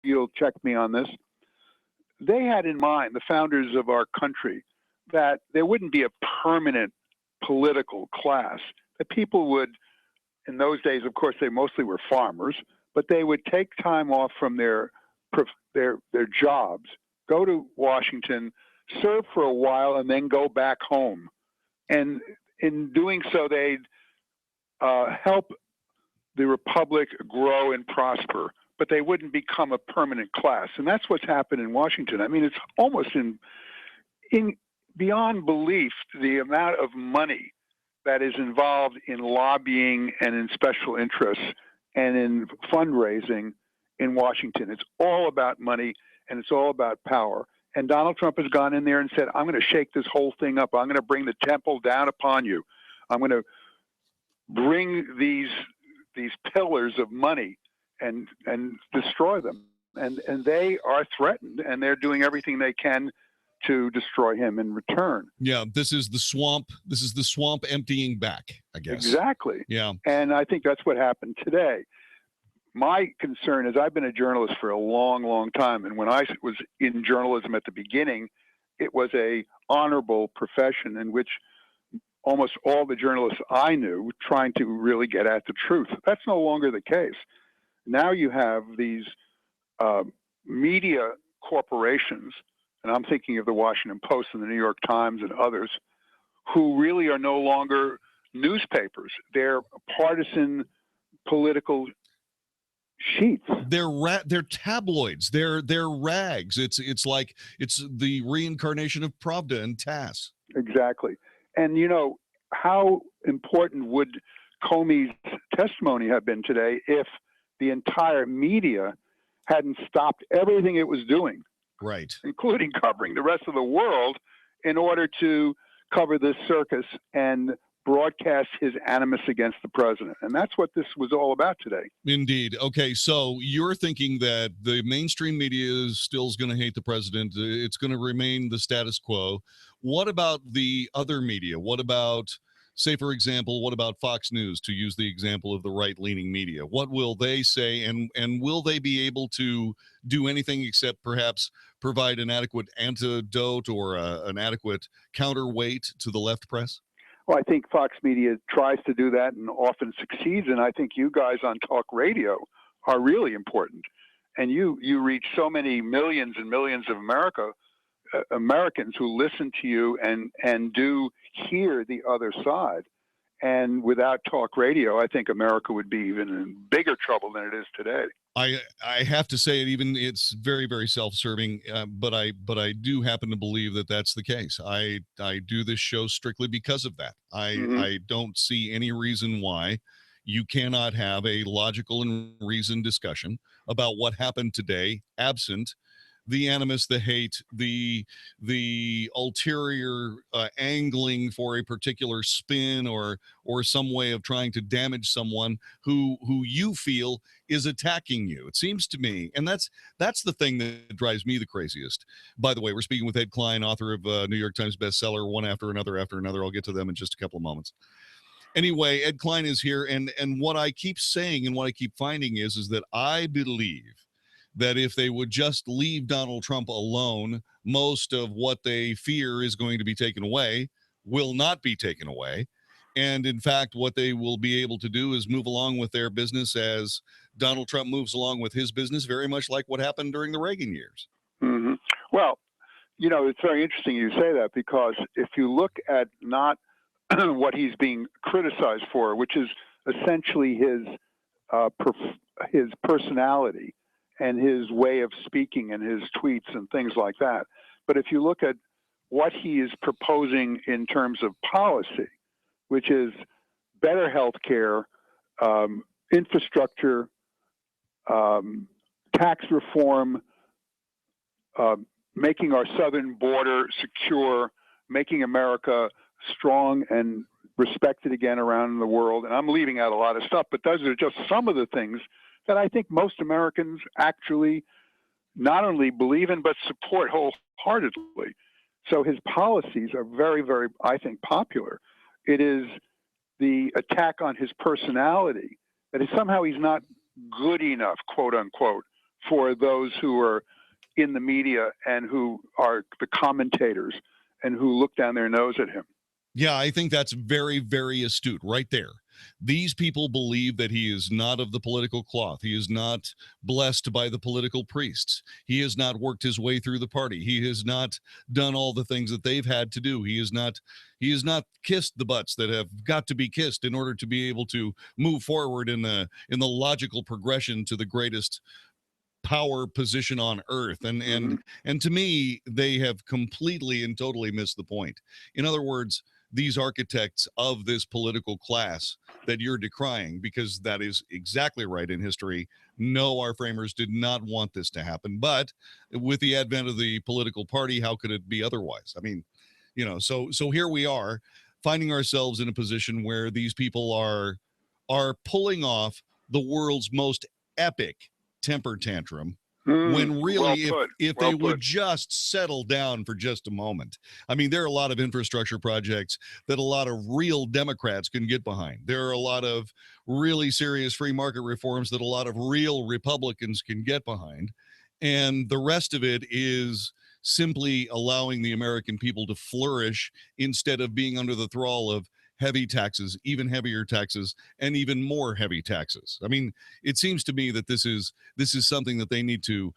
you'll check me on this. They had in mind, the founders of our country, that there wouldn't be a permanent political class, that people would, in those days, of course, they mostly were farmers, but they would take time off from their jobs, go to Washington, serve for a while, and then go back home. And in doing so, they'd help the republic grow and prosper, but they wouldn't become a permanent class. And that's what's happened in Washington. I mean, it's almost in beyond belief the amount of money that is involved in lobbying and in special interests and in fundraising in Washington. It's all about money and it's all about power. And Donald Trump has gone in there and said, I'm going to shake this whole thing up. I'm going to bring the temple down upon you. I'm going to bring these pillars of money and destroy them. And they are threatened, and they're doing everything they can to destroy him in return. Yeah, this is the swamp. This is the swamp emptying back, I guess. Exactly. Yeah. And I think that's what happened today. My concern is I've been a journalist for a long, long time. And when I was in journalism at the beginning, it was a honorable profession in which almost all the journalists I knew were trying to really get at the truth. That's no longer the case. Now you have these media corporations, and I'm thinking of the Washington Post and the New York Times and others, who really are no longer newspapers. They're partisan political sheets. They're tabloids. They're rags. It's like it's the reincarnation of Pravda and TASS. Exactly. And you know, how important would Comey's testimony have been today if the entire media hadn't stopped everything it was doing, right, including covering the rest of the world, in order to cover this circus and broadcast his animus against the president? And that's what this was all about today. Indeed. Okay, so you're thinking that the mainstream media is still going to hate the president. It's going to remain the status quo. What about the other media? What about, say, for example, what about Fox News, to use the example of the right-leaning media? What will they say, and will they be able to do anything except perhaps provide an adequate antidote or an adequate counterweight to the left press? Well, I think Fox Media tries to do that and often succeeds, and I think you guys on talk radio are really important. And you reach so many millions and millions of Americans who listen to you and do hear the other side. And without talk radio, I think America would be even in bigger trouble than it is today. I have to say it's very, very self-serving, but I do happen to believe that that's the case. I do this show strictly because of that. I don't see any reason why you cannot have a logical and reasoned discussion about what happened today, absent the animus, the hate, the ulterior angling for a particular spin or some way of trying to damage someone who you feel is attacking you. It seems to me, and that's the thing that drives me the craziest. By the way, we're speaking with Ed Klein, author of New York Times bestseller, One After Another After Another. I'll get to them in just a couple of moments. Anyway, Ed Klein is here, and what I keep saying and what I keep finding is that I believe that if they would just leave Donald Trump alone, most of what they fear is going to be taken away will not be taken away. And in fact, what they will be able to do is move along with their business as Donald Trump moves along with his business, very much like what happened during the Reagan years. Mm-hmm. Well, you know, it's very interesting you say that, because if you look at not what he's being criticized for, which is essentially his personality and his way of speaking and his tweets and things like that. But if you look at what he is proposing in terms of policy, which is better health care, infrastructure, tax reform, making our southern border secure, making America strong and respected again around the world. And I'm leaving out a lot of stuff, but those are just some of the things that I think most Americans actually not only believe in, but support wholeheartedly. So his policies are very, very, I think, popular. It is the attack on his personality that is somehow he's not good enough, quote unquote, for those who are in the media and who are the commentators and who look down their nose at him. Yeah, I think that's very, very astute right there. These people believe that he is not of the political cloth. He is not blessed by the political priests. He has not worked his way through the party. He has not done all the things that they've had to do. He has not kissed the butts that have got to be kissed in order to be able to move forward in the logical progression to the greatest power position on earth. And to me, they have completely and totally missed the point. In other words, these architects of this political class that you're decrying, because that is exactly right in history. No, our framers did not want this to happen. But with the advent of the political party, how could it be otherwise? I mean, so here we are finding ourselves in a position where these people are pulling off the world's most epic temper tantrum, when really, if they would just settle down for just a moment. I mean, there are a lot of infrastructure projects that a lot of real Democrats can get behind. There are a lot of really serious free market reforms that a lot of real Republicans can get behind. And the rest of it is simply allowing the American people to flourish instead of being under the thrall of heavy taxes, even heavier taxes, and even more heavy taxes. I mean, it seems to me that this is something that they need to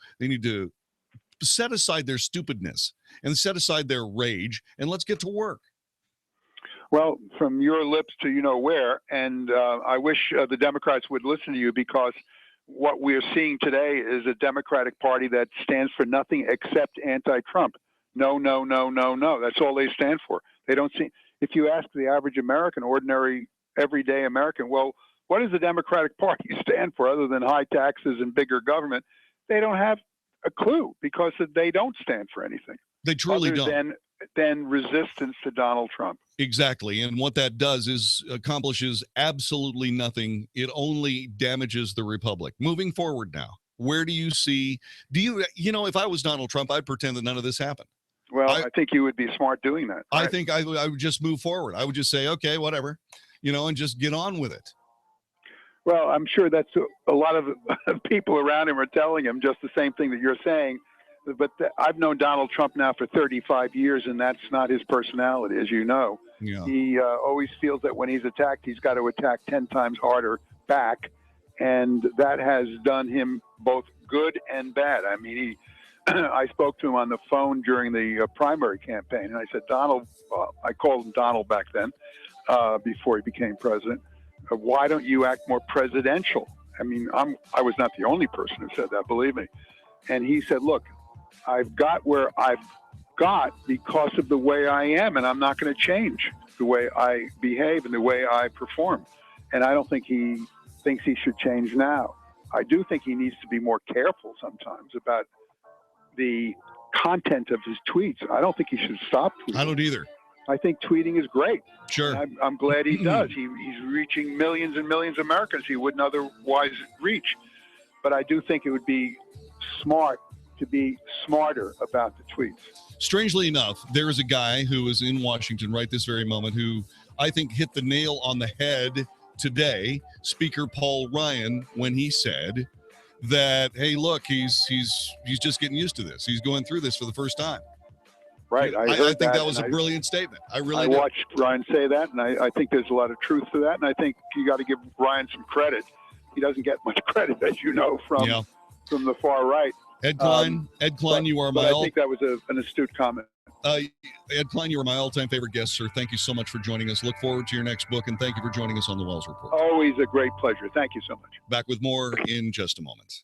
set aside their stupidness and set aside their rage, and let's get to work. Well, from your lips to where, and I wish the Democrats would listen to you, because what we're seeing today is a Democratic Party that stands for nothing except anti-Trump. No, no, no, no, no. That's all they stand for. They don't see. If you ask the average American, ordinary, everyday American, well, what does the Democratic Party stand for other than high taxes and bigger government? They don't have a clue, because they don't stand for anything. They truly don't. Than resistance to Donald Trump. Exactly. And what that does is accomplishes absolutely nothing. It only damages the republic. Moving forward now, where do you see, if I was Donald Trump, I'd pretend that none of this happened. Well, I think you would be smart doing that. I think I would just move forward. I would just say, okay, whatever, and just get on with it. Well, I'm sure that's a lot of people around him are telling him just the same thing that you're saying. But I've known Donald Trump now for 35 years, and that's not his personality, as you know. Yeah. He always feels that when he's attacked, he's got to attack 10 times harder back. And that has done him both good and bad. I mean, I spoke to him on the phone during the primary campaign, and I said, Donald, I called him Donald back then, before he became president. Why don't you act more presidential? I mean, I was not the only person who said that, believe me. And he said, look, I've got where I've got because of the way I am, and I'm not going to change the way I behave and the way I perform. And I don't think he thinks he should change now. I do think he needs to be more careful sometimes about the content of his tweets. I don't think he should stop tweeting. I don't either. I think tweeting is great. Sure. I'm glad he does. He's reaching millions and millions of Americans he wouldn't otherwise reach. But I do think it would be smart to be smarter about the tweets. Strangely enough, there is a guy who is in Washington right this very moment who I think hit the nail on the head today, Speaker Paul Ryan, when he said that, hey, look, he's just getting used to this. He's going through this for the first time. Right. I think that was a brilliant statement. I watched Ryan say that, and I think there's a lot of truth to that, and I think you got to give Ryan some credit. He doesn't get much credit, as you know, from the far right. Ed Klein, you are my. I think that was an astute comment. Ed Klein, you are my all-time favorite guest, sir. Thank you so much for joining us. Look forward to your next book, and thank you for joining us on the Wells Report. Always a great pleasure. Thank you so much. Back with more in just a moment.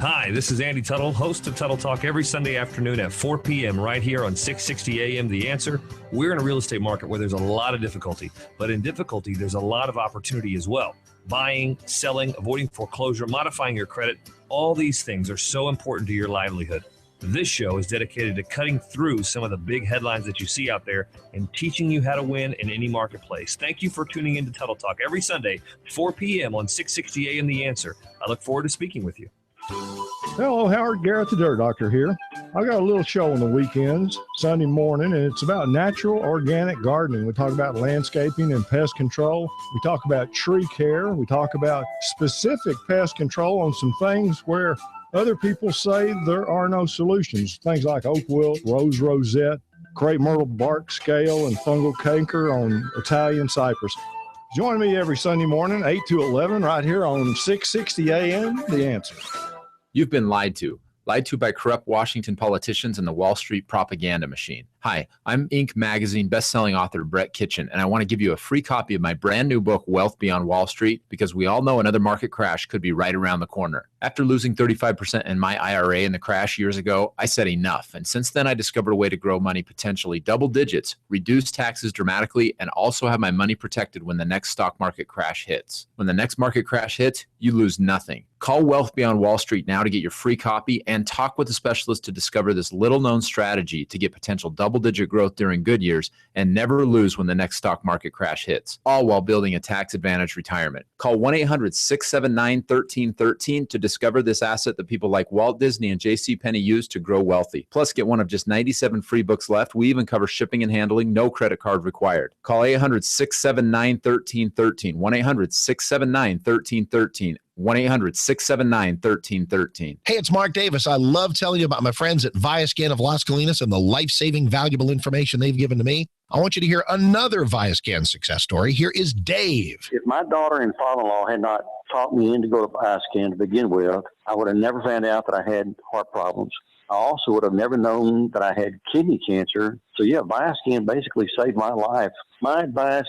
Hi, this is Andy Tuttle, host of Tuttle Talk every Sunday afternoon at 4 p.m. right here on 660 AM The Answer. We're in a real estate market where there's a lot of difficulty, but in difficulty, there's a lot of opportunity as well. Buying, selling, avoiding foreclosure, modifying your credit, all these things are so important to your livelihood. This show is dedicated to cutting through some of the big headlines that you see out there and teaching you how to win in any marketplace. Thank you for tuning in to Tuttle Talk every Sunday, 4 p.m. on 660 AM The Answer. I look forward to speaking with you. Hello, Howard Garrett, the Dirt Doctor here. I've got a little show on the weekends, Sunday morning, and it's about natural organic gardening. We talk about landscaping and pest control. We talk about tree care. We talk about specific pest control on some things where Other people say there are no solutions. Things like oak wilt, rose rosette, crepe myrtle bark scale, and fungal canker on Italian cypress. Join me every Sunday morning, 8 to 11, right here on 660 AM, The Answer. You've been lied to by corrupt Washington politicians and the Wall Street propaganda machine. Hi, I'm Inc. magazine best-selling author Brett Kitchen, and I want to give you a free copy of my brand new book, Wealth Beyond Wall Street, because we all know another market crash could be right around the corner. After losing 35% in my IRA in the crash years ago, I said enough. And since then, I discovered a way to grow money potentially double digits, reduce taxes dramatically, and also have my money protected when the next stock market crash hits. When the next market crash hits, you lose nothing. Call Wealth Beyond Wall Street now to get your free copy and talk with a specialist to discover this little-known strategy to get potential double-digit growth during good years and never lose when the next stock market crash hits, all while building a tax-advantaged retirement. Call 1-800-679-1313 to discover this asset that people like Walt Disney and J.C. Penney use to grow wealthy. Plus, get one of just 97 free books left. We even cover shipping and handling, no credit card required. Call 800-679-1313, 1-800-679-1313. 1-800-679-1313. Hey, it's Mark Davis. I love telling you about my friends at Viascan of Las Colinas and the life-saving, valuable information they've given to me. I want you to hear another Viascan success story. Here is Dave. If my daughter and father-in-law had not talked me in to go to Viascan to begin with, I would have never found out that I had heart problems. I also would have never known that I had kidney cancer. So, yeah, Viascan basically saved my life. My advice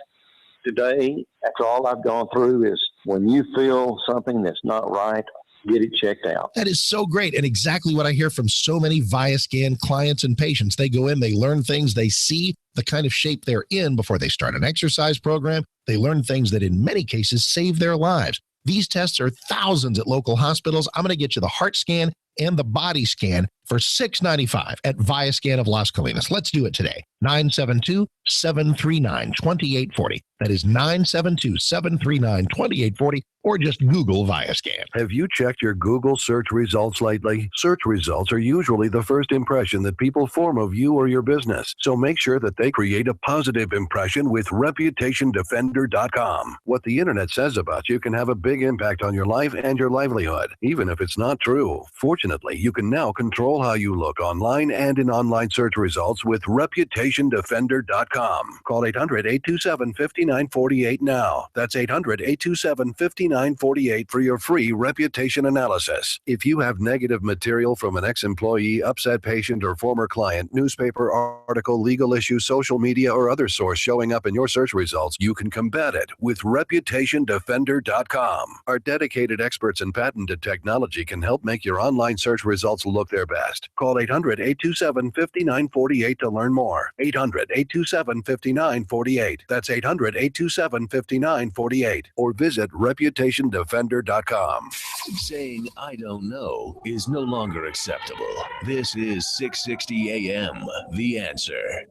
today, after all I've gone through, is when you feel something that's not right, get it checked out. That is so great, and exactly what I hear from so many Viascan clients and patients. They go in, they learn things, they see the kind of shape they're in before they start an exercise program. They learn things that in many cases save their lives. These tests are thousands at local hospitals. I'm going to get you the heart scan and the body scan for $695 at Viascan of Las Colinas. Let's do it today. 972-739-2840. That is 972-739-2840, or just Google Viascan. Have you checked your Google search results lately? Search results are usually the first impression that people form of you or your business. So make sure that they create a positive impression with ReputationDefender.com. What the internet says about you can have a big impact on your life and your livelihood, even if it's not true. Fortunately, you can now control how you look online and in online search results with ReputationDefender.com. Call 800-827-5948 now. That's 800-827-5948 for your free reputation analysis. If you have negative material from an ex-employee, upset patient, or former client, newspaper article, legal issue, social media, or other source showing up in your search results, you can combat it with ReputationDefender.com. Our dedicated experts in patented technology can help make your online search results look their best. Call 800-827-5948 to learn more. 800-827-5948. That's 800-827-5948. Or visit ReputationDefender.com. Saying I don't know is no longer acceptable. This is 660 AM, The Answer.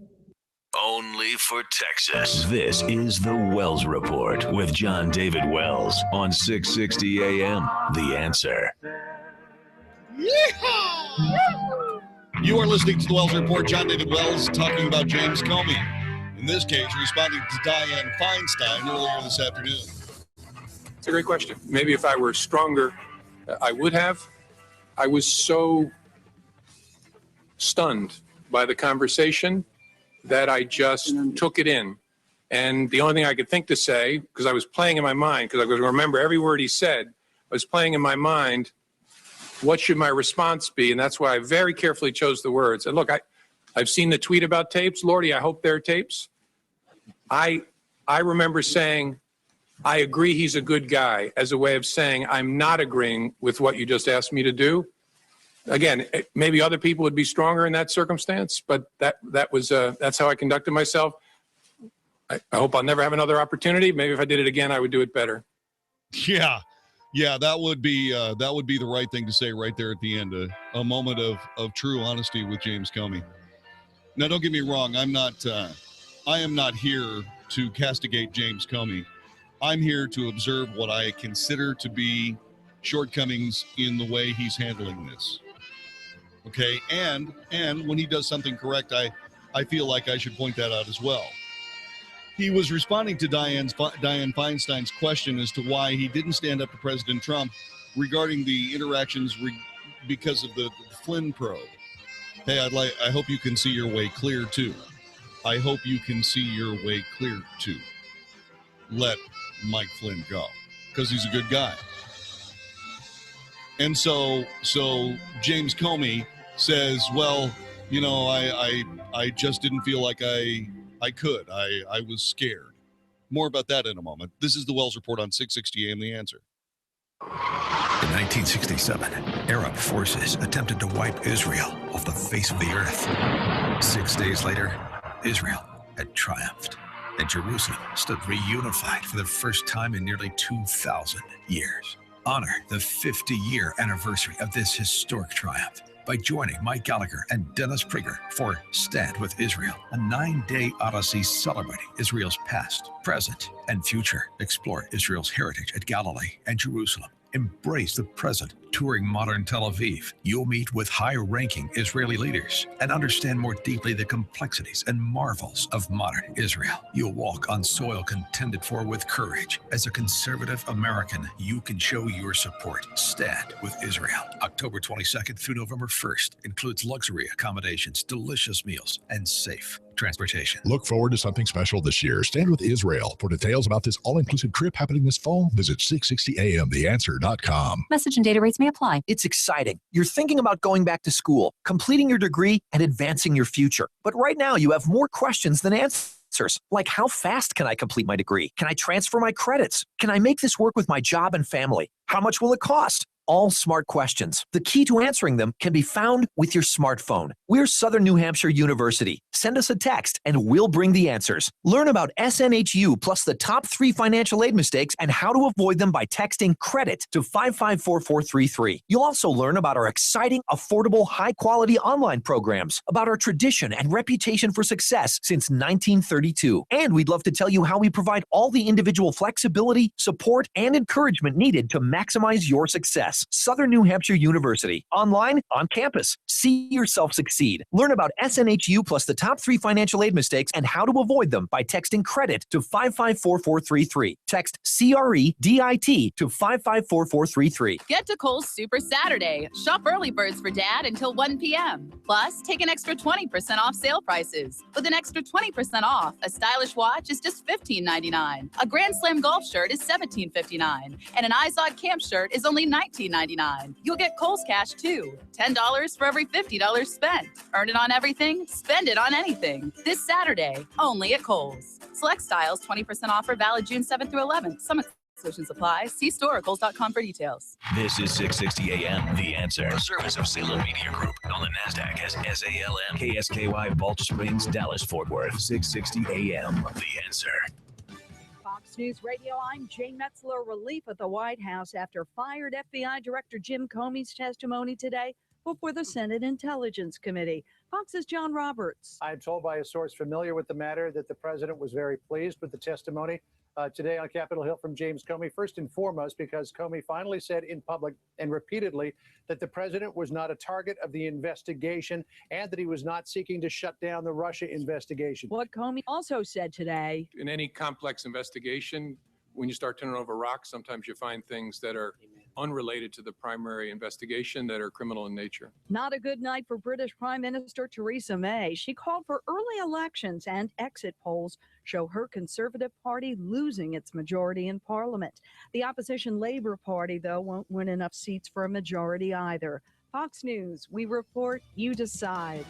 Only for Texas. This is the Wells Report with John David Wells on 660 AM, The Answer. You are listening to the Wells Report. John David Wells talking about James Comey. In this case, responding to Dianne Feinstein earlier this afternoon. It's a great question. Maybe if I were stronger, I would have. I was so stunned by the conversation that I just took it in. And the only thing I could think to say, because I was playing in my mind, because I was going to remember every word he said, I was playing in my mind, what should my response be? And that's why I very carefully chose the words. And look, I've seen the tweet about tapes. Lordy, I hope they're tapes. I remember saying, I agree he's a good guy, as a way of saying I'm not agreeing with what you just asked me to do. Again, maybe other people would be stronger in that circumstance, but that's how I conducted myself. I hope I'll never have another opportunity. Maybe if I did it again, I would do it better. Yeah, that would be the right thing to say right there at the end. A moment of true honesty with James Comey. Now, don't get me wrong. I am not here to castigate James Comey. I'm here to observe what I consider to be shortcomings in the way he's handling this. Okay, and when he does something correct, I feel like I should point that out as well. He was responding to Dianne Feinstein's question as to why he didn't stand up to President Trump regarding the interactions because of the Flynn probe. Hey, I hope you can see your way clear too. I hope you can see your way clear too. Let Mike Flynn go, because he's a good guy. And so James Comey says, well, you know, I just didn't feel like I could. I was scared. More about that in a moment. This is the Wells Report on 660 AM The Answer. In 1967, Arab forces attempted to wipe Israel off the face of the earth. 6 days later, Israel had triumphed, and Jerusalem stood reunified for the first time in nearly 2,000 years. Honor the 50-year anniversary of this historic triumph by joining Mike Gallagher and Dennis Prager for Stand With Israel, a 9-day odyssey celebrating Israel's past, present, and future. Explore Israel's heritage at Galilee and Jerusalem. Embrace the present, touring modern Tel Aviv. You'll meet with high-ranking Israeli leaders and understand more deeply the complexities and marvels of modern Israel. You'll walk on soil contended for with courage. As a conservative American, you can show your support. Stand With Israel. October 22nd through November 1st includes luxury accommodations, delicious meals, and safe transportation. Look forward to something special this year. Stand With Israel. For details about this all-inclusive trip happening this fall, visit 660amtheanswer.com. Message and data rates may apply. It's exciting. You're thinking about going back to school, completing your degree, and advancing your future. But right now, you have more questions than answers. Like, how fast can I complete my degree? Can I transfer my credits? Can I make this work with my job and family? How much will it cost? All smart questions. The key to answering them can be found with your smartphone. We're Southern New Hampshire University. Send us a text and we'll bring the answers. Learn about SNHU plus the top 3 financial aid mistakes and how to avoid them by texting CREDIT to 554433. You'll also learn about our exciting, affordable, high-quality online programs, about our tradition and reputation for success since 1932. And we'd love to tell you how we provide all the individual flexibility, support, and encouragement needed to maximize your success. Southern New Hampshire University. Online, on campus. See yourself succeed. Learn about SNHU plus the top 3 financial aid mistakes and how to avoid them by texting CREDIT to 554433. Text CREDIT to 554433. Get to Kohl's Super Saturday. Shop early birds for Dad until 1 p.m. Plus, take an extra 20% off sale prices. With an extra 20% off, a stylish watch is just $15.99. A Grand Slam golf shirt is $17.59. And an Izod camp shirt is only $19.99. You'll get Kohl's Cash too. $10 for every $50 spent. Earn it on everything, spend it on anything. This Saturday, only at Kohl's. Select styles, 20% offer valid June 7th through 11th. Some exclusions apply. See store or Kohl's.com for details. This is 660 AM The Answer. A service of Salem Media Group on the NASDAQ as SALM. KSKY, Balch Springs, Dallas, Fort Worth. 660 AM The Answer. Fox News Radio, I'm Jane Metzler. Relief at the White House after fired FBI Director Jim Comey's testimony today before the Senate Intelligence Committee. Fox's John Roberts. I'm told by a source familiar with the matter that the president was very pleased with the testimony today on Capitol Hill from James Comey, first and foremost because Comey finally said in public and repeatedly that the president was not a target of the investigation and that he was not seeking to shut down the Russia investigation. What Comey also said today. In any complex investigation, when you start turning over rocks, sometimes you find things that are unrelated to the primary investigation that are criminal in nature. Not a good night for British Prime Minister Theresa May. She called for early elections, and exit polls show her Conservative Party losing its majority in Parliament. The opposition Labour Party, though, won't win enough seats for a majority either. Fox News, we report, you decide.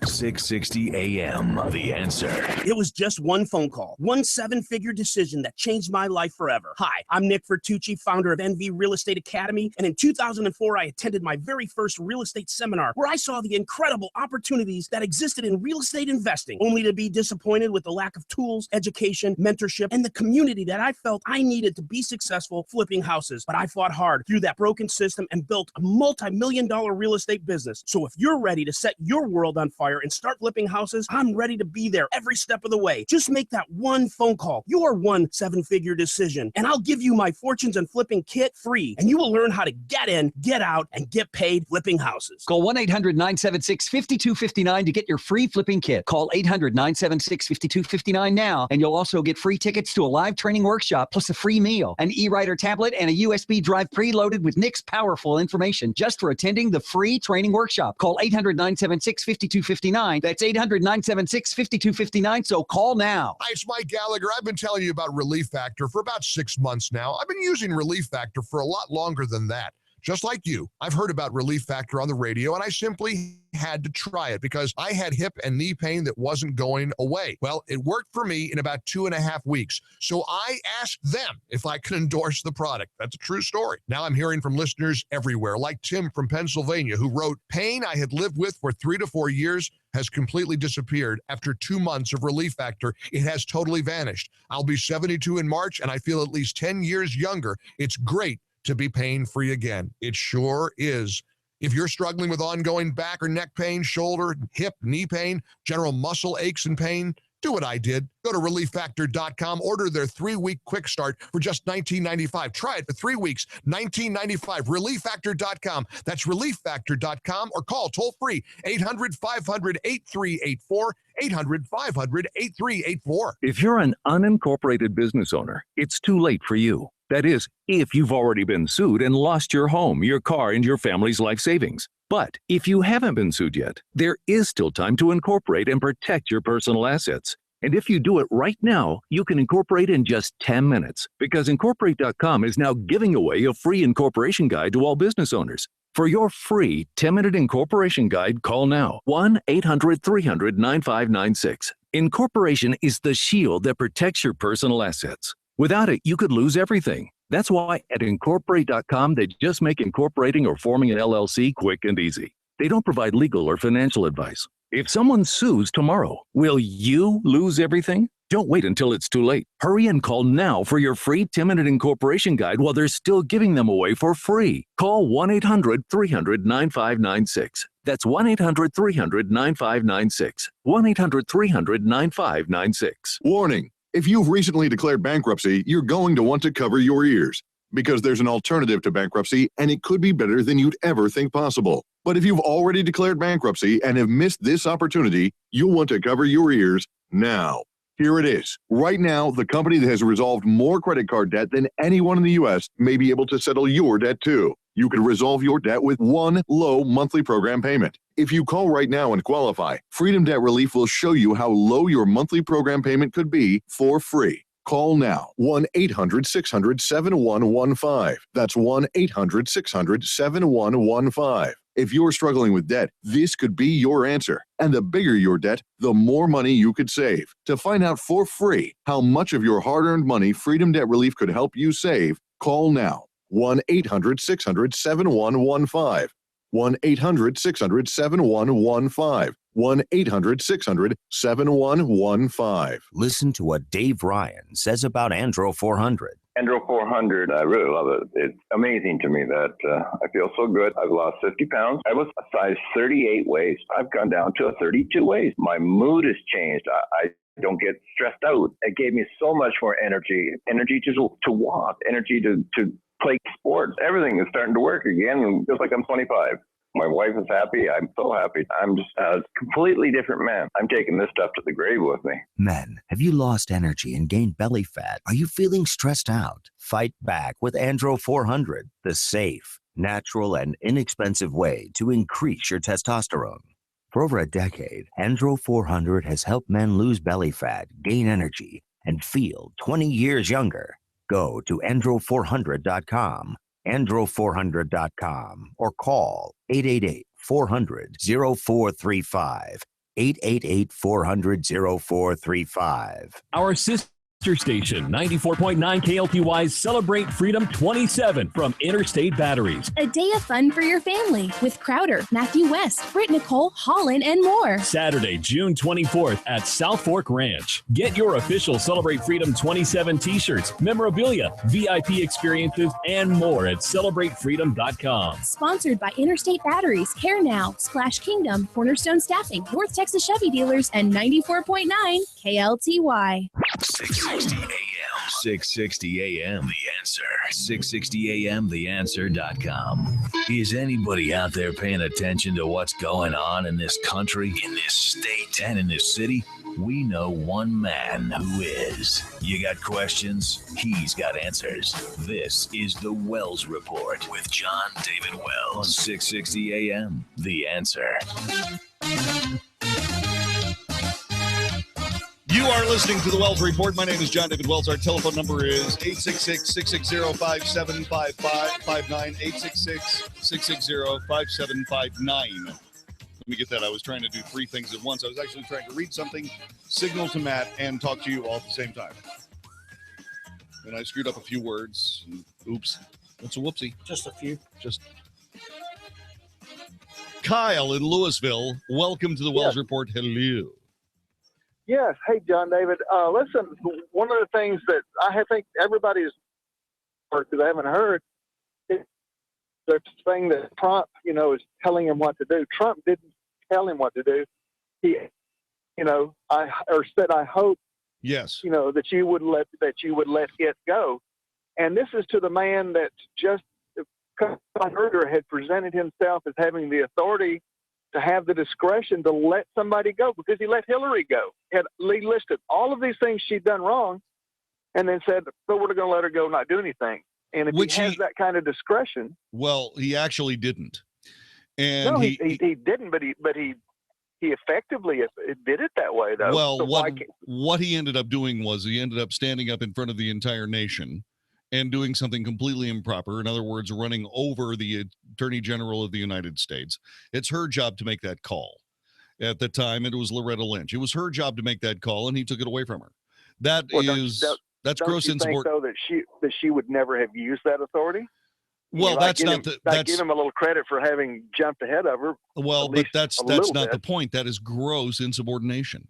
660 AM The Answer. It was just one phone call, one 7-figure decision that changed my life forever. Hi, I'm Nick Vertucci, founder of NV Real Estate Academy, and in 2004, I attended my very first real estate seminar where I saw the incredible opportunities that existed in real estate investing, only to be disappointed with the lack of tools, education, mentorship, and the community that I felt I needed to be successful flipping houses. But I fought hard through that broken system and built a multi-million-dollar real estate business. So if you're ready to set your world on fire and and start flipping houses, I'm ready to be there every step of the way. Just make that one phone call, your one 7-figure decision, and I'll give you my Fortunes and Flipping kit free, and you will learn how to get in, get out, and get paid flipping houses. Call 1-800-976-5259 to get your free flipping kit. Call 800-976-5259 now, and you'll also get free tickets to a live training workshop, plus a free meal, an e-writer tablet, and a USB drive preloaded with Nick's powerful information just for attending the free training workshop. Call 800-976-5259. That's 800-976-5259, so call now. Hi, it's Mike Gallagher. I've been telling you about Relief Factor for about 6 months now. I've been using Relief Factor for a lot longer than that. Just like you, I've heard about Relief Factor on the radio, and I simply had to try it because I had hip and knee pain that wasn't going away. Well, it worked for me in about 2.5 weeks. So I asked them if I could endorse the product. That's a true story. Now I'm hearing from listeners everywhere, like Tim from Pennsylvania, who wrote, "Pain I had lived with for 3 to 4 years has completely disappeared. After 2 months of Relief Factor, it has totally vanished. I'll be 72 in March, and I feel at least 10 years younger. It's great to be pain-free again." It sure is. If you're struggling with ongoing back or neck pain, shoulder, hip, knee pain, general muscle aches and pain, do what I did. Go to ReliefFactor.com, order their 3-week quick start for just $19.95. Try it for 3 weeks, $19.95. ReliefFactor.com. That's ReliefFactor.com, or call toll-free 800-500-8384, 800-500-8384. If you're an unincorporated business owner, it's too late for you. That is, if you've already been sued and lost your home, your car, and your family's life savings. But if you haven't been sued yet, there is still time to incorporate and protect your personal assets. And if you do it right now, you can incorporate in just 10 minutes, because Incorporate.com is now giving away a free incorporation guide to all business owners. For your free 10-minute incorporation guide, call now, 1-800-300-9596. Incorporation is the shield that protects your personal assets. Without it, you could lose everything. That's why at Incorporate.com, they just make incorporating or forming an LLC quick and easy. They don't provide legal or financial advice. If someone sues tomorrow, will you lose everything? Don't wait until it's too late. Hurry and call now for your free 10-minute incorporation guide while they're still giving them away for free. Call 1-800-300-9596. That's 1-800-300-9596. 1-800-300-9596. Warning. If you've recently declared bankruptcy, you're going to want to cover your ears, because there's an alternative to bankruptcy, and it could be better than you'd ever think possible. But if you've already declared bankruptcy and have missed this opportunity, you'll want to cover your ears now. Here it is. Right now, the company that has resolved more credit card debt than anyone in the U.S. may be able to settle your debt too. You can resolve your debt with one low monthly program payment. If you call right now and qualify, Freedom Debt Relief will show you how low your monthly program payment could be for free. Call now, 1-800-600-7115. That's 1-800-600-7115. If you're struggling with debt, this could be your answer. And the bigger your debt, the more money you could save. To find out for free how much of your hard-earned money Freedom Debt Relief could help you save, call now. 1-800-600-7115. 1-800-600-7115. 1-800-600-7115. Listen to what Dave Ryan says about Andro 400. Andro 400, I really love it. It's amazing to me that I feel so good. I've lost 50 pounds. I was a size 38 waist. I've gone down to a 32 waist. My mood has changed. I don't get stressed out. It gave me so much more energy to walk, energy to play sports. Everything is starting to work again, just like I'm 25. My wife is happy. I'm so happy. I'm just a completely different man. I'm taking this stuff to the grave with me. Men, have you lost energy and gained belly fat? Are you feeling stressed out? Fight back with Andro 400, the safe, natural, and inexpensive way to increase your testosterone. For over a decade, Andro 400 has helped men lose belly fat, gain energy, and feel 20 years younger. Go to andro400.com, andro400.com, or call 888-400-0435, 888-400-0435. Our system Station 94.9 KLTY's Celebrate Freedom 27 from Interstate Batteries. A day of fun for your family with Crowder, Matthew West, Britt Nicole, Holland, and more. Saturday, June 24th at South Fork Ranch. Get your official Celebrate Freedom 27 t-shirts, memorabilia, VIP experiences, and more at CelebrateFreedom.com. Sponsored by Interstate Batteries, Care Now, Splash Kingdom, Cornerstone Staffing, North Texas Chevy Dealers, and 94.9 KLTY. 660 AM. 660 AM. The Answer. 660 AM. TheAnswer.com. Is anybody out there paying attention to what's going on in this country, in this state, and in this city? We know one man who is. You got questions? He's got answers. This is the Wells Report with John David Wells on 660 AM. The Answer. You are listening to the Wells Report. My name is John David Wells. Our telephone number is 866-660-5759, 866-660-5759. Let me get that. I was trying to do three things at once. I was actually trying to read something, signal to Matt, and talk to you all at the same time. And I screwed up a few words. Oops. What's a whoopsie? Just a few. Kyle in Louisville, welcome to the Wells Report. Hello. Yes. Hey, John David. Listen, one of the things that I think everybody's, because I haven't heard, is the thing that Trump, is telling him what to do. Trump didn't tell him what to do. He, I hope, yes, that you would let it go. And this is to the man that just earlier had presented himself as having the authority to have the discretion to let somebody go, because he let Hillary go. He listed all of these things she'd done wrong and then said, so we're going to let her go, not do anything. And if he has that kind of discretion. Well, he actually didn't. And no, he didn't, but he effectively did it that way, though. Well, so what he ended up doing was he ended up standing up in front of the entire nation and doing something completely improper. In other words, running over the Attorney General of the United States. It's her job to make that call. At the time, it was Loretta Lynch. It was her job to make that call, and he took it away from her. That's gross insubordination. Though that she would never have used that authority. Well, I give him a little credit for having jumped ahead of her. Well, but that's not the point. That is gross insubordination.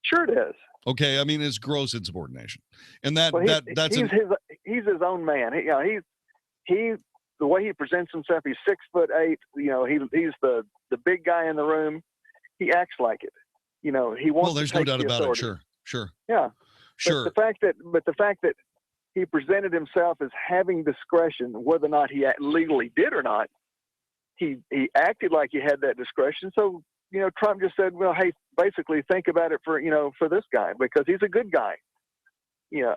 Sure, it is. Okay, I mean, it's gross insubordination, and he's his own man. He the way he presents himself, he's 6'8". He's the big guy in the room. He acts like it. He wants. Well, there's to no take doubt the about authority. it. Sure. Yeah. Sure. But the fact that he presented himself as having discretion, whether or not he legally did or not, he acted like he had that discretion. So Trump just said, well, hey, basically think about it for this guy, because he's a good guy.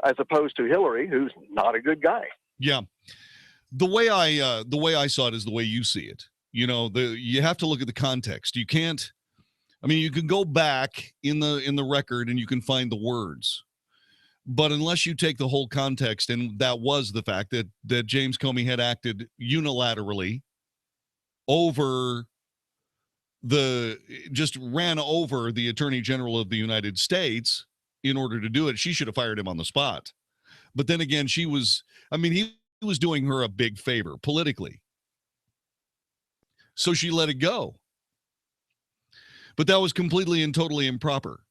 As opposed to Hillary, who's not a good guy. Yeah. The way I saw it is the way you see it. You have to look at the context. You can't, you can go back in the record and you can find the words, but unless you take the whole context, and that was the fact that James Comey had acted unilaterally just ran over the Attorney General of the United States in order to do it. She should have fired him on the spot. But then again, he was doing her a big favor politically. So she let it go. But that was completely and totally improper.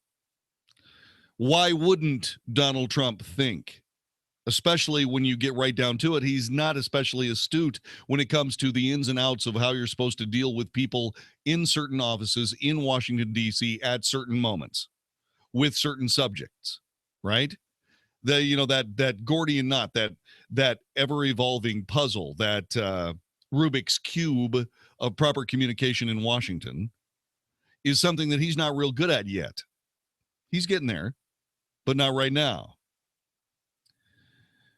Why wouldn't Donald Trump think? Especially when you get right down to it, he's not especially astute when it comes to the ins and outs of how you're supposed to deal with people in certain offices in Washington, D.C. at certain moments with certain subjects, right? That Gordian knot, that ever-evolving puzzle, that Rubik's Cube of proper communication in Washington is something that he's not real good at yet. He's getting there, but not right now.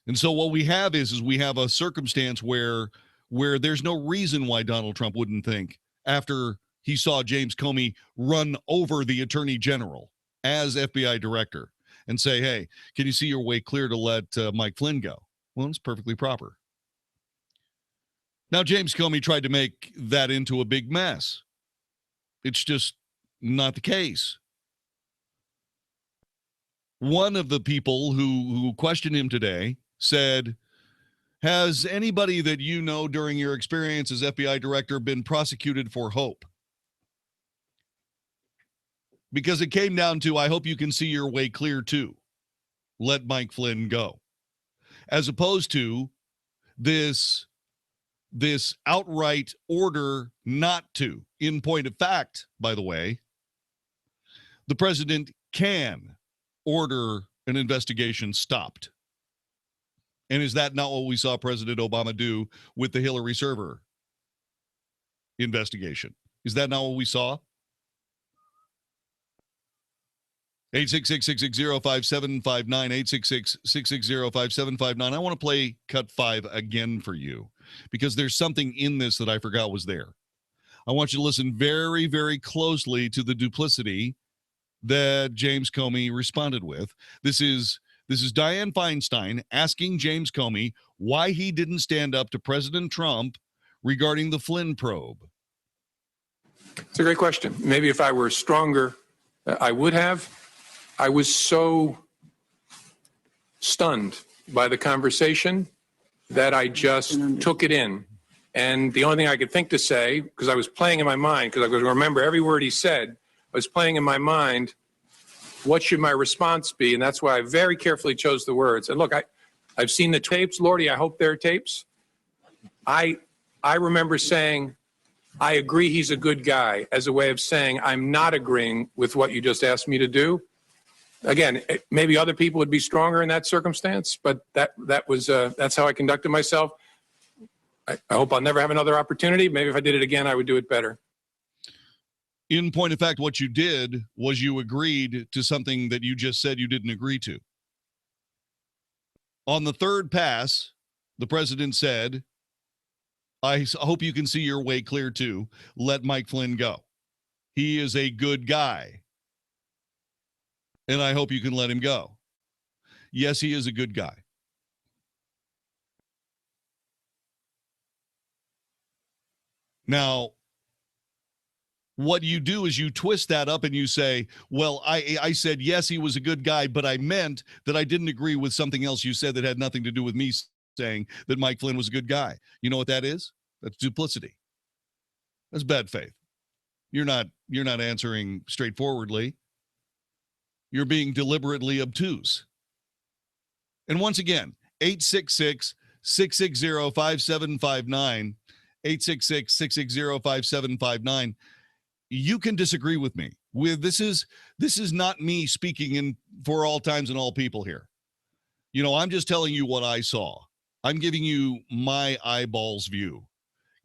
And so what we have is we have a circumstance where there's no reason why Donald Trump wouldn't think, after he saw James Comey run over the Attorney General as FBI director, and say, hey, can you see your way clear to let Mike Flynn go? Well, it's perfectly proper. Now, James Comey tried to make that into a big mess. It's just not the case. one of the people who questioned him today said, has anybody that you know during your experience as FBI director been prosecuted for hope? Because it came down to, I hope you can see your way clear too. Let Mike Flynn go. As opposed to this outright order not to. In point of fact, by the way, the president can order an investigation stopped. And is that not what we saw President Obama do with the Hillary server investigation? Is that not what we saw? 866-660-5759, 866-660-5759. I want to play cut 5 again for you because there's something in this that I forgot was there. I want you to listen very, very closely to the duplicity that James Comey responded with. This is Dianne Feinstein asking James Comey why he didn't stand up to President Trump regarding the Flynn probe. It's a great question. Maybe if I were stronger, I would have. I was so stunned by the conversation that I just took it in. And the only thing I could think to say, because I was playing in my mind, because I was going to remember every word he said, I was playing in my mind, what should my response be? And that's why I very carefully chose the words. And look, I've seen the tapes. Lordy, I hope they're tapes. I remember saying, I agree he's a good guy, as a way of saying I'm not agreeing with what you just asked me to do. Again, maybe other people would be stronger in that circumstance, but that's how I conducted myself. I hope I'll never have another opportunity. Maybe if I did it again, I would do it better. In point of fact, what you did was you agreed to something that you just said you didn't agree to. On the third pass, the president said, I hope you can see your way clear too. Let Mike Flynn go. He is a good guy. And I hope you can let him go. Yes, he is a good guy. Now, what you do is you twist that up and you say, well, I said, yes, he was a good guy, but I meant that I didn't agree with something else you said that had nothing to do with me saying that Mike Flynn was a good guy. You know what that is? That's duplicity. That's bad faith. You're not answering straightforwardly. You're being deliberately obtuse. And once again, 866-660-5759, 866-660-5759. You can disagree with me. This is not me speaking for all times and all people here. You know, I'm just telling you what I saw. I'm giving you my eyeballs view.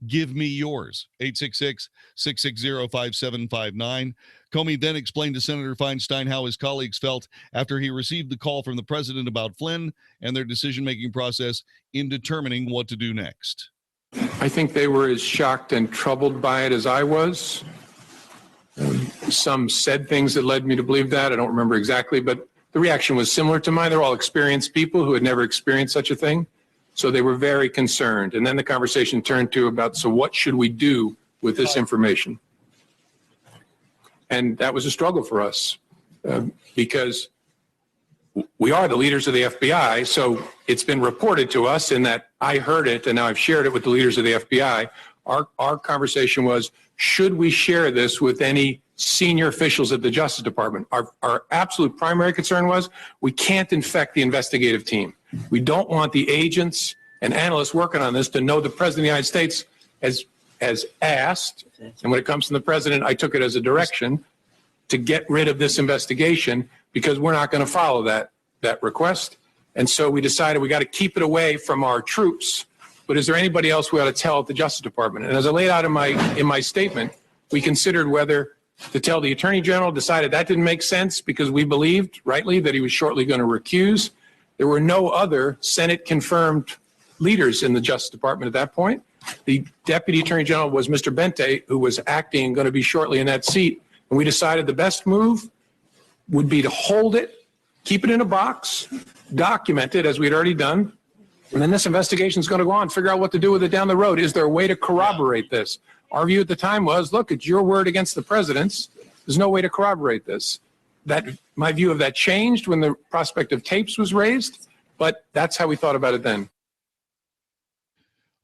Give me yours. 866-660-5759. Comey then explained to Senator Feinstein how his colleagues felt after he received the call from the president about Flynn and their decision-making process in determining what to do next. I think they were as shocked and troubled by it as I was. Some said things that led me to believe that. I don't remember exactly, but the reaction was similar to mine. They're all experienced people who had never experienced such a thing. So they were very concerned. And then the conversation turned to about, so what should we do with this information? And that was a struggle for us because we are the leaders of the FBI. So it's been reported to us in that I heard it and now I've shared it with the leaders of the FBI. Our conversation was, should we share this with any senior officials at the Justice Department? Our absolute primary concern was we can't infect the investigative team. We don't want the agents and analysts working on this to know the President of the United States has asked, and when it comes from the President, I took it as a direction to get rid of this investigation because we're not going to follow that request. And so we decided we got to keep it away from our troops. But is there anybody else we ought to tell at the Justice Department? And as I laid out in my statement, we considered whether to tell the Attorney General, decided that didn't make sense because we believed, rightly, that he was shortly going to recuse. There were no other Senate-confirmed leaders in the Justice Department at that point. The Deputy Attorney General was Mr. Bente, who was acting and going to be shortly in that seat. And we decided the best move would be to hold it, keep it in a box, document it as we'd already done, and then this investigation is going to go on, figure out what to do with it down the road. Is there a way to corroborate this? Our view at the time was, look, it's your word against the president's. There's no way to corroborate this. my view of that changed when the prospect of tapes was raised, but that's how we thought about it then.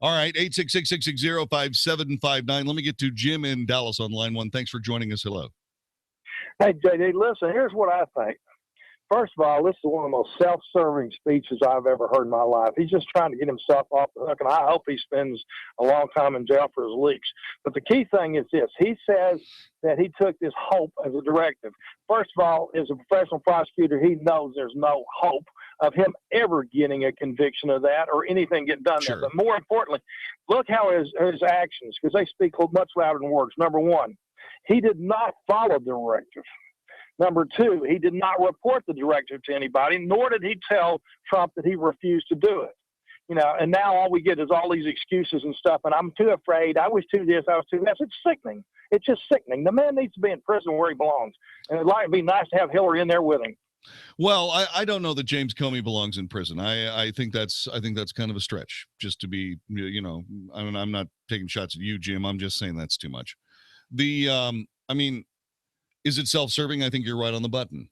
All right, 866-660-5759. Let me get to Jim in Dallas on line one. Thanks for joining us. Hello. Hey, JD, listen, here's what I think. First of all, this is one of the most self-serving speeches I've ever heard in my life. He's just trying to get himself off the hook, and I hope he spends a long time in jail for his leaks. But the key thing is this. He says that he took this hope as a directive. First of all, as a professional prosecutor, he knows there's no hope of him ever getting a conviction of that or anything getting done there. But more importantly, look how his actions, because they speak much louder than words. Number one, he did not follow the directive. Number two, he did not report the directive to anybody, nor did he tell Trump that he refused to do it. You know, and now all we get is all these excuses and stuff, and I'm too afraid, I was too this, I was too that. It's sickening. It's just sickening. The man needs to be in prison where he belongs, and it'd be nice to have Hillary in there with him. Well, I don't know that James Comey belongs in prison. I think that's kind of a stretch, just to be, you know, I'm not taking shots at you, Jim. I'm just saying that's too much. Is it self-serving? I think you're right on the button.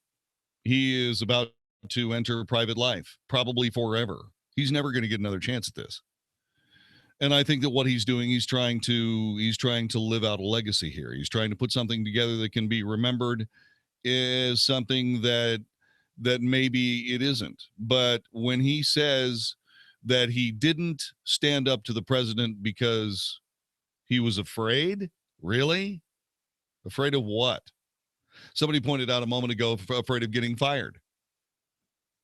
He is about to enter private life, probably forever. He's never going to get another chance at this. And I think that what he's doing, he's trying to live out a legacy here. He's trying to put something together that can be remembered as something that maybe it isn't. But when he says that he didn't stand up to the president because he was afraid, really? Afraid of what? Somebody pointed out a moment ago, afraid of getting fired.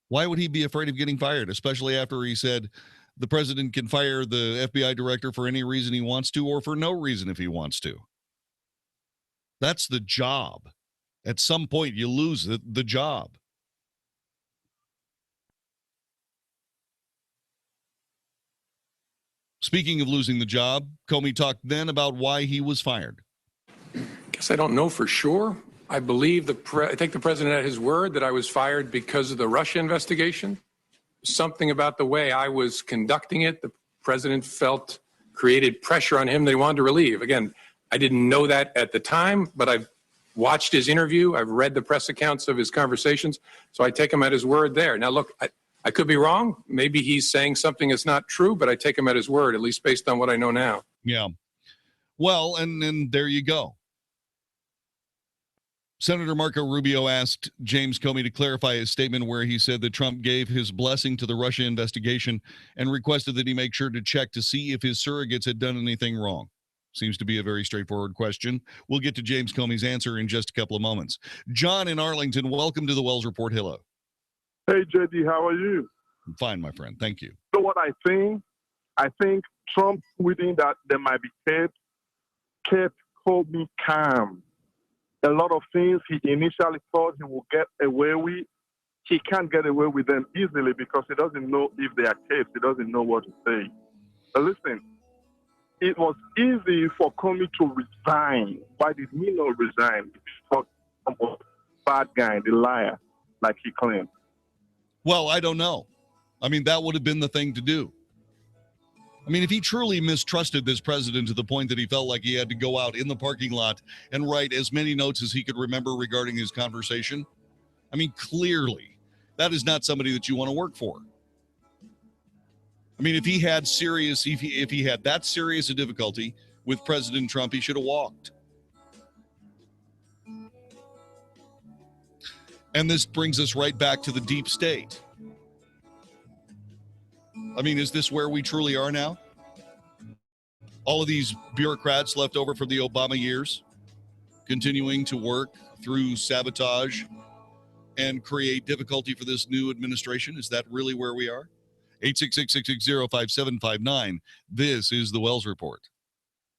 Why would he be afraid of getting fired, especially after he said the president can fire the FBI director for any reason he wants to or for no reason if he wants to? That's the job. At some point, you lose the job. Speaking of losing the job, Comey talked then about why he was fired. Guess I don't know for sure. I believe I think the president had his word that I was fired because of the Russia investigation. Something about the way I was conducting it, the president felt created pressure on him that he wanted to relieve. Again, I didn't know that at the time, but I've watched his interview. I've read the press accounts of his conversations, so I take him at his word there. Now, look, I could be wrong. Maybe he's saying something that's not true, but I take him at his word, at least based on what I know now. Yeah. Well, and there you go. Senator Marco Rubio asked James Comey to clarify his statement where he said that Trump gave his blessing to the Russia investigation and requested that he make sure to check to see if his surrogates had done anything wrong. Seems to be a very straightforward question. We'll get to James Comey's answer in just a couple of moments. John in Arlington, welcome to the Wells Report. Hello. Hey, JD, how are you? I'm fine, my friend. Thank you. You know what I think? I think Trump tweeting that there might be tapes kept Comey calm. A lot of things he initially thought he would get away with, he can't get away with them easily because he doesn't know if they are tapes. He doesn't know what to say. But listen, it was easy for Comey to resign. Why did he not resign? He thought Trump was a bad guy, the liar, like he claimed. Well, I don't know. I mean, that would have been the thing to do. I mean, if he truly mistrusted this president to the point that he felt like he had to go out in the parking lot and write as many notes as he could remember regarding his conversation, I mean, clearly, that is not somebody that you want to work for. I mean, if he had that serious a difficulty with President Trump, he should have walked. And this brings us right back to the deep state. I mean, is this where we truly are now? All of these bureaucrats left over from the Obama years, continuing to work through sabotage and create difficulty for this new administration? Is that really where we are? 866-660-5759. This is the Wells Report.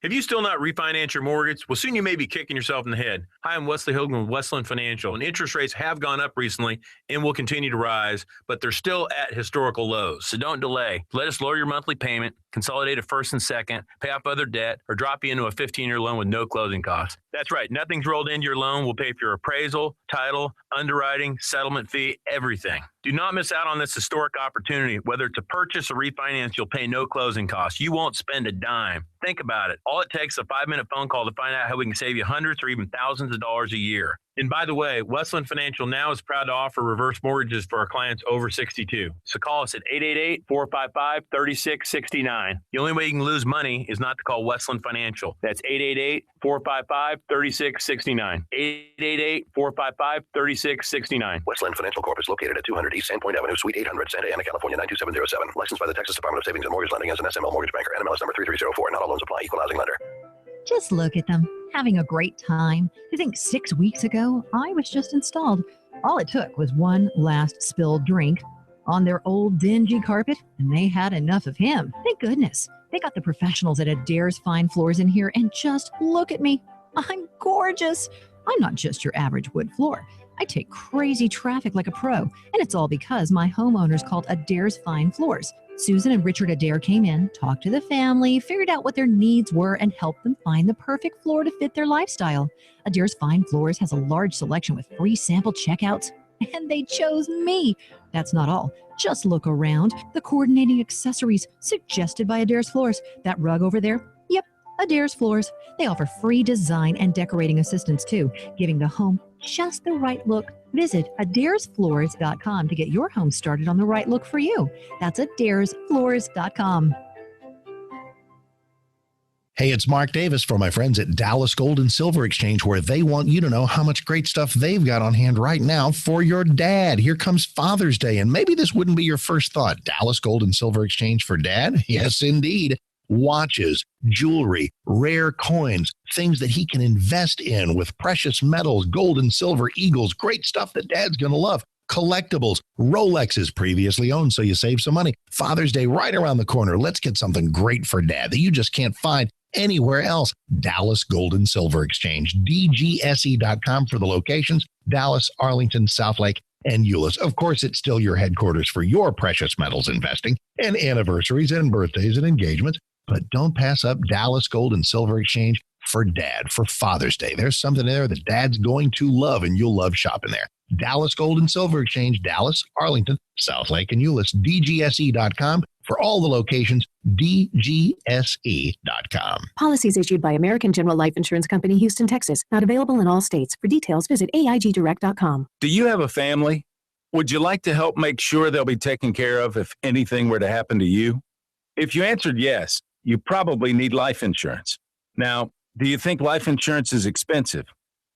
Have you still not refinanced your mortgage? Well, soon you may be kicking yourself in the head. Hi, I'm Wesley Hogan with Westland Financial, and interest rates have gone up recently and will continue to rise, but they're still at historical lows. So don't delay. Let us lower your monthly payment, consolidate a first and second, pay off other debt, or drop you into a 15-year loan with no closing costs. That's right. Nothing's rolled into your loan. We'll pay for your appraisal, title, underwriting, settlement fee, everything. Do not miss out on this historic opportunity. Whether to purchase or refinance, you'll pay no closing costs. You won't spend a dime. Think about it. All it takes is a 5-minute phone call to find out how we can save you hundreds or even thousands of dollars a year. And by the way, Westland Financial now is proud to offer reverse mortgages for our clients over 62. So call us at 888-455-3669. The only way you can lose money is not to call Westland Financial. That's 888-455-3669. 888-455-3669. Westland Financial Corp. is located at 200 East Sandpoint Avenue, Suite 800, Santa Ana, California, 92707. Licensed by the Texas Department of Savings and Mortgage Lending as an SML mortgage banker. NMLS number 3304. Not all loans apply. Equal housing lender. Just look at them, having a great time. You think 6 weeks ago, I was just installed. All it took was one last spilled drink on their old dingy carpet, and they had enough of him. Thank goodness. They got the professionals at Adair's Fine Floors in here, and just look at me. I'm gorgeous. I'm not just your average wood floor. I take crazy traffic like a pro, and it's all because my homeowners called Adair's Fine Floors. Susan and Richard Adair came in, talked to the family, figured out what their needs were, and helped them find the perfect floor to fit their lifestyle. Adair's Fine Floors has a large selection with free sample checkouts, and they chose me. That's not all. Just look around. The coordinating accessories suggested by Adair's Floors. That rug over there? Yep, Adair's Floors. They offer free design and decorating assistance too, giving the home just the right look. Visit adairsfloors.com to get your home started on the right look for you. That's adairsfloors.com. Hey, it's Mark Davis for my friends at Dallas Gold and Silver Exchange, where they want you to know how much great stuff they've got on hand right now for your dad. Here comes Father's Day, and maybe this wouldn't be your first thought. Dallas Gold and Silver Exchange for dad? Yes, indeed. Watches, jewelry, rare coins, things that he can invest in with precious metals, gold and silver, eagles, great stuff that dad's going to love. Collectibles, Rolexes previously owned, so you save some money. Father's Day right around the corner. Let's get something great for dad that you just can't find anywhere else. Dallas Gold and Silver Exchange, DGSE.com for the locations, Dallas, Arlington, Southlake, and Euless. Of course, it's still your headquarters for your precious metals investing and anniversaries and birthdays and engagements. But don't pass up Dallas Gold and Silver Exchange for dad, for Father's Day. There's something there that dad's going to love, and you'll love shopping there. Dallas Gold and Silver Exchange, Dallas, Arlington, Southlake, and Euless. DGSE.com for all the locations, DGSE.com. Policies issued by American General Life Insurance Company, Houston, Texas. Not available in all states. For details, visit AIGdirect.com. Do you have a family? Would you like to help make sure they'll be taken care of if anything were to happen to you? If you answered yes, you probably need life insurance. Now, do you think life insurance is expensive?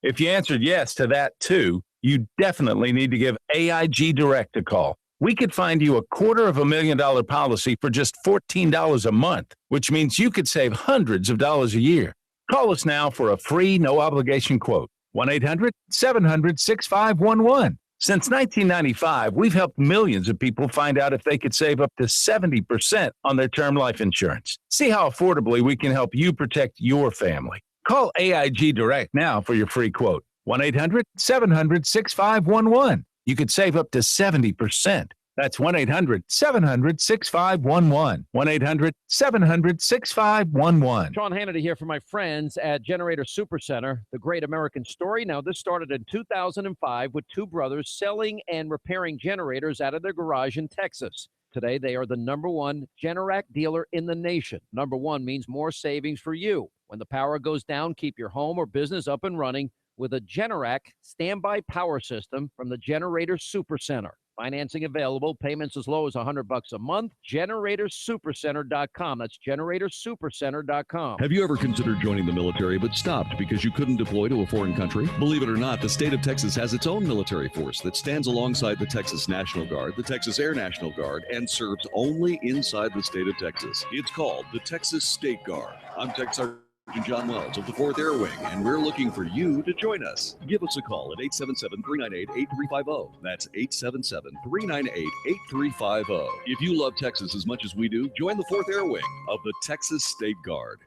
If you answered yes to that too, you definitely need to give AIG Direct a call. We could find you a $250,000 policy for just $14 a month, which means you could save hundreds of dollars a year. Call us now for a free, no-obligation quote. 1-800-700-6511. Since 1995, we've helped millions of people find out if they could save up to 70% on their term life insurance. See how affordably we can help you protect your family. Call AIG Direct now for your free quote. 1-800-700-6511. You could save up to 70%. That's 1-800-700-6511. 1-800-700-6511. Sean Hannity here for my friends at Generator Supercenter, the great American story. Now, this started in 2005 with two brothers selling and repairing generators out of their garage in Texas. Today, they are the #1 Generac dealer in the nation. #1 means more savings for you. When the power goes down, keep your home or business up and running with a Generac standby power system from the Generator Supercenter. Financing available, payments as low as $100 a month. GeneratorSupercenter.com. That's GeneratorSupercenter.com. Have you ever considered joining the military but stopped because you couldn't deploy to a foreign country? Believe it or not, the state of Texas has its own military force that stands alongside the Texas National Guard, the Texas Air National Guard, and serves only inside the state of Texas. It's called the Texas State Guard. I'm Tech Sergeant John Wells of the 4th Air Wing, and we're looking for you to join us. Give us a call at 877-398-8350. That's 877-398-8350. If you love Texas as much as we do, join the 4th Air Wing of the Texas State Guard.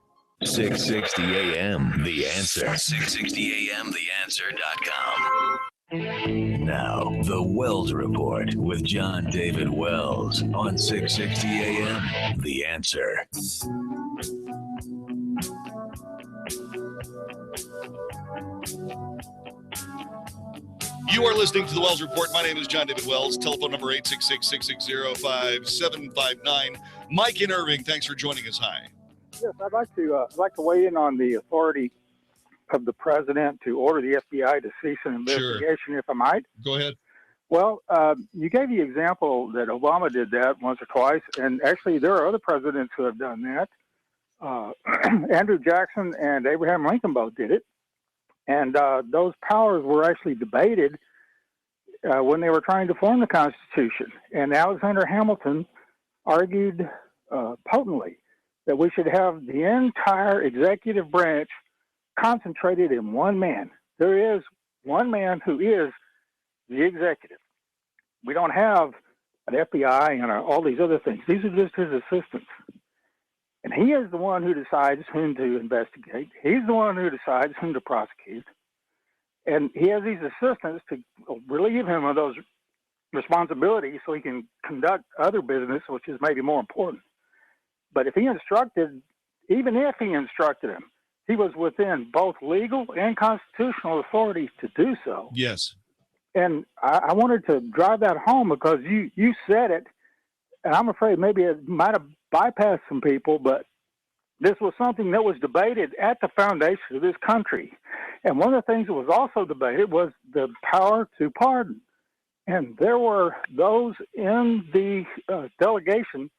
660 AM, The Answer. 660 AM, TheAnswer.com. Now, the Wells Report with John David Wells on 660 AM, The Answer. You are listening to the Wells Report. My name is John David Wells. Telephone number 866-660-5759. Mike in Irving, thanks for joining us. Hi. Yes, I'd like to weigh in on the authority of the president to order the FBI to cease an investigation, if I might. Go ahead. Well, you gave the example that Obama did that once or twice, and actually there are other presidents who have done that. Andrew Jackson and Abraham Lincoln both did it, and those powers were actually debated when they were trying to form the Constitution. And Alexander Hamilton argued potently that we should have the entire executive branch concentrated in one man. There is one man who is the executive. We don't have an FBI and all these other things. These are just his assistants. And he is the one who decides whom to investigate. He's the one who decides whom to prosecute. And he has these assistants to relieve him of those responsibilities so he can conduct other business, which is maybe more important. But if he instructed, even if he instructed him, he was within both legal and constitutional authority to do so. Yes. And I wanted to drive that home because you said it, and I'm afraid maybe it might have bypassed some people, but this was something that was debated at the foundation of this country. And one of the things that was also debated was the power to pardon. And there were those in the delegation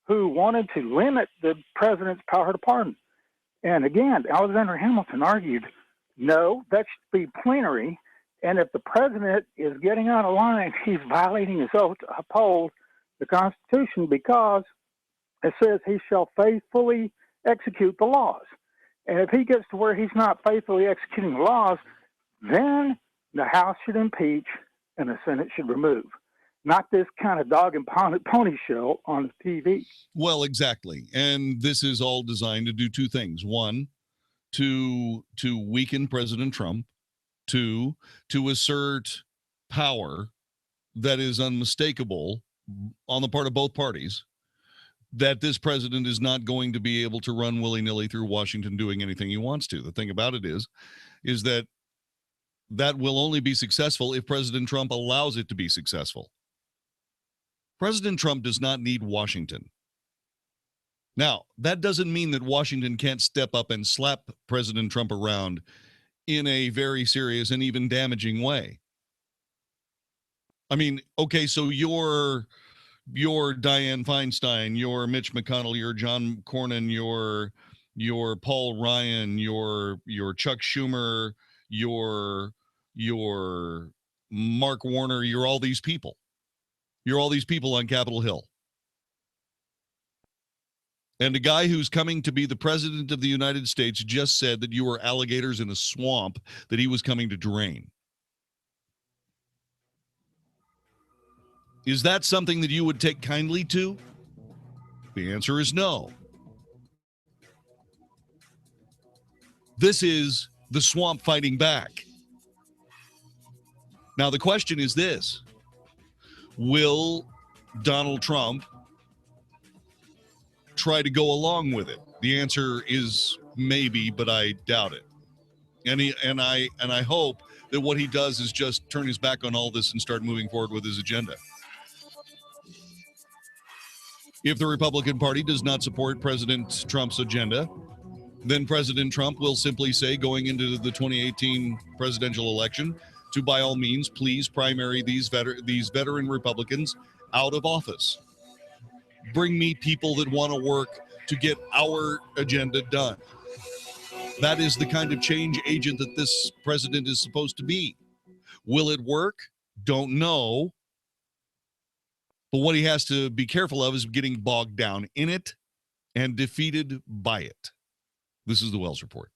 who wanted to limit the president's power to pardon. And again, Alexander Hamilton argued, no, that should be plenary. And if the president is getting out of line, he's violating his oath to uphold the Constitution because it says he shall faithfully execute the laws. And if he gets to where he's not faithfully executing the laws, then the House should impeach and the Senate should remove. Not this kind of dog and pony show on the TV. Well, exactly. And this is all designed to do two things. One, to weaken President Trump. Two, to assert power that is unmistakable on the part of both parties, that this president is not going to be able to run willy-nilly through Washington doing anything he wants to. The thing about it is that will only be successful if President Trump allows it to be successful. President Trump does not need Washington. Now, that doesn't mean that Washington can't step up and slap President Trump around in a very serious and even damaging way. I mean, okay, so you're Dianne Feinstein, you're Mitch McConnell, you're John Cornyn, you're Paul Ryan, you're Chuck Schumer, you're Mark Warner, you're all these people. You're all these people on Capitol Hill. And a guy who's coming to be the president of the United States just said that you were alligators in a swamp that he was coming to drain. Is that something that you would take kindly to? The answer is no. This is the swamp fighting back. Now, the question is this: will Donald Trump try to go along with it? The answer is maybe, but I doubt it. And I hope that what he does is just turn his back on all this and start moving forward with his agenda. If the Republican Party does not support President Trump's agenda, then President Trump will simply say, going into the 2018 presidential election, to by all means, please primary these veteran Republicans out of office. Bring me people that want to work to get our agenda done. That is the kind of change agent that this president is supposed to be. Will it work? Don't know. But what he has to be careful of is getting bogged down in it and defeated by it. This is the Wells Report.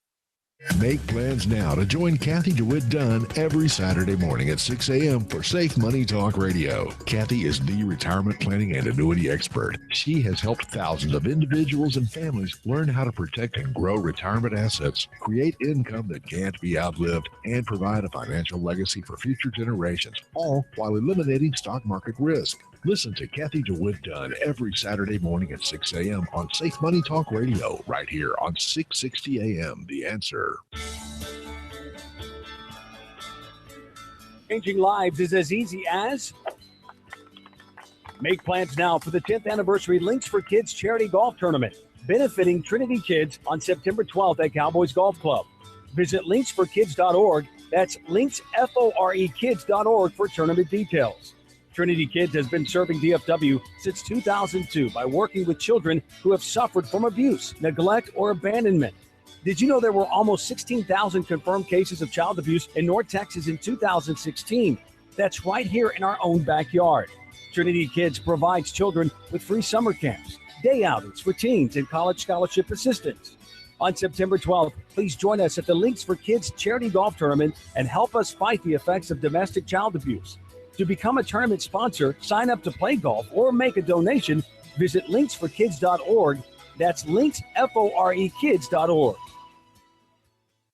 Make plans now to join Kathy DeWitt Dunn every Saturday morning at 6 a.m. for Safe Money Talk Radio. Kathy is the retirement planning and annuity expert. She has helped thousands of individuals and families learn how to protect and grow retirement assets, create income that can't be outlived, and provide a financial legacy for future generations, all while eliminating stock market risk. Listen to Kathy DeWitt Dunn every Saturday morning at 6 a.m. on Safe Money Talk Radio, right here on 660 a.m. The Answer. Changing lives is as easy as make plans now for the 10th anniversary Links for Kids charity golf tournament, benefiting Trinity Kids on September 12th at Cowboys Golf Club. Visit linksforkids.org. That's linksforkids.org for tournament details. Trinity Kids has been serving DFW since 2002 by working with children who have suffered from abuse, neglect, or abandonment. Did you know there were almost 16,000 confirmed cases of child abuse in North Texas in 2016? That's right here in our own backyard. Trinity Kids provides children with free summer camps, day outings for teens, and college scholarship assistance. On September 12th, please join us at the Links for Kids charity golf tournament and help us fight the effects of domestic child abuse. To become a tournament sponsor, sign up to play golf, or make a donation, visit linksforkids.org. That's linksforkids.org.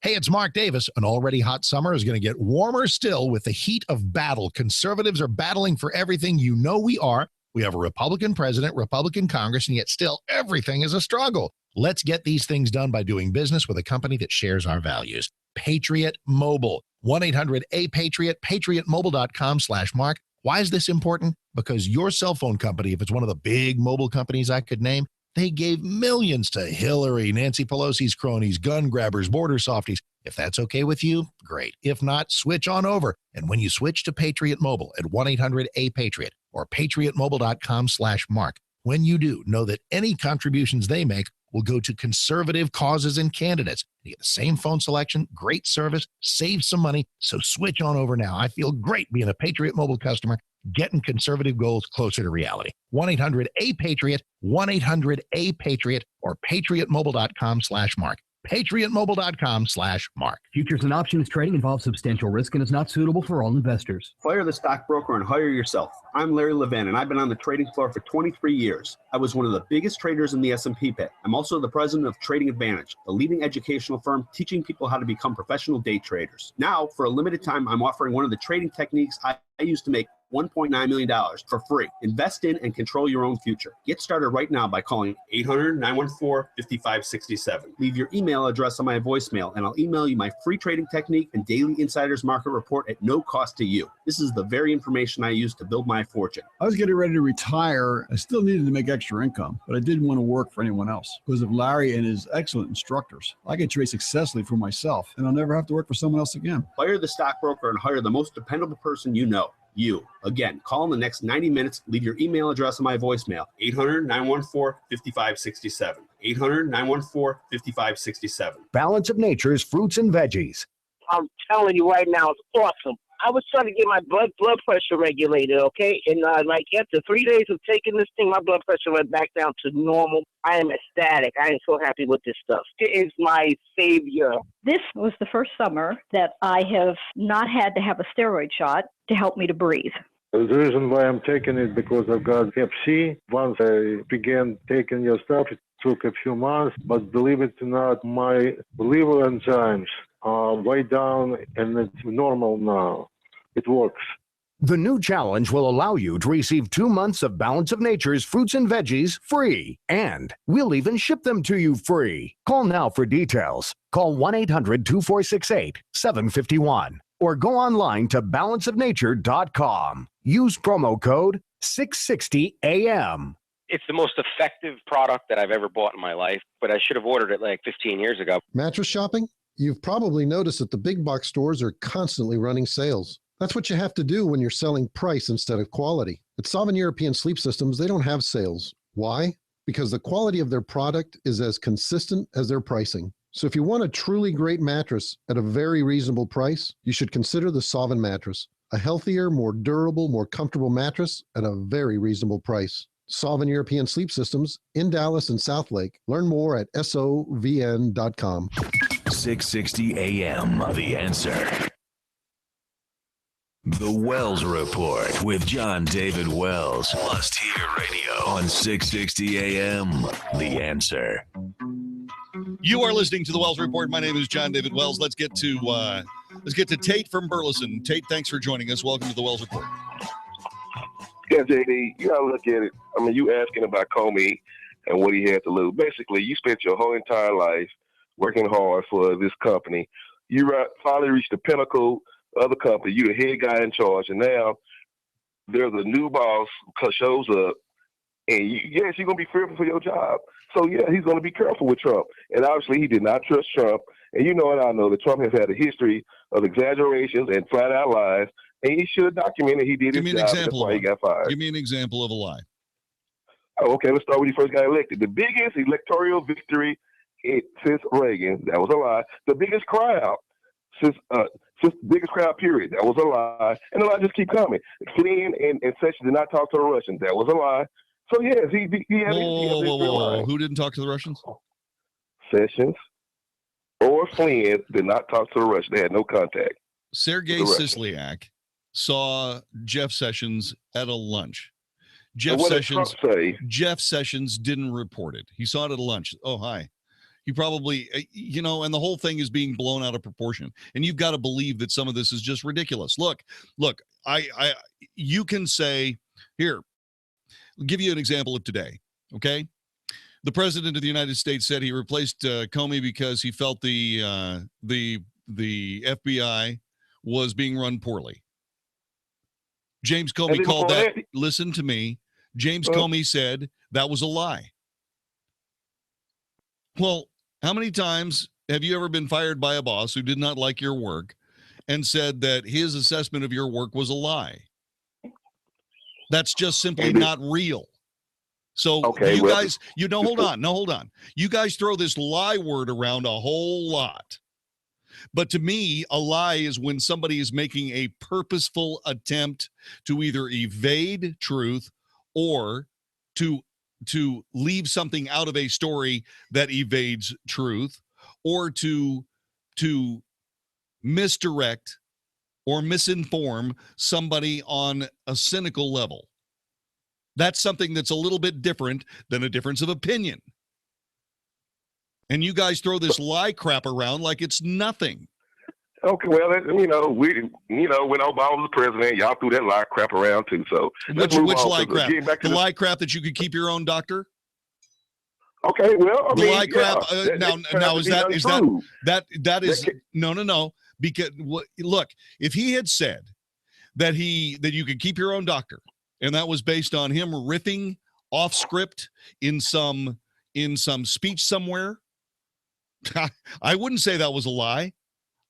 Hey, it's Mark Davis. An already hot summer is going to get warmer still with the heat of battle. Conservatives are battling for everything. You know we are. We have a Republican president, Republican Congress, and yet still everything is a struggle. Let's get these things done by doing business with a company that shares our values. Patriot Mobile. 1-800-A-PATRIOT, patriotmobile.com/Mark. Why is this important? Because your cell phone company, if it's one of the big mobile companies I could name, they gave millions to Hillary, Nancy Pelosi's cronies, gun grabbers, border softies. If that's okay with you, great. If not, switch on over. And when you switch to Patriot Mobile at 1-800-A-PATRIOT or patriotmobile.com/Mark, when you do, know that any contributions they make will go to conservative causes and candidates. You get the same phone selection, great service, save some money. So switch on over now. I feel great being a Patriot Mobile customer, getting conservative goals closer to reality. 1-800-A-PATRIOT, 1-800-A-PATRIOT, or patriotmobile.com/Mark. patriotmobile.com/Mark. Futures and options trading involves substantial risk and is not suitable for all investors. Fire the stockbroker and hire yourself. I'm Larry Levin, and I've been on the trading floor for 23 years. I was one of the biggest traders in the S&P pit. I'm also the president of Trading Advantage, the leading educational firm teaching people how to become professional day traders. Now, for a limited time, I'm offering one of the trading techniques I use to make $1.9 million for free. Invest in and control your own future. Get started right now by calling 800-914-5567. Leave your email address on my voicemail, and I'll email you my free trading technique and daily insider's market report at no cost to you. This is the very information I use to build my fortune. I was getting ready to retire. I still needed to make extra income, but I didn't want to work for anyone else. Because of Larry and his excellent instructors, I could trade successfully for myself, and I'll never have to work for someone else again. Fire the stockbroker and hire the most dependable person you know. You. Again, call in the next 90 minutes. Leave your email address on my voicemail. 800-914-5567. 800-914-5567. Balance of Nature's fruits and veggies. I'm telling you right now, it's awesome. I was trying to get my blood pressure regulated, okay? And like after 3 days of taking this thing, my blood pressure went back down to normal. I am ecstatic. I am so happy with this stuff. It is my savior. This was the first summer that I have not had to have a steroid shot to help me to breathe. The reason why I'm taking it because I've got Hep C. Once I began taking your stuff, it took a few months, but believe it or not, my liver enzymes are way down and it's normal now. It works. The new challenge will allow you to receive 2 months of Balance of Nature's fruits and veggies free, and we'll even ship them to you free. Call now for details. Call 1-800-246-8751 or go online to balanceofnature.com. Use promo code 660AM. It's the most effective product that I've ever bought in my life, but I should have ordered it like 15 years ago. Mattress shopping? You've probably noticed that the big box stores are constantly running sales. That's what you have to do when you're selling price instead of quality. At Sovereign European Sleep Systems, they don't have sales. Why? Because the quality of their product is as consistent as their pricing. So if you want a truly great mattress at a very reasonable price, you should consider the Sovereign mattress. A healthier, more durable, more comfortable mattress at a very reasonable price. Sovereign European Sleep Systems in Dallas and South Lake. Learn more at sovn.com. 660 AM, The Answer. The Wells Report with John David Wells. Must hear radio on 660 AM, The Answer. You are listening to The Wells Report. My name is John David Wells. Let's get to Tate from Burleson. Tate, thanks for joining us. Welcome to The Wells Report. Yeah, JD, you gotta look at it. I mean, you asking about Comey and what he had to lose. Basically, you spent your whole entire life working hard for this company. You finally reached the pinnacle of the company. You're the head guy in charge, and now there's a new boss who shows up, and yes, you're going to be fearful for your job. So, yeah, he's going to be careful with Trump. And obviously, he did not trust Trump, And you know and I know that Trump has had a history of exaggerations and flat out lies, and he should have documented he did his job. That's why he got fired. Give me an example of a lie. Oh, okay, let's start when he first got elected. The biggest electoral victory since Reagan, that was a lie. The biggest crowd since the biggest crowd period, that was a lie. And the lies just keep coming. Flynn and Sessions did not talk to the Russians, that was a lie. So yes, he had Whoa. Who didn't talk to the Russians? Sessions or Flynn did not talk to the Russians. They had no contact. Sergei Kislyak saw Jeff Sessions at a lunch. Jeff Sessions didn't report it. He saw it at a lunch. Oh, hi. He probably, and the whole thing is being blown out of proportion. And you've got to believe that some of this is just ridiculous. Look, you can say, here, I'll give you an example of today, okay? The president of the United States said he replaced Comey because he felt the FBI was being run poorly. James Comey called that. Listen to me. James Comey said that was a lie. Well, how many times have you ever been fired by a boss who did not like your work and said that his assessment of your work was a lie? That's just simply not real. So hold on. You guys throw this lie word around a whole lot. But to me, a lie is when somebody is making a purposeful attempt to either evade truth or to leave something out of a story that evades truth, or to misdirect or misinform somebody on a cynical level. That's something that's a little bit different than a difference of opinion. And you guys throw this lie crap around like it's nothing. Okay, well, when Obama was president, y'all threw that lie crap around too. So which lie crap? The lie crap that you could keep your own doctor? Okay, well, the lie crap. Now is no. Because look, if he had said that you could keep your own doctor, and that was based on him riffing off script in some speech somewhere, I wouldn't say that was a lie.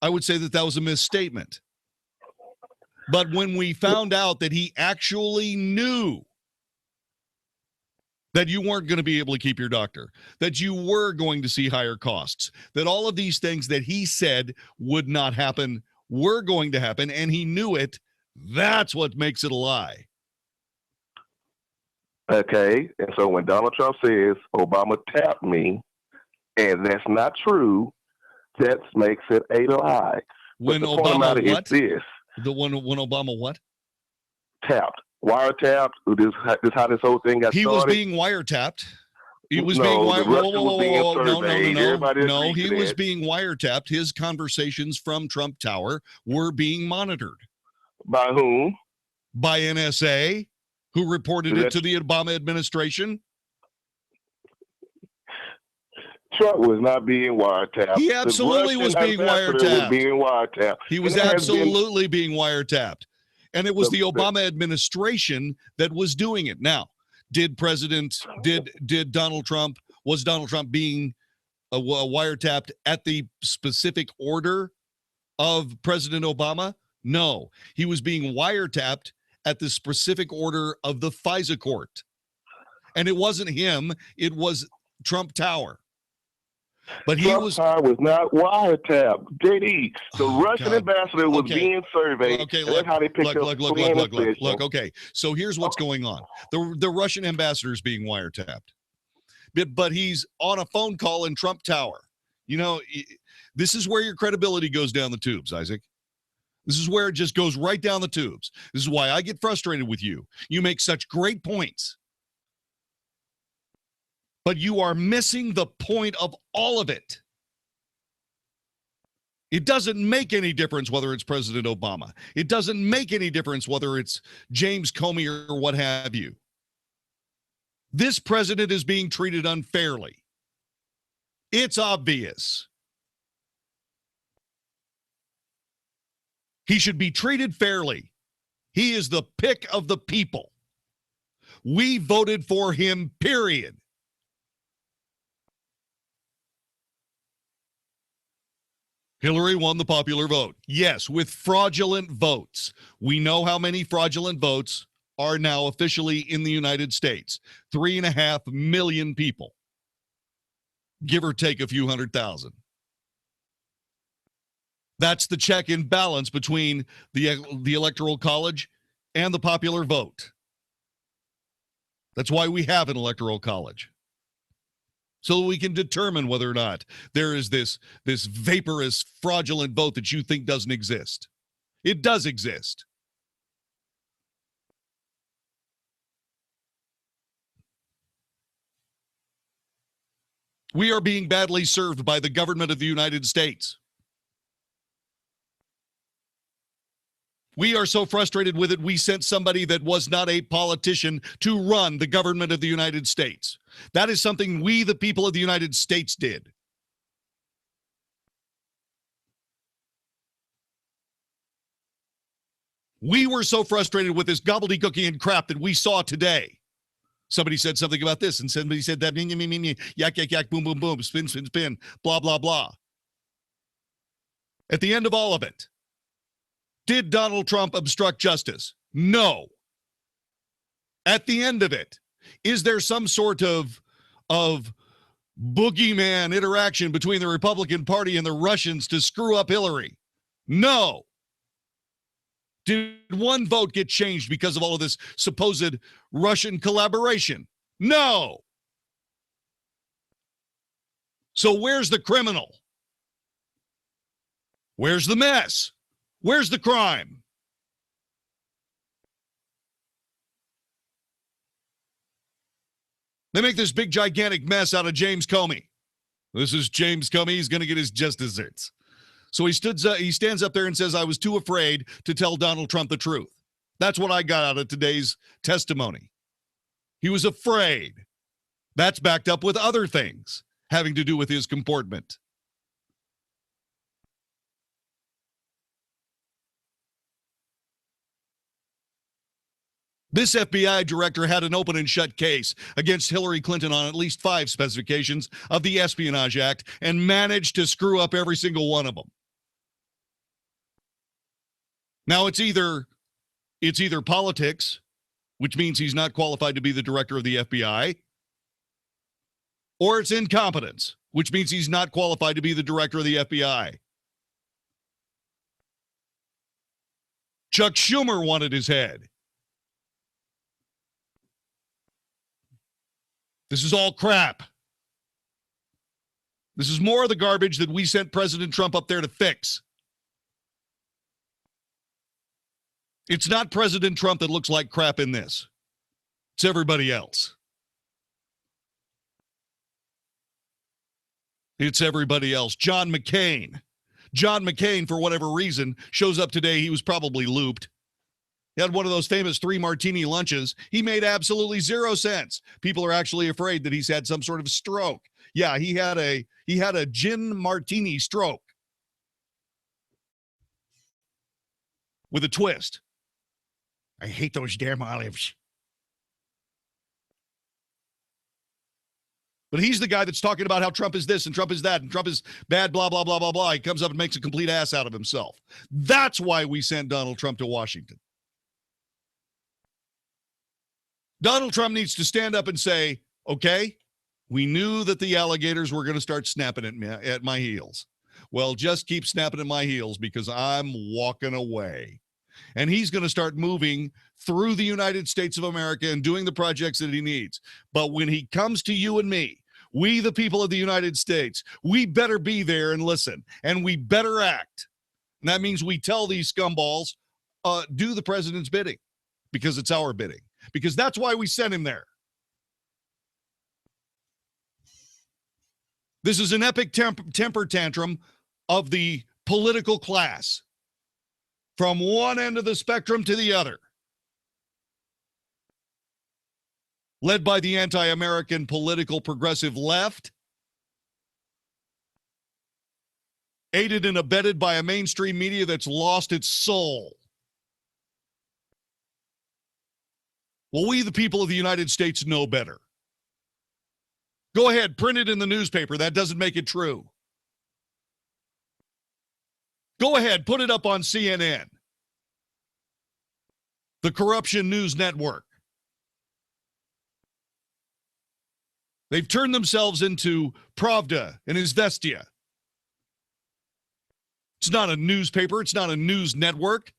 I would say that was a misstatement. But when we found out that he actually knew that you weren't going to be able to keep your doctor, that you were going to see higher costs, that all of these things that he said would not happen were going to happen, and he knew it, that's what makes it a lie. Okay, and so when Donald Trump says Obama tapped me, and that's not true, that makes it a lie. When Obama what? When Obama what? Tapped. Wiretapped. This how this whole thing got started. He was being wiretapped. He was being No, he was being wiretapped. His conversations from Trump Tower were being monitored. By whom? By NSA, who reported it to the Obama administration. Trump was not being wiretapped. He absolutely was being wiretapped. He was absolutely being wiretapped. And it was the Obama administration that was doing it. Now, was Donald Trump being wiretapped at the specific order of President Obama? No, he was being wiretapped at the specific order of the FISA court. And it wasn't him, it was Trump Tower. But Trump Tower was not wiretapped. JD, the Russian ambassador was being surveyed. Okay, that's how they picked up. Look. Okay, so here's what's going on. The Russian ambassador is being wiretapped, but he's on a phone call in Trump Tower. This is where your credibility goes down the tubes, Isaac. This is where it just goes right down the tubes. This is why I get frustrated with you. You make such great points. But you are missing the point of all of it. It doesn't make any difference whether it's President Obama. It doesn't make any difference whether it's James Comey or what have you. This president is being treated unfairly. It's obvious. He should be treated fairly. He is the pick of the people. We voted for him, period. Hillary won the popular vote. Yes, with fraudulent votes. We know how many fraudulent votes are now officially in the United States. 3.5 million people, give or take a few 100,000. That's the check and balance between the Electoral College and the popular vote. That's why we have an Electoral College. So that we can determine whether or not there is this vaporous, fraudulent vote that you think doesn't exist. It does exist. We are being badly served by the government of the United States. We are so frustrated with it, we sent somebody that was not a politician to run the government of the United States. That is something we, the people of the United States, did. We were so frustrated with this gobbledygooky and crap that we saw today. Somebody said something about this, and somebody said that, yak, yak, yak, boom, boom, boom, spin, spin, spin, blah, blah, blah. At the end of all of it, did Donald Trump obstruct justice? No. At the end of it, is there some sort of boogeyman interaction between the Republican Party and the Russians to screw up Hillary? No. Did one vote get changed because of all of this supposed Russian collaboration? No. So where's the criminal? Where's the mess? Where's the crime? They make this big, gigantic mess out of James Comey. This is James Comey. He's going to get his just desserts. So he stands up there and says, I was too afraid to tell Donald Trump the truth. That's what I got out of today's testimony. He was afraid. That's backed up with other things having to do with his comportment. This FBI director had an open and shut case against Hillary Clinton on at least 5 specifications of the Espionage Act and managed to screw up every single one of them. Now it's either politics, which means he's not qualified to be the director of the FBI, or it's incompetence, which means he's not qualified to be the director of the FBI. Chuck Schumer wanted his head. This is all crap. This is more of the garbage that we sent President Trump up there to fix. It's not President Trump that looks like crap in this. It's everybody else. It's everybody else. John McCain. John McCain, for whatever reason, shows up today. He was probably looped. He had one of those famous 3 martini lunches. He made absolutely 0 sense. People are actually afraid that he's had some sort of stroke. Yeah, he had a gin martini stroke with a twist. I hate those damn olives. But he's the guy that's talking about how Trump is this and Trump is that and Trump is bad, blah, blah, blah, blah, blah. He comes up and makes a complete ass out of himself. That's why we sent Donald Trump to Washington. Donald Trump needs to stand up and say, okay, we knew that the alligators were going to start snapping at my heels. Well, just keep snapping at my heels because I'm walking away. And he's going to start moving through the United States of America and doing the projects that he needs. But when he comes to you and me, we, the people of the United States, we better be there and listen, and we better act. And that means we tell these scumballs, do the president's bidding because it's our bidding. Because that's why we sent him there. This is an epic temper tantrum of the political class from one end of the spectrum to the other, led by the anti-American political progressive left, aided and abetted by a mainstream media that's lost its soul. Well, we, the people of the United States, know better. Go ahead, print it in the newspaper. That doesn't make it true. Go ahead, put it up on CNN. The Corruption News Network. They've turned themselves into Pravda and Izvestia. It's not a newspaper. It's not a news network.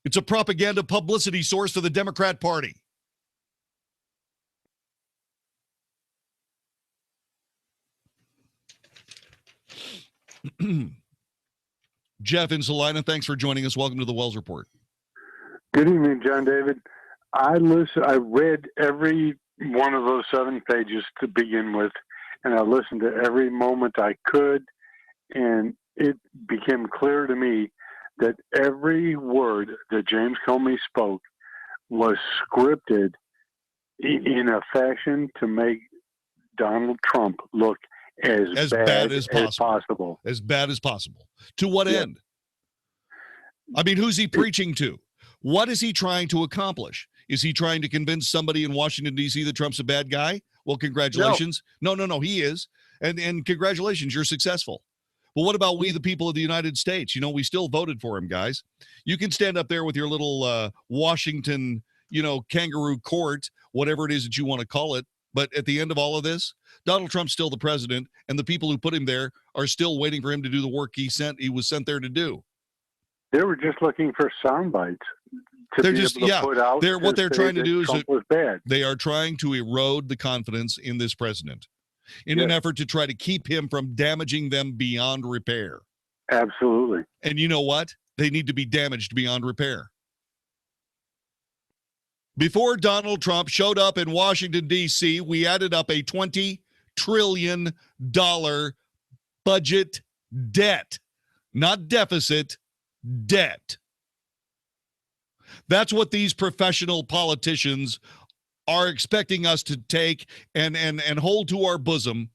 It's a propaganda publicity source for the Democrat Party. Jeff in Salina, thanks for joining us. Welcome to the Wells Report. Good evening, John David. I read every one of those 7 pages to begin with, and I listened to every moment I could, and it became clear to me that every word that James Comey spoke was scripted in a fashion to make Donald Trump look as bad as possible. As bad as possible. To what end? I mean, who's he preaching to? What is he trying to accomplish? Is he trying to convince somebody in Washington, D.C. that Trump's a bad guy? Well, congratulations. No, he is. And congratulations, you're successful. But what about we, the people of the United States? You know, we still voted for him, guys. You can stand up there with your little Washington, kangaroo court, whatever it is that you want to call it. But at the end of all of this, Donald Trump's still the president, and the people who put him there are still waiting for him to do the work he was sent there to do. They were just looking for sound bites. They're what they're trying to do is they are trying to erode the confidence in this president in an effort to try to keep him from damaging them beyond repair. Absolutely. And you know what? They need to be damaged beyond repair. Before Donald Trump showed up in Washington, D.C., we added up a $20 trillion budget debt, not deficit, debt. That's what these professional politicians are expecting us to take and hold to our bosom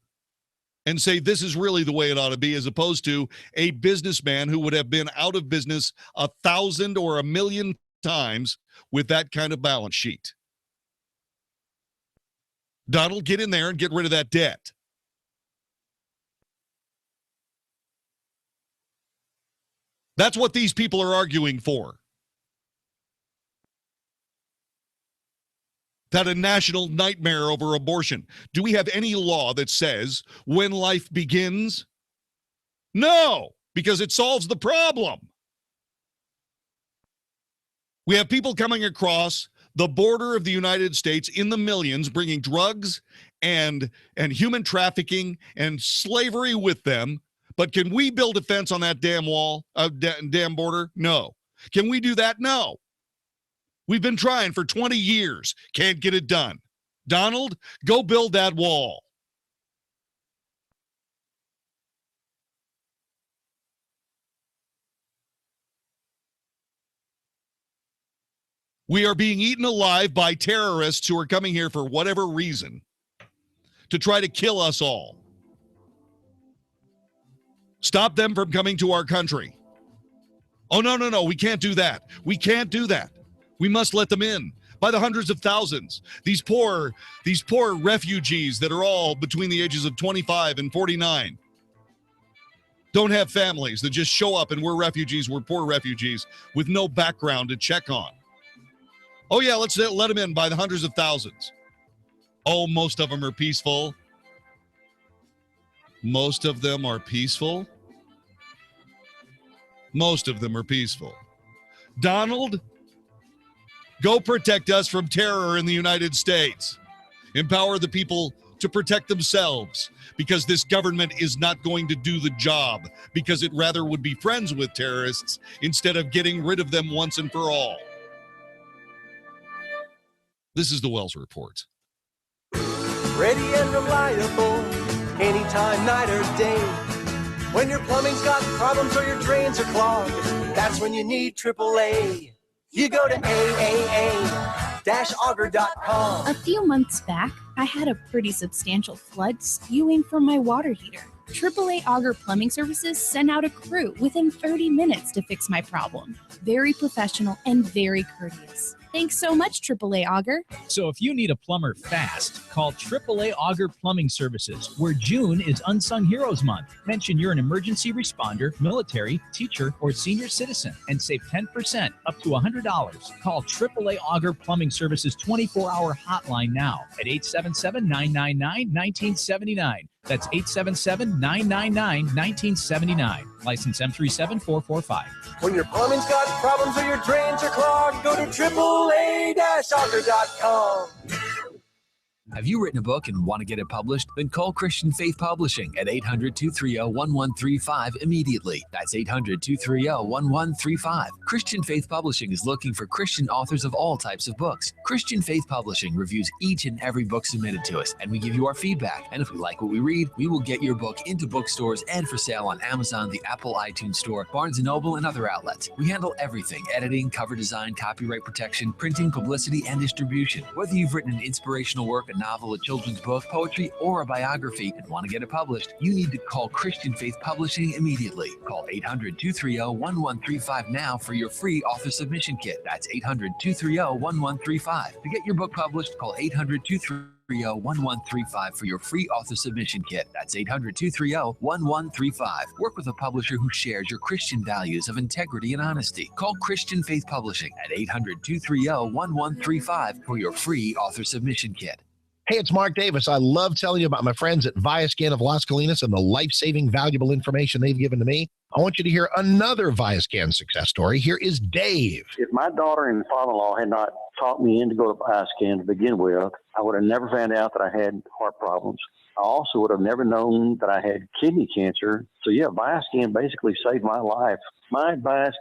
and say this is really the way it ought to be, as opposed to a businessman who would have been out of business 1,000 or 1,000,000 times with that kind of balance sheet. Donald, get in there and get rid of that debt. That's what these people are arguing for. That a national nightmare over abortion. Do we have any law that says when life begins? No, because it solves the problem. We have people coming across the border of the United States in the millions, bringing drugs and human trafficking and slavery with them. But can we build a fence on that damn wall, damn border? No. Can we do that? No. We've been trying for 20 years. Can't get it done. Donald, go build that wall. We are being eaten alive by terrorists who are coming here for whatever reason to try to kill us all. Stop them from coming to our country. Oh, no, we can't do that. We can't do that. We must let them in by the hundreds of thousands. These poor refugees that are all between the ages of 25 and 49 don't have families that just show up and we're poor refugees with no background to check on. Oh, yeah, let's let them in by the hundreds of thousands. Oh, most of them are peaceful. Most of them are peaceful. Most of them are peaceful. Donald, go protect us from terror in the United States. Empower the people to protect themselves, because this government is not going to do the job, because it rather would be friends with terrorists instead of getting rid of them once and for all. This is the Wells Report. Ready and reliable, anytime, night or day. When your plumbing's got problems or your drains are clogged, that's when you need AAA. You go to AAA-auger.com. A few months back, I had a pretty substantial flood spewing from my water heater. AAA Auger Plumbing Services sent out a crew within 30 minutes to fix my problem. Very professional and very courteous. Thanks so much, AAA Auger. So if you need a plumber fast, call AAA Auger Plumbing Services, where June is Unsung Heroes Month. Mention you're an emergency responder, military, teacher, or senior citizen and save 10% up to $100. Call AAA Auger Plumbing Services 24-hour hotline now at 877-999-1979. That's 877-999-1979. License M37445. When your plumbing's got problems or your drains are clogged, go to AAA-auger.com. Have you written a book and want to get it published? Then call Christian Faith Publishing at 800-230-1135 immediately. That's 800-230-1135. Christian Faith Publishing is looking for Christian authors of all types of books. Christian Faith Publishing reviews each and every book submitted to us, and we give you our feedback. And if we like what we read, we will get your book into bookstores and for sale on Amazon, the Apple iTunes Store, Barnes & Noble, and other outlets. We handle everything: editing, cover design, copyright protection, printing, publicity, and distribution. Whether you've written an inspirational work, a novel, a children's book, poetry, or a biography and want to get it published, you need to call Christian Faith Publishing immediately. Call 800-230-1135 now for your free author submission kit. That's 800-230-1135. To get your book published, call 800-230-1135 for your free author submission kit. That's 800-230-1135. Work with a publisher who shares your Christian values of integrity and honesty. Call Christian Faith Publishing at 800-230-1135 for your free author submission kit. Hey, it's Mark Davis. I love telling you about my friends at Viascan of Las Colinas and the life-saving, valuable information they've given to me. I want you to hear another Viascan success story. Here is Dave. If my daughter and father-in-law had not talked me in to go to Viascan to begin with, I would have never found out that I had heart problems. I also would have never known that I had kidney cancer. So, yeah, Viascan basically saved my life. My advice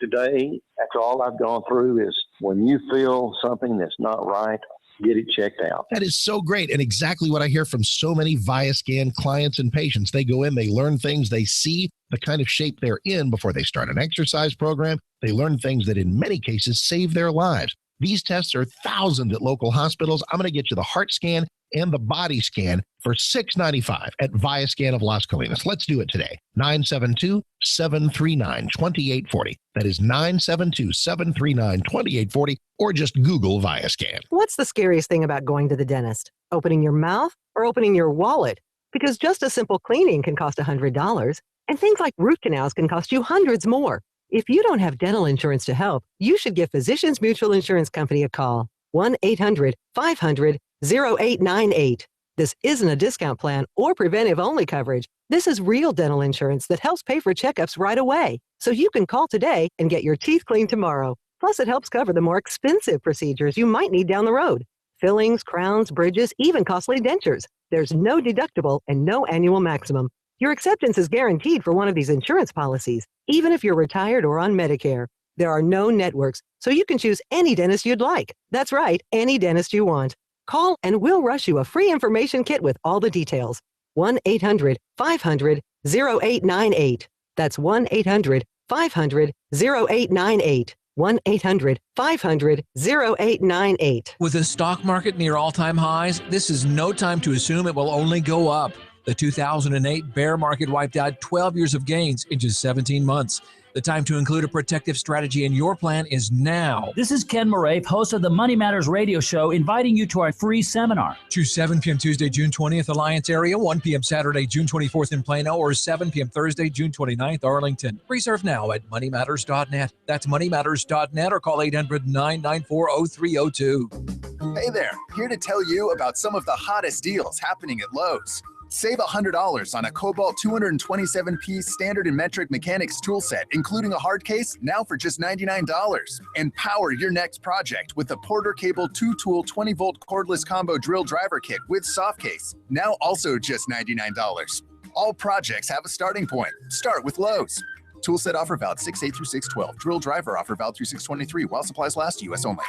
today, after all I've gone through, is when you feel something that's not right, get it checked out. That is so great, and exactly what I hear from so many Viascan clients and patients. They go in, they learn things, they see the kind of shape they're in before they start an exercise program. They learn things that in many cases save their lives. These tests are thousands at local hospitals. I'm going to get you the heart scan and the body scan for $695 at Viascan of Las Colinas. Let's do it today. 972-739-2840. That is 972-739-2840, or just Google Viascan. What's the scariest thing about going to the dentist? Opening your mouth or opening your wallet? Because just a simple cleaning can cost $100, and things like root canals can cost you hundreds more. If you don't have dental insurance to help, you should give Physicians Mutual Insurance Company a call. 1-800-500-0898. This isn't a discount plan or preventive-only coverage. This is real dental insurance that helps pay for checkups right away. So you can call today and get your teeth cleaned tomorrow. Plus, it helps cover the more expensive procedures you might need down the road. Fillings, crowns, bridges, even costly dentures. There's no deductible and no annual maximum. Your acceptance is guaranteed for one of these insurance policies, even if you're retired or on Medicare. There are no networks, so you can choose any dentist you'd like. That's right, any dentist you want. Call and we'll rush you a free information kit with all the details. 1-800-500-0898. That's 1-800-500-0898. 1-800-500-0898. With the stock market near all-time highs, this is no time to assume it will only go up. The 2008 bear market wiped out 12 years of gains in just 17 months. The time to include a protective strategy in your plan is now. This is Ken Moraith, host of the Money Matters radio show, inviting you to our free seminar. Choose 7 p.m. Tuesday, June 20th, Alliance area, 1 p.m. Saturday, June 24th in Plano, or 7 p.m. Thursday, June 29th, Arlington. Reserve now at moneymatters.net. That's moneymatters.net, or call 800-994-0302. Hey there, here to tell you about some of the hottest deals happening at Lowe's. Save $100 on a Cobalt 227-piece standard and metric mechanics tool set, including a hard case, now for just $99. And power your next project with the Porter Cable 2-tool 20-volt cordless combo drill driver kit with soft case, now also just $99. All projects have a starting point. Start with Lowe's. Tool set offer valid 6/8 through 6/12. Drill driver offer valid through 6/23 while supplies last, U.S. only.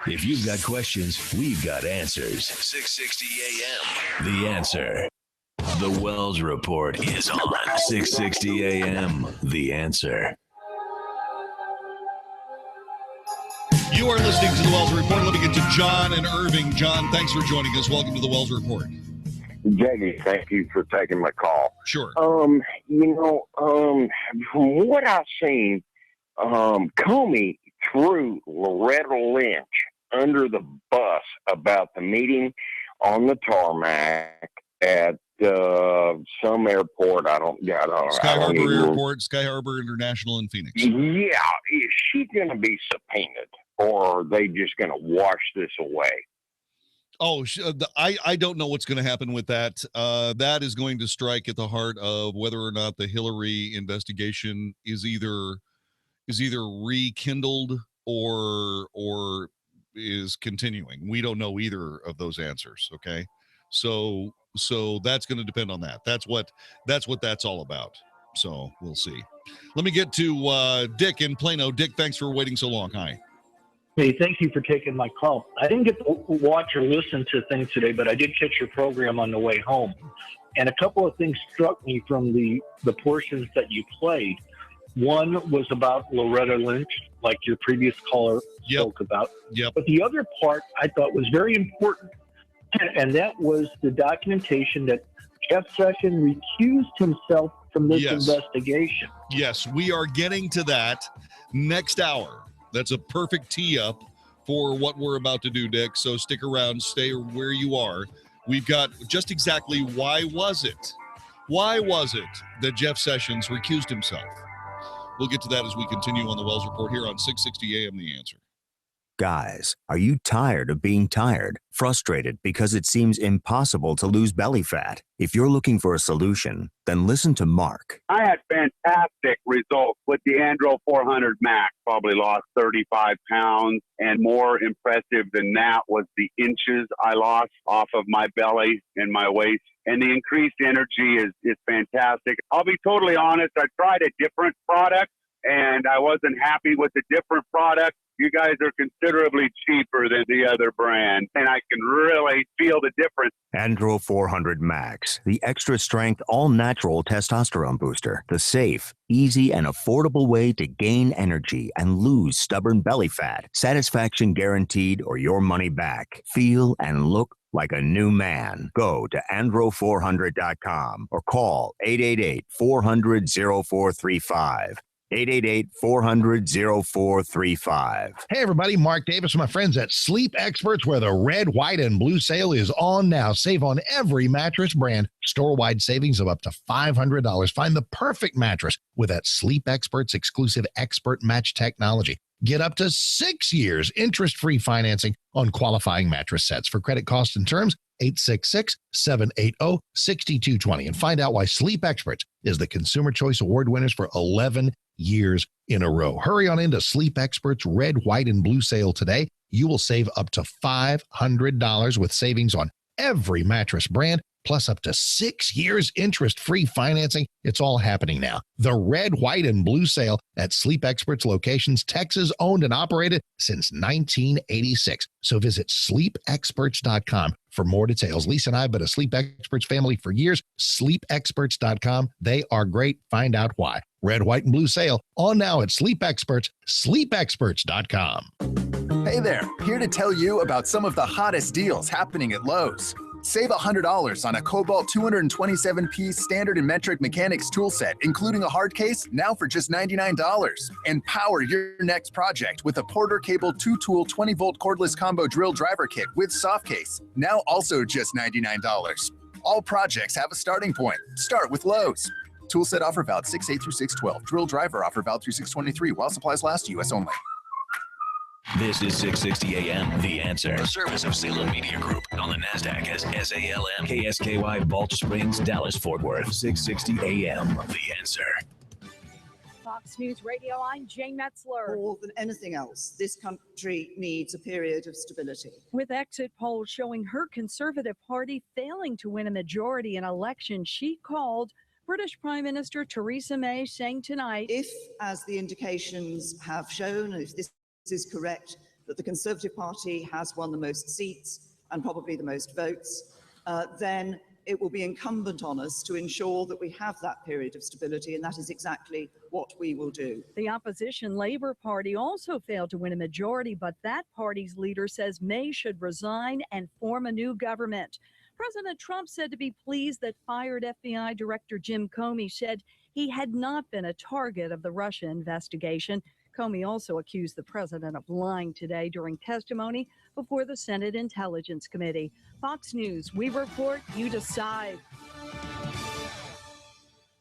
If you've got questions, we've got answers. 660 AM. The Answer. The Wells Report is on 660 AM. The Answer. You are listening to the Wells Report. Let me get to John and Irving. John, thanks for joining us. Welcome to the Wells Report. Jamie, thank you for taking my call. Sure. From what I've seen, Comey threw Loretta Lynch under the bus about the meeting on the tarmac at some airport. I don't Sky Harbor even, Airport, Sky Harbor International in Phoenix. Yeah, is she going to be subpoenaed, or are they just going to wash this away? Oh, I don't know what's going to happen with that. That is going to strike at the heart of whether or not the Hillary investigation is either rekindled or is continuing. We don't know either of those answers. Okay, so that's going to depend on that. That's what that's all about. So we'll see. Let me get to Dick in Plano. Dick, thanks for waiting so long. Hi. Hey, thank you for taking my call. I didn't get to watch or listen to things today, but I did catch your program on the way home. And a couple of things struck me from the portions that you played. One was about Loretta Lynch, like your previous caller spoke about. Yep. But the other part I thought was very important, and that was the documentation that Jeff Sessions recused himself from this investigation. Yes, we are getting to that next hour. That's a perfect tee up for what we're about to do, Dick. So stick around, stay where you are. We've got just exactly why was it that Jeff Sessions recused himself? We'll get to that as we continue on the Wells Report here on 660 AM The Answer. Guys, are you tired of being tired? Frustrated because it seems impossible to lose belly fat? If you're looking for a solution, then listen to Mark. I had fantastic results with the Andro 400 Max. Probably lost 35 pounds, and more impressive than that was the inches I lost off of my belly and my waist. And the increased energy is fantastic. I'll be totally honest, I tried a different product, and I wasn't happy with the different product. You guys are considerably cheaper than the other brand, and I can really feel the difference. Andro 400 Max, the extra strength, all natural testosterone booster. The safe, easy, and affordable way to gain energy and lose stubborn belly fat. Satisfaction guaranteed or your money back. Feel and look like a new man. Go to andro400.com or call 888-400-0435. 888-400-0435. Hey, everybody. Mark Davis with my friends at Sleep Experts, where the red, white, and blue sale is on now. Save on every mattress brand. Store-wide savings of up to $500. Find the perfect mattress with that Sleep Experts exclusive Expert Match technology. Get up to 6 years interest-free financing on qualifying mattress sets. For credit costs and terms, 866-780-6220. And find out why Sleep Experts is the Consumer Choice Award winners for 11 years in a row. Hurry on into Sleep Experts red, white, and blue sale today. You will save up to $500 with savings on every mattress brand, plus up to 6 years interest-free financing. It's all happening now. The red, white, and blue sale at Sleep Experts locations, Texas owned and operated since 1986. So visit sleepexperts.com for more details. Lisa and I have been a Sleep Experts family for years. Sleepexperts.com. They are great. Find out why. Red, white, and blue sale on now at Sleep Experts, sleepexperts.com. Hey there, here to tell you about some of the hottest deals happening at Lowe's. Save $100 on a Cobalt 227-piece standard and metric mechanics tool set, including a hard case, now for just $99. And power your next project with a Porter Cable 2-tool 20-volt cordless combo drill driver kit with soft case, now also just $99. All projects have a starting point. Start with Lowe's. Tool set offer valid 6/8 through 6/12. Drill driver offer valid through 6/23 while supplies last. U.S. only. This is 660 AM, The Answer. A service of Salem Media Group on the NASDAQ as SALM. KSKY, Balch Springs, Dallas, Fort Worth. 660 AM, The Answer. Fox News Radio, I'm Jane Metzler. More than anything else, this country needs a period of stability. With exit polls showing her Conservative Party failing to win a majority in election she called, British Prime Minister Theresa May saying tonight, if, as the indications have shown, if this is correct, that the Conservative Party has won the most seats and probably the most votes, then it will be incumbent on us to ensure that we have that period of stability, and that is exactly what we will do. The opposition Labour Party also failed to win a majority, but that party's leader says May should resign and form a new government. President Trump said to be pleased that fired FBI Director Jim Comey said he had not been a target of the Russia investigation. Comey also accused the president of lying today during testimony before the Senate Intelligence Committee. Fox News, we report, you decide.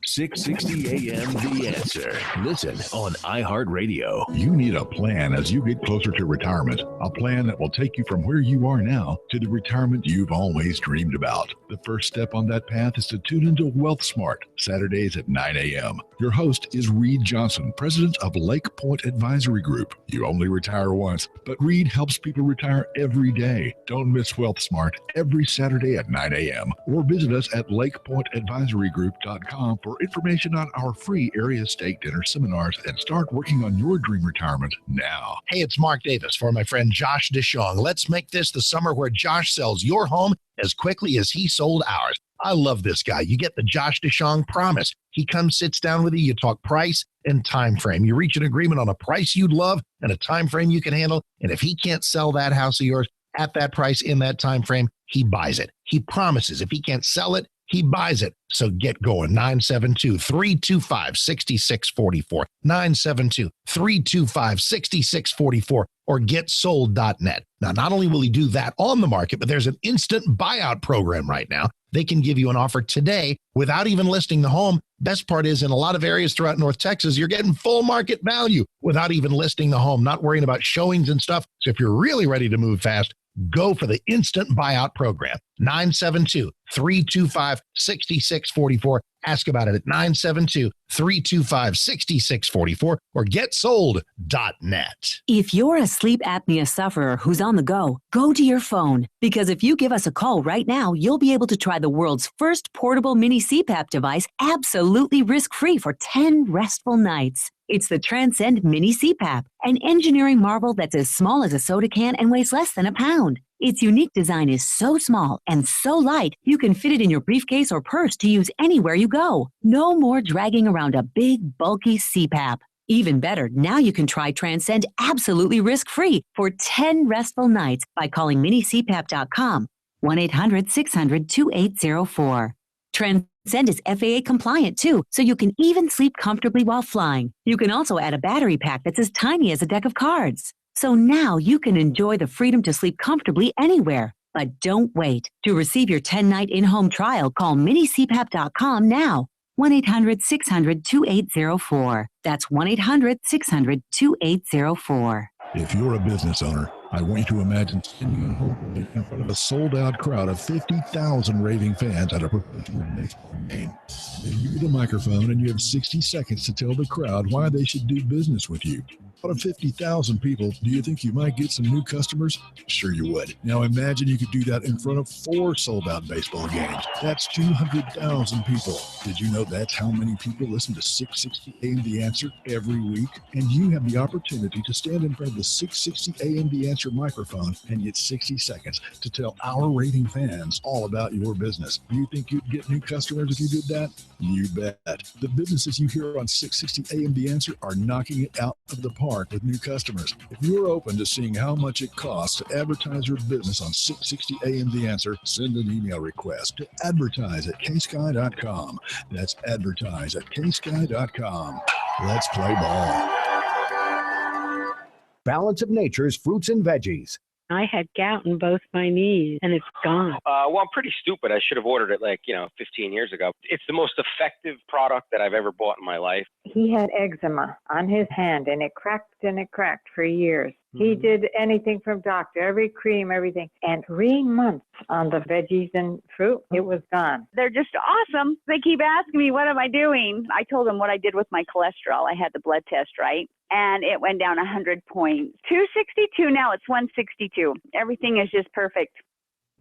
660 AM The Answer. Listen on iHeartRadio. You need a plan as you get closer to retirement. A plan that will take you from where you are now to the retirement you've always dreamed about. The first step on that path is to tune into Wealth Smart, Saturdays at 9 a.m. Your host is Reed Johnson, president of Lake Point Advisory Group. You only retire once, but Reed helps people retire every day. Don't miss Wealth Smart every Saturday at 9 a.m. or visit us at lakepointadvisorygroup.com for information on our free area stake dinner seminars and start working on your dream retirement now. Hey, it's Mark Davis for my friend Josh DeShong. Let's make this the summer where Josh sells your home as quickly as he sold ours. I love this guy. You get the Josh DeShong promise. He comes, sits down with you, you talk price and time frame. You reach an agreement on a price you'd love and a time frame you can handle. And if he can't sell that house of yours at that price in that time frame, he buys it. He promises if he can't sell it, he buys it. So get going. 972-325-6644. 972-325-6644 or getsold.net. Now, not only will he do that on the market, but there's an instant buyout program right now. They can give you an offer today without even listing the home. Best part is in a lot of areas throughout North Texas, you're getting full market value without even listing the home, not worrying about showings and stuff. So if you're really ready to move fast, go for the instant buyout program. 972-325-6644. Ask about it at 972-325-6644 or getsold.net. If you're a sleep apnea sufferer who's on the go, go to your phone. Because if you give us a call right now, you'll be able to try the world's first portable mini CPAP device absolutely risk-free for 10 restful nights. It's the Transcend Mini CPAP, an engineering marvel that's as small as a soda can and weighs less than a pound. Its unique design is so small and so light, you can fit it in your briefcase or purse to use anywhere you go. No more dragging around a big, bulky CPAP. Even better, now you can try Transcend absolutely risk-free for 10 restful nights by calling minicpap.com, 1-800-600-2804. Transcend is FAA compliant too, so you can even sleep comfortably while flying. You can also add a battery pack that's as tiny as a deck of cards. So now you can enjoy the freedom to sleep comfortably anywhere. But don't wait. To receive your 10-night in-home trial, call minicpap.com now. 1-800-600-2804. That's 1-800-600-2804. If you're a business owner, I want you to imagine standing on hold in front of a sold-out crowd of 50,000 raving fans at a professional game. You get a microphone and you have 60 seconds to tell the crowd why they should do business with you. Out of 50,000 people, do you think you might get some new customers? Sure you would. Now imagine you could do that in front of 4 sold-out baseball games. That's 200,000 people. Did you know that's how many people listen to 660 AM The Answer every week? And you have the opportunity to stand in front of the 660 AM The Answer microphone and get 60 seconds to tell our raving fans all about your business. Do you think you'd get new customers if you did that? You bet. The businesses you hear on 660 AM The Answer are knocking it out of the park with new customers. If you're open to seeing how much it costs to advertise your business on 660 AM The Answer, send an email request to advertise@ksky.com. That's advertise@ksky.com. Let's play ball. Balance of Nature's fruits and veggies. I had gout in both my knees, and it's gone. Well, I'm pretty stupid. I should have ordered it 15 years ago. It's the most effective product that I've ever bought in my life. He had eczema on his hand, and it cracked for years. He did anything from doctor, every cream, everything. And 3 months on the veggies and fruit, it was gone. They're just awesome. They keep asking me, what am I doing? I told them what I did with my cholesterol. I had the blood test, right? And it went down 100 points. 262, now it's 162. Everything is just perfect.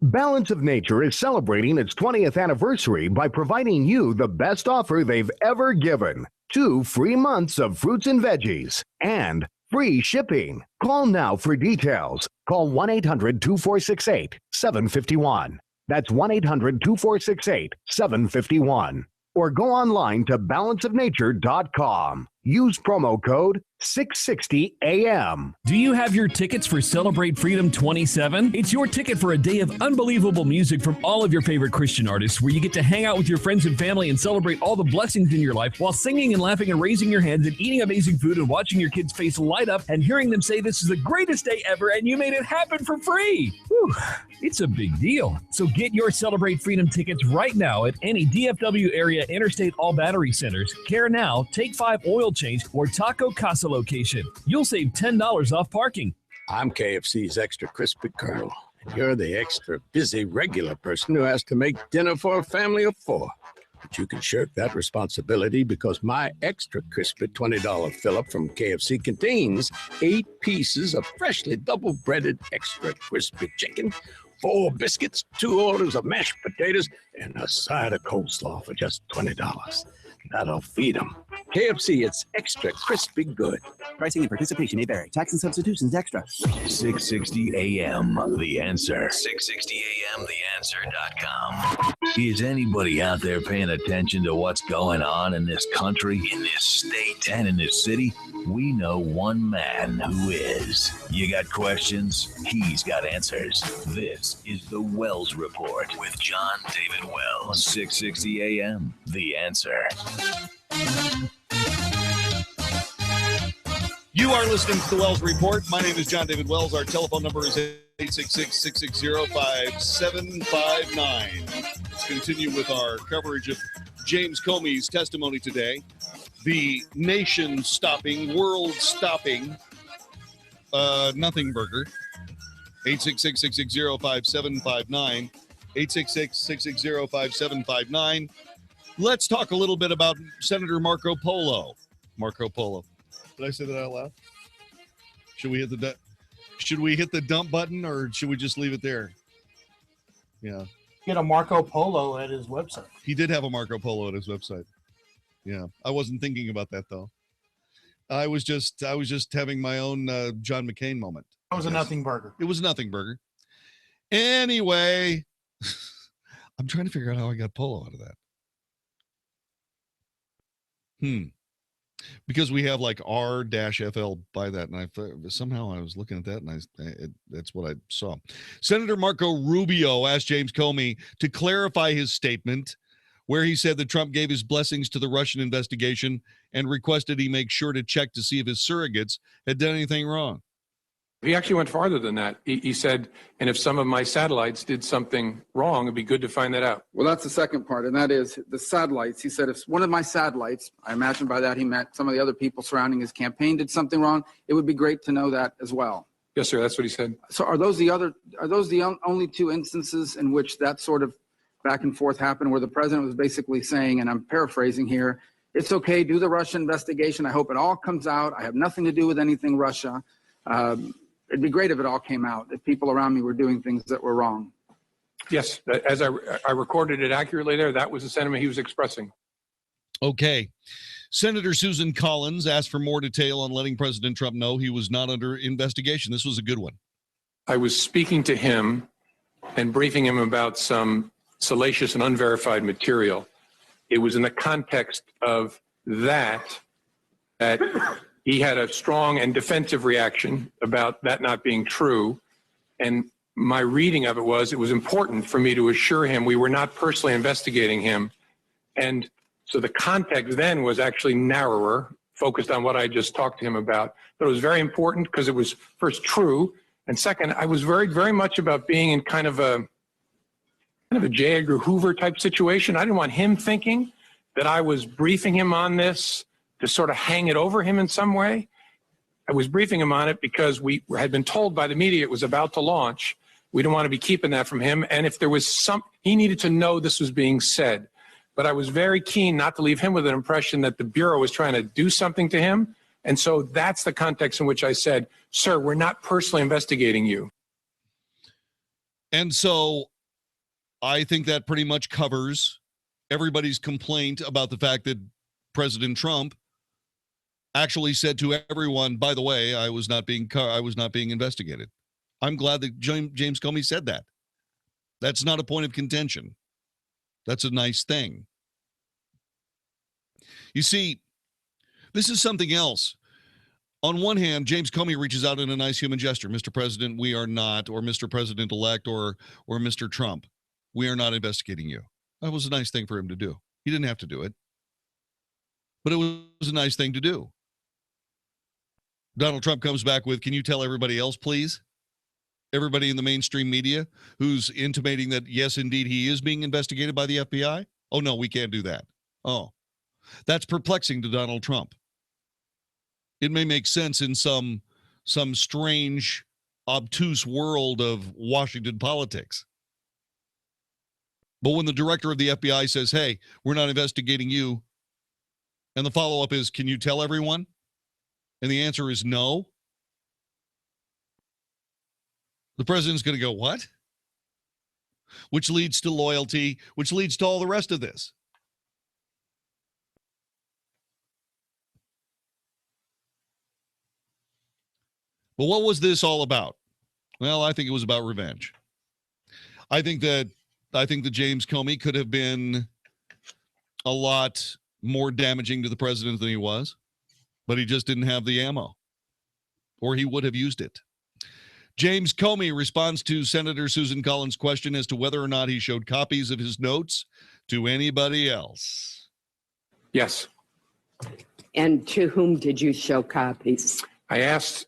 Balance of Nature is celebrating its 20th anniversary by providing you the best offer they've ever given. 2 free months of fruits and veggies and free shipping. Call now for details. Call 1-800-2468-751. That's 1-800-2468-751. Or go online to balanceofnature.com. Use promo code 660AM. Do you have your tickets for Celebrate Freedom 27? It's your ticket for a day of unbelievable music from all of your favorite Christian artists, where you get to hang out with your friends and family and celebrate all the blessings in your life while singing and laughing and raising your hands and eating amazing food and watching your kids' face light up and hearing them say this is the greatest day ever and you made it happen for free. Whew, it's a big deal. So get your Celebrate Freedom tickets right now at any DFW area Interstate All Battery Centers, Care Now, Take 5 Oil Change, or Taco Casa location. You'll save $10 off parking. I'm KFC's extra crispy Colonel, and you're the extra busy regular person who has to make dinner for a family of 4. But you can shirk that responsibility because my extra crispy $20 fill-up from KFC contains 8 pieces of freshly double-breaded extra crispy chicken, 4 biscuits, 2 orders of mashed potatoes, and a side of coleslaw for just $20. That'll feed them. KFC, it's extra crispy good. Pricing and participation may vary. Tax and substitutions extra. 660 AM, The Answer. 660 AM, TheAnswer.com. Is anybody out there paying attention to what's going on in this country, in this state, and in this city? We know one man who is. You got questions? He's got answers. This is The Wells Report with John David Wells. 660 AM, The Answer. You are listening to The Wells Report. My name is John David Wells. Our telephone number is 866-660-5759. Let's continue with our coverage of James Comey's testimony today. The nation-stopping, world-stopping nothing burger. 866-660-5759. 866-660-5759. Let's talk a little bit about Senator Marco Polo. Marco Polo. Did I say that out loud? Should we hit the dump button, or should we just leave it there? Yeah. Get a Marco Polo at his website. He did have a Marco Polo at his website. Yeah. I wasn't thinking about that though. I was just having my own John McCain moment. That was a nothing burger. It was a nothing burger. Anyway, I'm trying to figure out how I got Polo out of that. Because we have like R-FL by that, and somehow I was looking at that, and that's what I saw. Senator Marco Rubio asked James Comey to clarify his statement where he said that Trump gave his blessings to the Russian investigation and requested he make sure to check to see if his surrogates had done anything wrong. He actually went farther than that. He said, and if some of my satellites did something wrong, it'd be good to find that out. Well, that's the second part, and that is the satellites. He said if one of my satellites, I imagine by that he meant some of the other people surrounding his campaign did something wrong, it would be great to know that as well. Yes, sir, that's what he said. So are those the only 2 instances in which that sort of back and forth happened, where the president was basically saying, and I'm paraphrasing here, it's okay, do the Russia investigation. I hope it all comes out. I have nothing to do with anything Russia. It'd be great if it all came out, if people around me were doing things that were wrong. Yes, as I recorded it accurately there, that was the sentiment he was expressing. Okay. Senator Susan Collins asked for more detail on letting President Trump know he was not under investigation. This was a good one. I was speaking to him and briefing him about some salacious and unverified material. It was in the context of that he had a strong and defensive reaction about that not being true. And my reading of it was important for me to assure him we were not personally investigating him. And so the context then was actually narrower, focused on what I just talked to him about. But it was very important because it was first true. And second, I was very, very much about being in kind of a J. Edgar Hoover type situation. I didn't want him thinking that I was briefing him on this to sort of hang it over him in some way. I was briefing him on it because we had been told by the media it was about to launch. We didn't want to be keeping that from him. And if there was he needed to know this was being said. But I was very keen not to leave him with an impression that the Bureau was trying to do something to him. And so that's the context in which I said, sir, we're not personally investigating you. And so I think that pretty much covers everybody's complaint about the fact that President Trump actually said to everyone, by the way, I was not being investigated. I'm glad that James Comey said that. That's not a point of contention. That's a nice thing. You see, This is something else. On one hand, James Comey reaches out in a nice human gesture. Mr. President, we are not, or Mr. President-elect, or Mr. Trump, we are not investigating you. That was a nice thing for him to do. He didn't have to do it, but it was a nice thing to do. Donald Trump comes back with, can you tell everybody else, please? Everybody in the mainstream media who's intimating that, yes, indeed, he is being investigated by the FBI? Oh, no, we can't do that. Oh, that's perplexing to Donald Trump. It may make sense in some strange, obtuse world of Washington politics. But when the director of the FBI says, hey, we're not investigating you, and the follow-up is, can you tell everyone? And the answer is no. The president's going to go, what? Which leads to loyalty, which leads to all the rest of this. But what was this all about? Well, I think it was about revenge. I think that James Comey could have been a lot more damaging to the president than he was, but he just didn't have the ammo, or he would have used it. James Comey responds to Senator Susan Collins' question as to whether or not he showed copies of his notes to anybody else. Yes. And to whom did you show copies? I asked,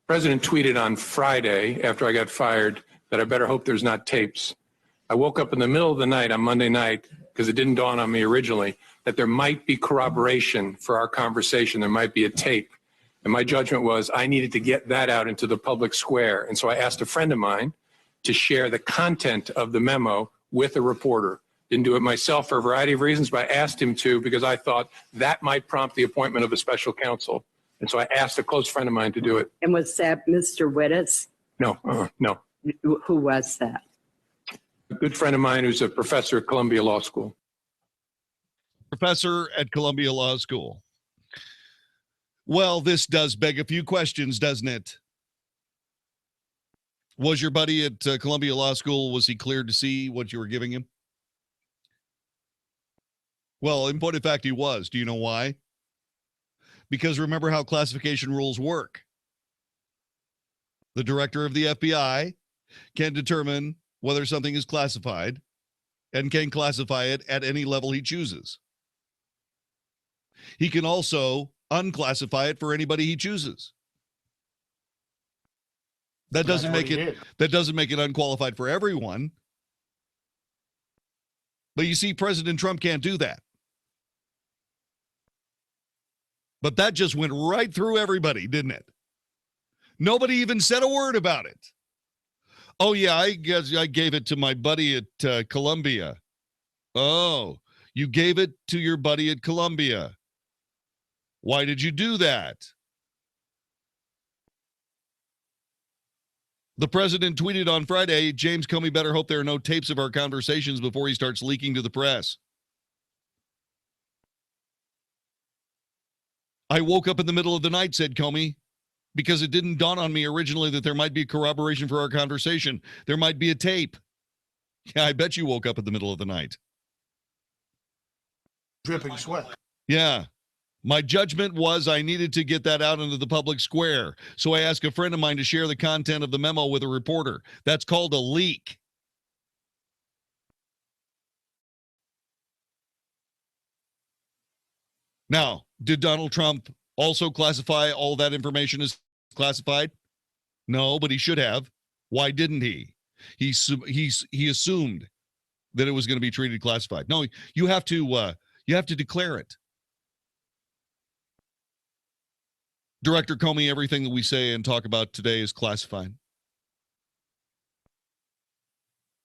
President tweeted on Friday after I got fired that I better hope there's not tapes. I woke up in the middle of the night on Monday night, because it didn't dawn on me originally, that there might be corroboration for our conversation. There might be a tape. And my judgment was I needed to get that out into the public square. And so I asked a friend of mine to share the content of the memo with a reporter. Didn't do it myself for a variety of reasons, but I asked him to because I thought that might prompt the appointment of a special counsel. And so I asked a close friend of mine to do it. And was that Mr. Wittes? No, no. Who was that? A good friend of mine who's a professor at Columbia Law School. Professor at Columbia Law School. Well, this does beg a few questions, doesn't it? Was your buddy at Columbia Law School, was he cleared to see what you were giving him? Well, in point of fact, he was. Do you know why? Because remember how classification rules work. The director of the FBI can determine whether something is classified and can classify it at any level he chooses. He can also unclassify it for anybody he chooses. That doesn't make it unqualified for everyone. But you see, President Trump can't do that. But that just went right through everybody, didn't it? Nobody even said a word about it. Oh, yeah, I guess I gave it to my buddy at Columbia. Oh, you gave it to your buddy at Columbia. Why did you do that? The president tweeted on Friday, James Comey better hope there are no tapes of our conversations before he starts leaking to the press. I woke up in the middle of the night, said Comey, because it didn't dawn on me originally that there might be corroboration for our conversation. There might be a tape. Yeah, I bet you woke up in the middle of the night. Dripping sweat. Yeah. My judgment was I needed to get that out into the public square. So I asked a friend of mine to share the content of the memo with a reporter. That's called a leak. Now, did Donald Trump also classify all that information as classified? No, but he should have. Why didn't he? He assumed that it was going to be treated classified. No, you have to declare it. Director Comey, everything that we say and talk about today is classified.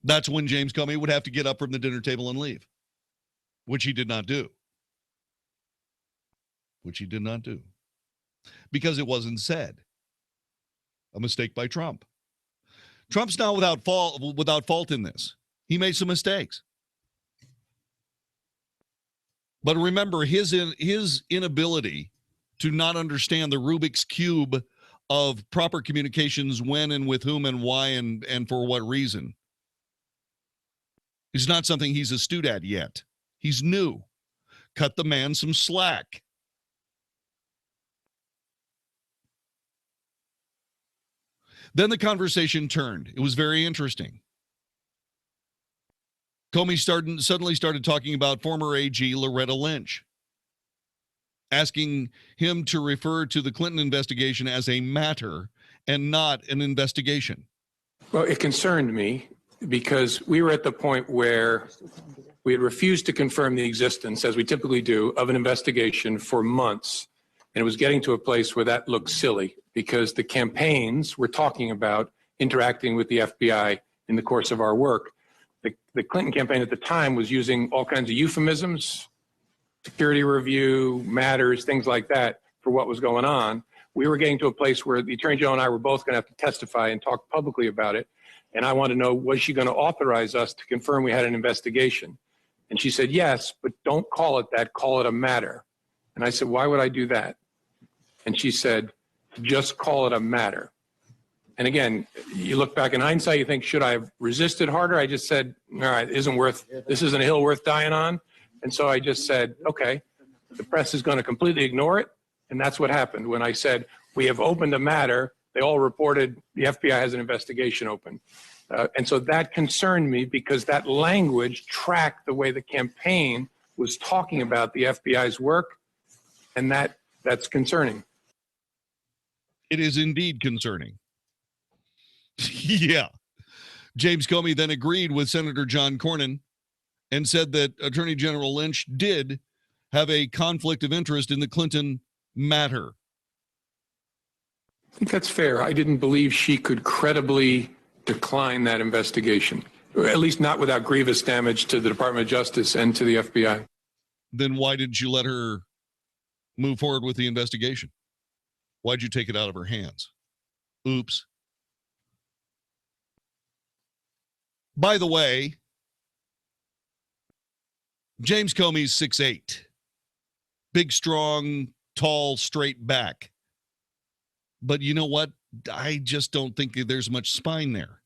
That's when James Comey would have to get up from the dinner table and leave, which he did not do. Because it wasn't said. A mistake by Trump. Trump's not without fault in this. He made some mistakes. But remember, his inability to not understand the Rubik's Cube of proper communications, when and with whom and why and for what reason, is not something he's astute at yet. He's new. Cut the man some slack. Then the conversation turned. It was very interesting. Comey suddenly started talking about former AG Loretta Lynch, asking him to refer to the Clinton investigation as a matter and not an investigation. Well, it concerned me because we were at the point where we had refused to confirm the existence, as we typically do, of an investigation for months. And it was getting to a place where that looked silly because the campaigns were talking about interacting with the FBI in the course of our work. The Clinton campaign at the time was using all kinds of euphemisms, security review, matters, things like that for what was going on. We were getting to a place where the Attorney General and I were both going to have to testify and talk publicly about it. And I wanted to know, was she going to authorize us to confirm we had an investigation? And she said, yes, but don't call it that, call it a matter. And I said, why would I do that? And she said, just call it a matter. And again, you look back in hindsight, you think, should I have resisted harder? I just said, all right, this isn't a hill worth dying on. And so I just said, okay, the press is going to completely ignore it. And that's what happened. When I said, we have opened a matter, they all reported the FBI has an investigation open. And so that concerned me because that language tracked the way the campaign was talking about the FBI's work. And that's concerning. It is indeed concerning. Yeah. James Comey then agreed with Senator John Cornyn and said that Attorney General Lynch did have a conflict of interest in the Clinton matter. I think that's fair. I didn't believe she could credibly decline that investigation, or at least not without grievous damage to the Department of Justice and to the FBI. Then why didn't you let her move forward with the investigation? Why'd you take it out of her hands? Oops. By the way, James Comey's 6'8", big, strong, tall, straight back. But you know what? I just don't think there's much spine there.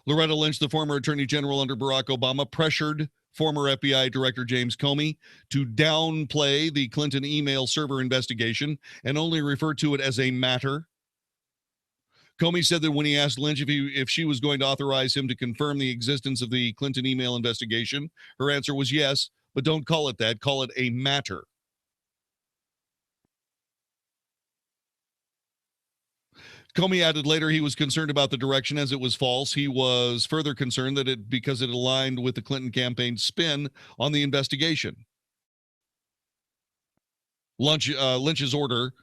Loretta Lynch, the former attorney general under Barack Obama, pressured former FBI Director James Comey to downplay the Clinton email server investigation and only refer to it as a matter. Comey said that when he asked Lynch if she was going to authorize him to confirm the existence of the Clinton email investigation, her answer was yes, but don't call it that. Call it a matter. Comey added later he was concerned about the direction as it was false. He was further concerned that because it aligned with the Clinton campaign's spin on the investigation. Lynch's order,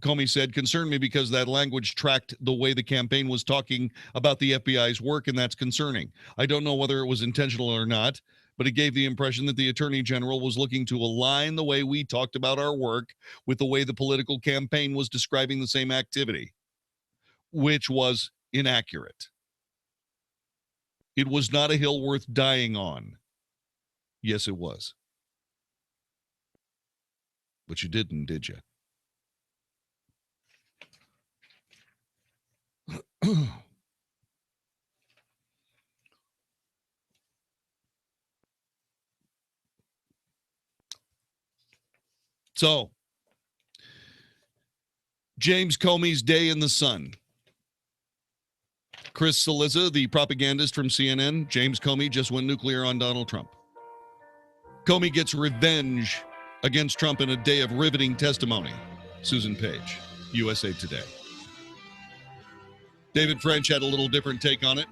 Comey said, concerned me because that language tracked the way the campaign was talking about the FBI's work, and that's concerning. I don't know whether it was intentional or not, but it gave the impression that the Attorney General was looking to align the way we talked about our work with the way the political campaign was describing the same activity, which was inaccurate. It was not a hill worth dying on. Yes, it was. But you didn't, did you? So, James Comey's day in the sun. Chris Cillizza, the propagandist from CNN, James Comey just went nuclear on Donald Trump. Comey gets revenge against Trump in a day of riveting testimony. Susan Page, USA Today. David French had a little different take on it.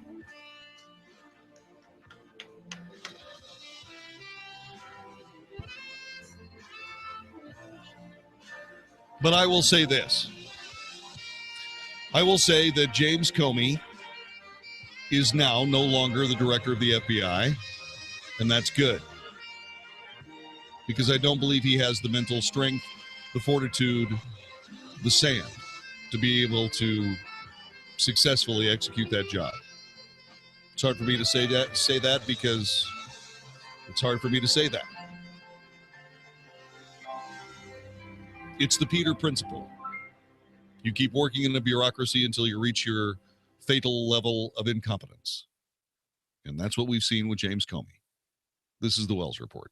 But I will say this. I will say that James Comey is now no longer the director of the FBI, and that's good. Because I don't believe he has the mental strength, the fortitude, the sand to be able to successfully execute that job. It's hard for me to say that because it's hard for me to say that. It's the Peter principle. You keep working in a bureaucracy until you reach your fatal level of incompetence. And that's what we've seen with James Comey. This is the Wells Report.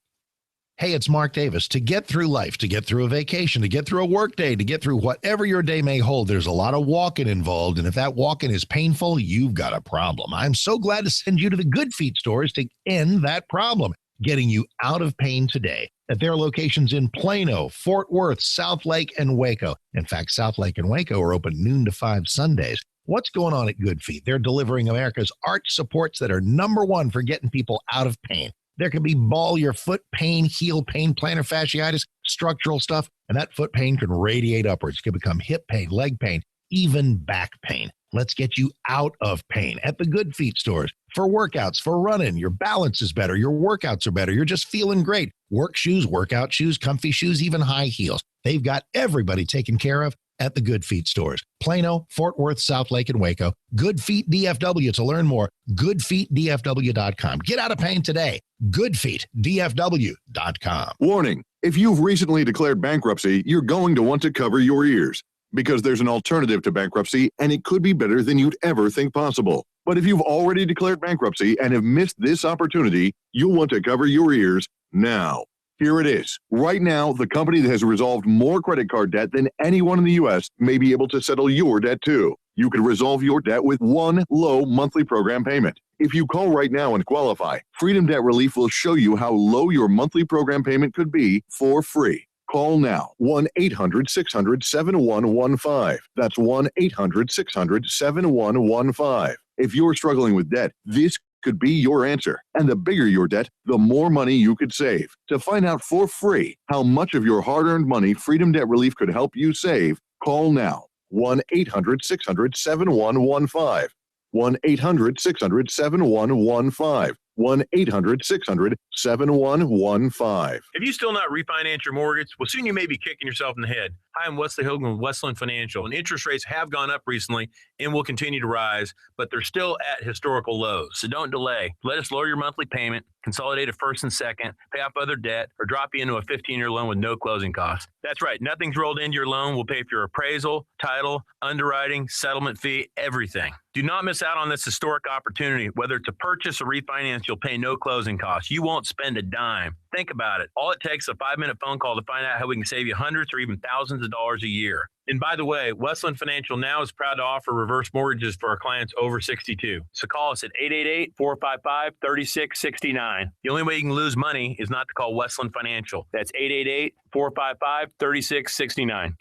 Hey, it's Mark Davis. To get through life, to get through a vacation, to get through a work day, to get through whatever your day may hold, there's a lot of walking involved. And if that walking is painful, you've got a problem. I'm so glad to send you to the Good Feet stores to end that problem, getting you out of pain today. At their locations in Plano, Fort Worth, South Lake, and Waco. In fact, South Lake and Waco are open noon to 5 Sundays. What's going on at Good Feet? They're delivering America's arch supports that are #1 for getting people out of pain. There can be ball your foot pain, heel pain, plantar fasciitis, structural stuff, and that foot pain can radiate upwards. It can become hip pain, leg pain, even back pain. Let's get you out of pain at the Good Feet stores. For workouts, for running, your balance is better, your workouts are better, you're just feeling great. Work shoes, workout shoes, comfy shoes, even high heels. They've got everybody taken care of at the Good Feet stores. Plano, Fort Worth, South Lake, and Waco. Good Feet DFW. To learn more, goodfeetdfw.com. Get out of pain today. goodfeetdfw.com. Warning, if you've recently declared bankruptcy, you're going to want to cover your ears because there's an alternative to bankruptcy and it could be better than you'd ever think possible. But if you've already declared bankruptcy and have missed this opportunity, you'll want to cover your ears now. Here it is. Right now, the company that has resolved more credit card debt than anyone in the U.S. may be able to settle your debt too. You can resolve your debt with one low monthly program payment. If you call right now and qualify, Freedom Debt Relief will show you how low your monthly program payment could be for free. Call now, 1-800-600-7115. That's 1-800-600-7115. If you're struggling with debt, this could be your answer. And the bigger your debt, the more money you could save. To find out for free how much of your hard-earned money Freedom Debt Relief could help you save, call now, 1-800-600-7115. 1-800-600-7115. 1-800-600-7115. If you still not refinance your mortgage, well, soon you may be kicking yourself in the head. Hi, I'm Wesley Hogan with Westland Financial, and interest rates have gone up recently and will continue to rise, but they're still at historical lows. So don't delay. Let us lower your monthly payment, consolidate a first and second, pay off other debt, or drop you into a 15-year loan with no closing costs. That's right. Nothing's rolled into your loan. We'll pay for your appraisal, title, underwriting, settlement fee, everything. Do not miss out on this historic opportunity. Whether to purchase or refinance, you'll pay no closing costs. You won't spend a dime. Think about it. All it takes is a 5-minute phone call to find out how we can save you hundreds or even thousands of dollars a year. And by the way, Westland Financial now is proud to offer reverse mortgages for our clients over 62. So call us at 888-455-3669. The only way you can lose money is not to call Westland Financial. That's 888-455-3669.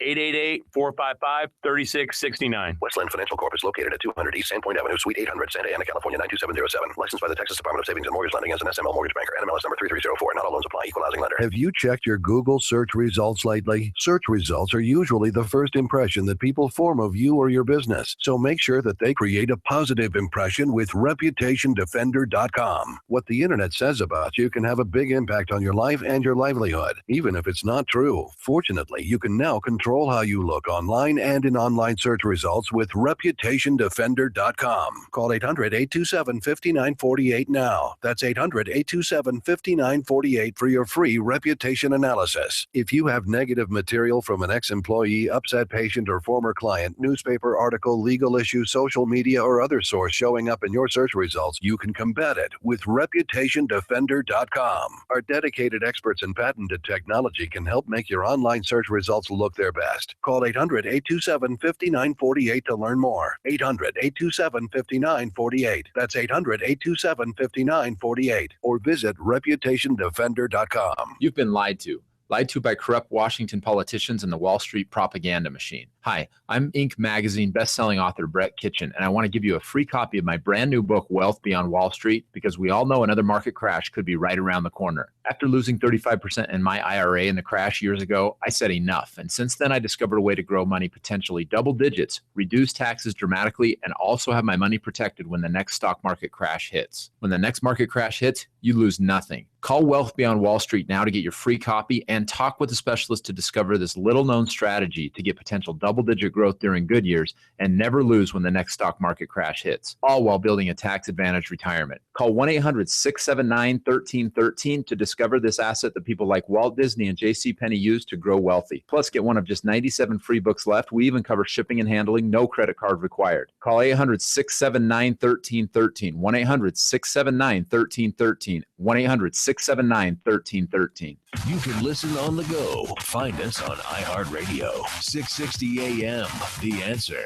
888-455-3669. Westland Financial Corp is located at 200 East Sandpoint Avenue, Suite 800, Santa Ana, California, 92707. Licensed by the Texas Department of Savings and Mortgage Lending as an SML Mortgage Banker. NMLS number 3304. Not all loans apply. Equal housing lender. Have you checked your Google search results lately? Search results are usually the first impression that people form of you or your business. So make sure that they create a positive impression with ReputationDefender.com. What the internet says about you can have a big impact on your life and your livelihood, even if it's not true. Fortunately, you can now control how you look online and in online search results with ReputationDefender.com. Call 800-827-5948 now. That's 800-827-5948 for your free reputation analysis. If you have negative material from an ex-employee, upset patient, or former client, newspaper article, legal issue, social media, or other source showing up in your search results, you can combat it with ReputationDefender.com. Our dedicated experts in patented technology can help make your online search results look their best. Call 800-827-5948 to learn more. 800-827-5948. That's 800-827-5948. Or visit ReputationDefender.com. You've been lied to. Lied to by corrupt Washington politicians and the Wall Street propaganda machine. Hi, I'm Inc. magazine bestselling author Brett Kitchen, and I want to give you a free copy of my brand new book, Wealth Beyond Wall Street, because we all know another market crash could be right around the corner. After losing 35% in my IRA in the crash years ago, I said enough. And since then, I discovered a way to grow money potentially double digits, reduce taxes dramatically, and also have my money protected when the next stock market crash hits. When the next market crash hits, you lose nothing. Call Wealth Beyond Wall Street now to get your free copy and talk with a specialist to discover this little-known strategy to get potential double double-digit growth during good years and never lose when the next stock market crash hits, all while building a tax-advantaged retirement. Call 1-800-679-1313 to discover this asset that people like Walt Disney and JCPenney use to grow wealthy. Plus, get one of just 97 free books left. We even cover shipping and handling, no credit card required. Call 800-679-1313, 1-800-679-1313, 1-800-679-1313. You can listen on the go. Find us on iHeartRadio, 660 AM. The Answer.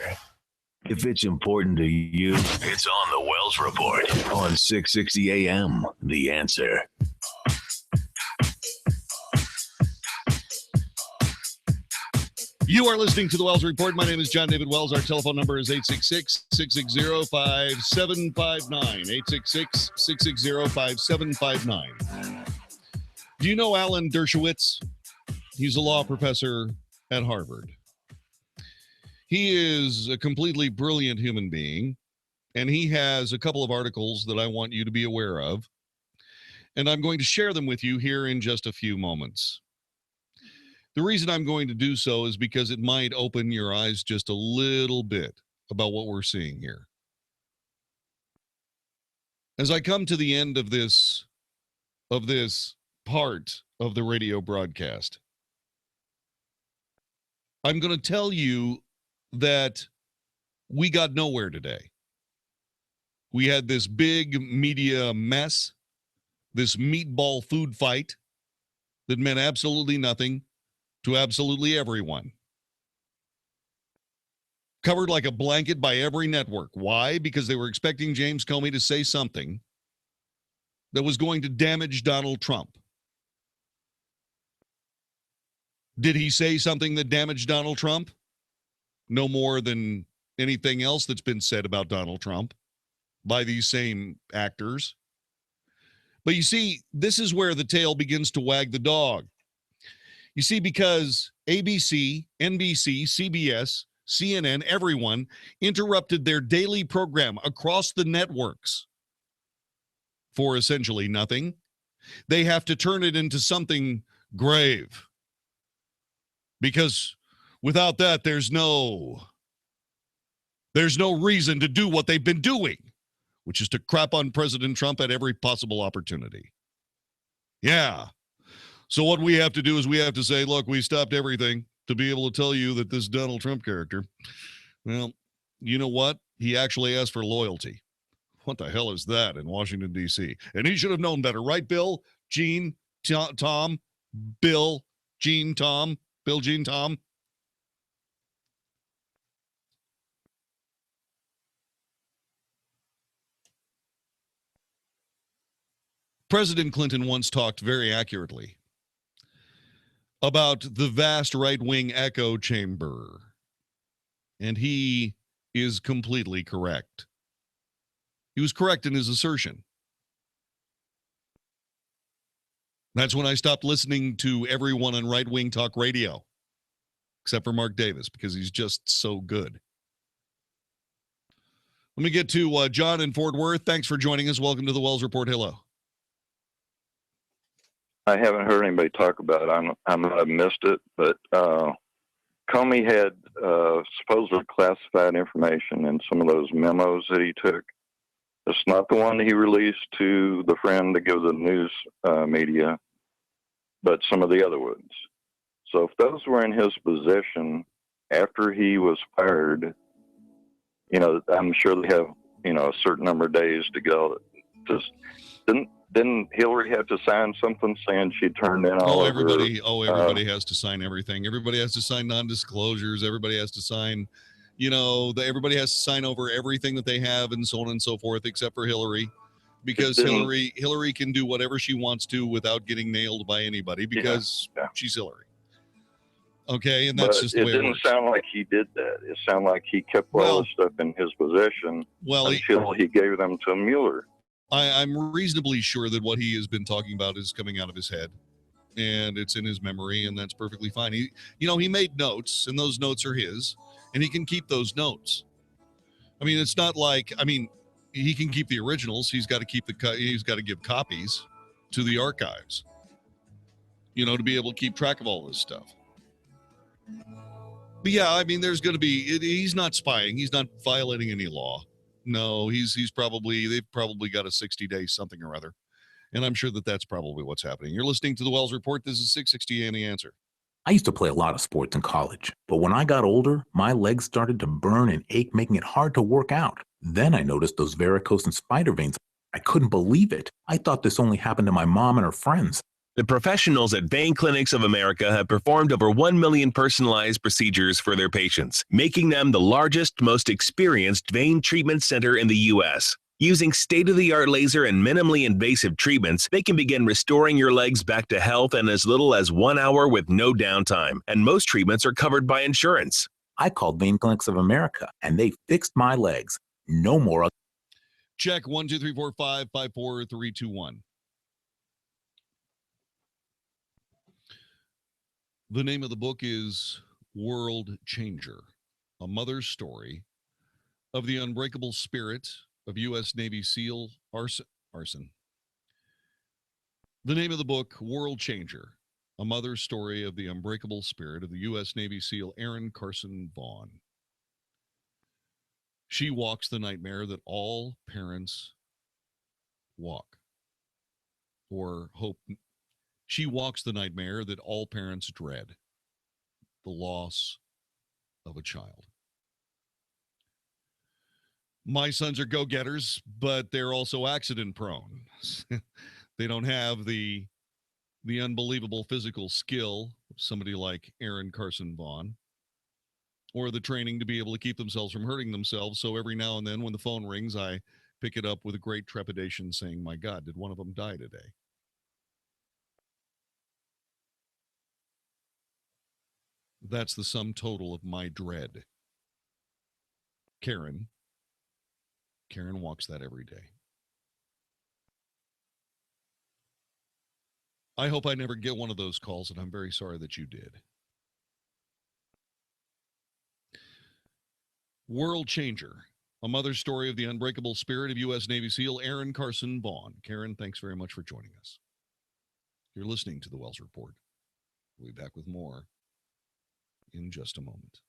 If it's important to you, it's on the Wells Report on 660 AM. The Answer. You are listening to the Wells Report. My name is John David Wells. Our telephone number is 866-660-5759. 866-660-5759. Do you know Alan Dershowitz? He's a law professor at Harvard. He is a completely brilliant human being, and he has a couple of articles that I want you to be aware of, and I'm going to share them with you here in just a few moments. The reason I'm going to do so is because it might open your eyes just a little bit about what we're seeing here. As I come to the end of this part of the radio broadcast, I'm going to tell you that we got nowhere today. We had this big media mess, this meatball food fight that meant absolutely nothing to absolutely everyone. Covered like a blanket by every network. Why? Because they were expecting James Comey to say something that was going to damage Donald Trump. Did he say something that damaged Donald Trump? No more than anything else that's been said about Donald Trump by these same actors. But you see, this is where the tail begins to wag the dog. You see, because ABC, NBC, CBS, CNN, everyone interrupted their daily program across the networks for essentially nothing, they have to turn it into something grave. Because without that, there's no reason to do what they've been doing, which is to crap on President Trump at every possible opportunity. Yeah. So what we have to do is we have to say, look, we stopped everything to be able to tell you that this Donald Trump character, well, you know what? He actually asked for loyalty. What the hell is that in Washington, D.C.? And he should have known better, right, Bill, Gene, Tom, Bill, Gene, Tom, Bill, Gene, Tom? President Clinton once talked very accurately about the vast right-wing echo chamber, and he is completely correct. He was correct in his assertion. That's when I stopped listening to everyone on right-wing talk radio, except for Mark Davis, because he's just so good. Let me get to John in Fort Worth. Thanks for joining us. Welcome to the Wells Report. Hello. I haven't heard anybody talk about it. I might have missed it, but Comey had supposedly classified information in some of those memos that he took. It's not the one that he released to the friend to give the news media, but some of the other ones. So if those were in his possession after he was fired, I'm sure they have, a certain number of days to go. Just didn't Hillary have to sign something saying she turned in all everybody has to sign everything. Everybody has to sign non-disclosures. Everybody has to sign, everybody has to sign over everything that they have and so on and so forth, except for Hillary, because Hillary can do whatever she wants to without getting nailed by anybody because she's Hillary. Okay, and that's just the way it works. It didn't sound like he did that. It sounded like he kept all the stuff in his possession until he gave them to Mueller. I'm reasonably sure that what he has been talking about is coming out of his head, and it's in his memory, and that's perfectly fine. He made notes, and those notes are his, and he can keep those notes. I mean, it's not like, he can keep the originals. He's got to give copies to the archives, to be able to keep track of all this stuff. But yeah, I mean, there's going to be, he's not spying. He's not violating any law. No, they've probably got a 60-day something or other. And I'm sure that's probably what's happening. You're listening to the Wells Report. This is 660 AM The Answer. I used to play a lot of sports in college, but when I got older, my legs started to burn and ache, making it hard to work out. Then I noticed those varicose and spider veins. I couldn't believe it. I thought this only happened to my mom and her friends. The professionals at Vein Clinics of America have performed over 1 million personalized procedures for their patients, making them the largest, most experienced vein treatment center in the U.S. Using state-of-the-art laser and minimally invasive treatments, they can begin restoring your legs back to health in as little as 1 hour with no downtime, and most treatments are covered by insurance. I called Vein Clinics of America, and they fixed my legs. No more. Check 1 2 3 4 5 5 4 3 2 1. The name of the book is World Changer, a mother's story of the unbreakable spirit of U.S. Navy SEAL arson. The name of the book, World Changer, a mother's story of the unbreakable spirit of the U.S. Navy SEAL Aaron Carson Vaughn. She walks the nightmare that all parents walk or hope. She walks the nightmare that all parents dread, the loss of a child. My sons are go-getters, but they're also accident-prone. They don't have the unbelievable physical skill of somebody like Aaron Carson Vaughn, or the training to be able to keep themselves from hurting themselves. So every now and then when the phone rings, I pick it up with a great trepidation saying, my God, did one of them die today? That's the sum total of my dread. Karen walks that every day. I hope I never get one of those calls, and I'm very sorry that you did. World Changer, a mother's story of the unbreakable spirit of U.S. Navy SEAL Aaron Carson Vaughn. Karen, thanks very much for joining us. You're listening to the Wells Report. We'll be back with more in just a moment.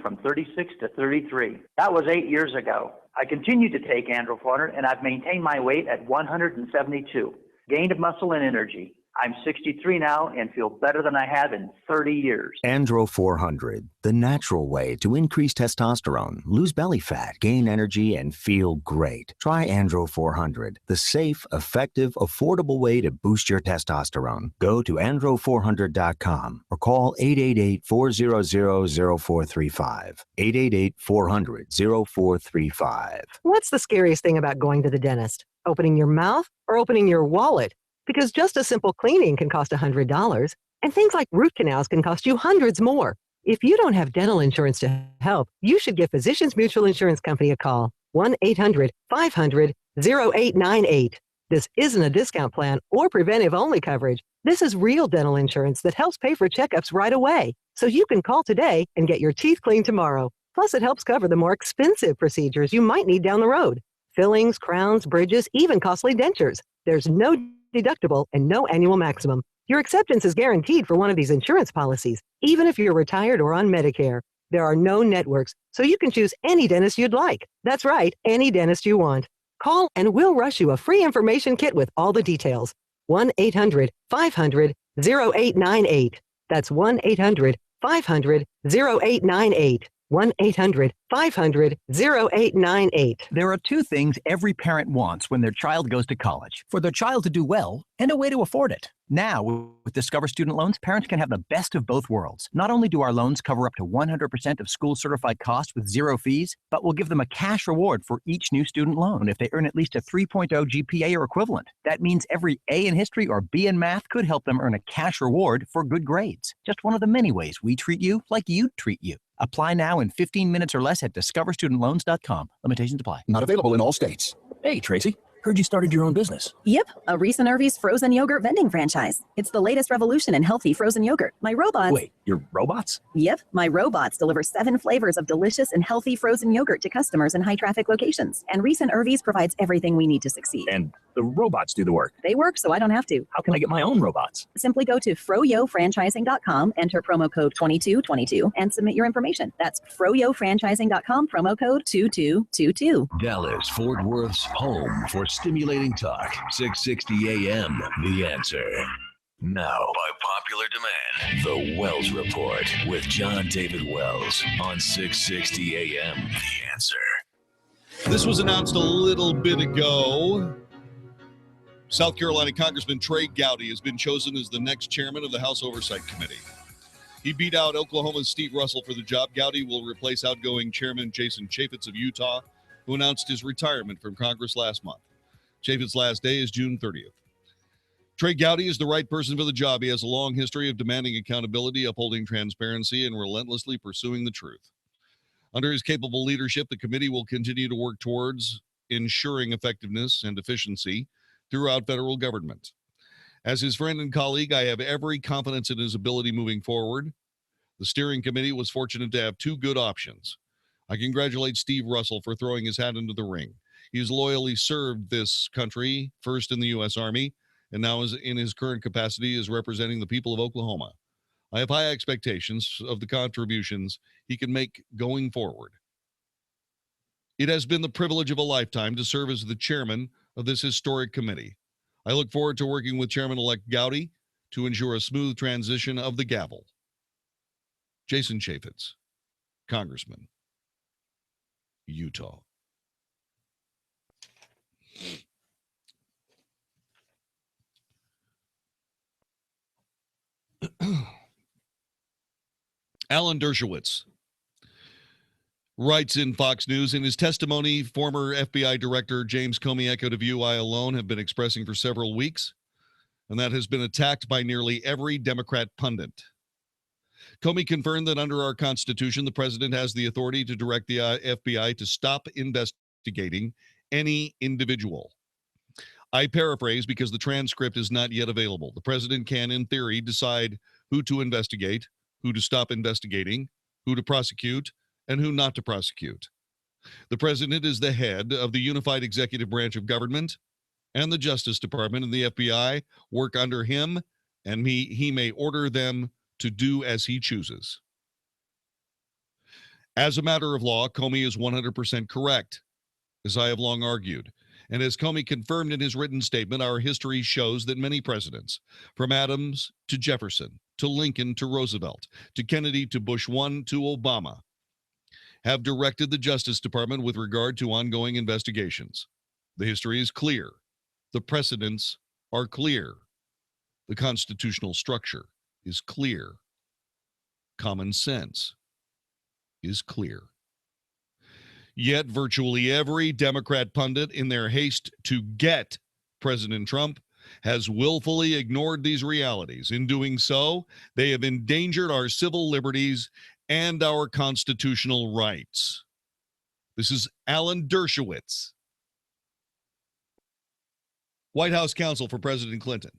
From 36 to 33. That was 8 years ago. I continued to take Andro 400 and I've maintained my weight at 172. Gained muscle and energy. I'm 63 now and feel better than I have in 30 years. Andro 400, the natural way to increase testosterone, lose belly fat, gain energy, and feel great. Try Andro 400, the safe, effective, affordable way to boost your testosterone. Go to andro400.com or call 888-400-0435. 888-400-0435. What's the scariest thing about going to the dentist? Opening your mouth or opening your wallet? Because just a simple cleaning can cost $100, and things like root canals can cost you hundreds more. If you don't have dental insurance to help, you should give Physicians Mutual Insurance Company a call. 1-800-500-0898. This isn't a discount plan or preventive-only coverage. This is real dental insurance that helps pay for checkups right away. So you can call today and get your teeth cleaned tomorrow. Plus, it helps cover the more expensive procedures you might need down the road. Fillings, crowns, bridges, even costly dentures. There's no deductible and no annual maximum. Your acceptance is guaranteed for one of these insurance policies, even if you're retired or on Medicare. There are no networks, so you can choose any dentist you'd like. That's right, any dentist you want. Call and we'll rush you a free information kit with all the details. 1-800-500-0898. That's 1-800-500-0898. 1-800-500-0898. There are two things every parent wants when their child goes to college: for their child to do well and a way to afford it. Now, with Discover Student Loans, parents can have the best of both worlds. Not only do our loans cover up to 100% of school-certified costs with zero fees, but we'll give them a cash reward for each new student loan if they earn at least a 3.0 GPA or equivalent. That means every A in history or B in math could help them earn a cash reward for good grades. Just one of the many ways we treat you like you'd treat you. Apply now in 15 minutes or less at discoverstudentloans.com. Limitations apply. Not available in all states. Hey, Tracy. Heard you started your own business. Yep, a Reese and Irvy's frozen yogurt vending franchise. It's the latest revolution in healthy frozen yogurt. My robot. Wait, your Your robots? Yep, my robots deliver 7 flavors of delicious and healthy frozen yogurt to customers in high-traffic locations. And Recent Irvies provides everything we need to succeed. And the robots do the work. They work so I don't have to. How can I get my own robots? Simply go to froyofranchising.com, enter promo code 2222, and submit your information. That's froyofranchising.com, promo code 2222. Dallas, Fort Worth's home for stimulating talk. 660 AM, The Answer. Now, by popular demand, The Wells Report with John David Wells on 660 AM, The Answer. This was announced a little bit ago. South Carolina Congressman Trey Gowdy has been chosen as the next chairman of the House Oversight Committee. He beat out Oklahoma's Steve Russell for the job. Gowdy will replace outgoing Chairman Jason Chaffetz of Utah, who announced his retirement from Congress last month. Chaffetz's last day is June 30th. Trey Gowdy is the right person for the job. He has a long history of demanding accountability, upholding transparency, and relentlessly pursuing the truth. Under his capable leadership, the committee will continue to work towards ensuring effectiveness and efficiency throughout federal government. As his friend and colleague, I have every confidence in his ability moving forward. The steering committee was fortunate to have 2 good options. I congratulate Steve Russell for throwing his hat into the ring. He has loyally served this country, first in the U.S. Army, and now is in his current capacity is representing the people of Oklahoma. I have high expectations of the contributions he can make going forward. It has been the privilege of a lifetime to serve as the chairman of this historic committee. I look forward to working with Chairman-elect Gowdy to ensure a smooth transition of the gavel. Jason Chaffetz, Congressman, Utah. Alan Dershowitz writes in Fox News, in his testimony, former FBI Director James Comey echoed a view I alone have been expressing for several weeks, and that has been attacked by nearly every Democrat pundit. Comey confirmed that under our Constitution, the president has the authority to direct the FBI to stop investigating any individual. I paraphrase because the transcript is not yet available. The president can, in theory, decide who to investigate, who to stop investigating, who to prosecute, and who not to prosecute. The president is the head of the unified executive branch of government, and the Justice Department and the FBI work under him, and he may order them to do as he chooses. As a matter of law, Comey is 100% correct, as I have long argued. And as Comey confirmed in his written statement, our history shows that many presidents, from Adams to Jefferson, to Lincoln to Roosevelt, to Kennedy to Bush 1 to Obama, have directed the Justice Department with regard to ongoing investigations. The history is clear. The precedents are clear. The constitutional structure is clear. Common sense is clear. Yet virtually every Democrat pundit, in their haste to get President Trump, has willfully ignored these realities. In doing so, they have endangered our civil liberties and our constitutional rights. This is Alan Dershowitz, White House counsel for President Clinton.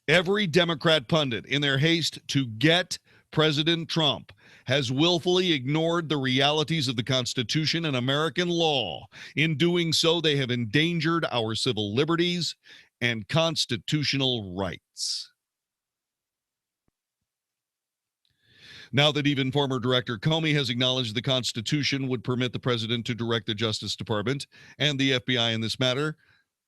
Every Democrat pundit, in their haste to get President Trump, has willfully ignored the realities of the Constitution and American law. In doing so, they have endangered our civil liberties and constitutional rights. Now that even former Director Comey has acknowledged the Constitution would permit the president to direct the Justice Department and the FBI in this matter,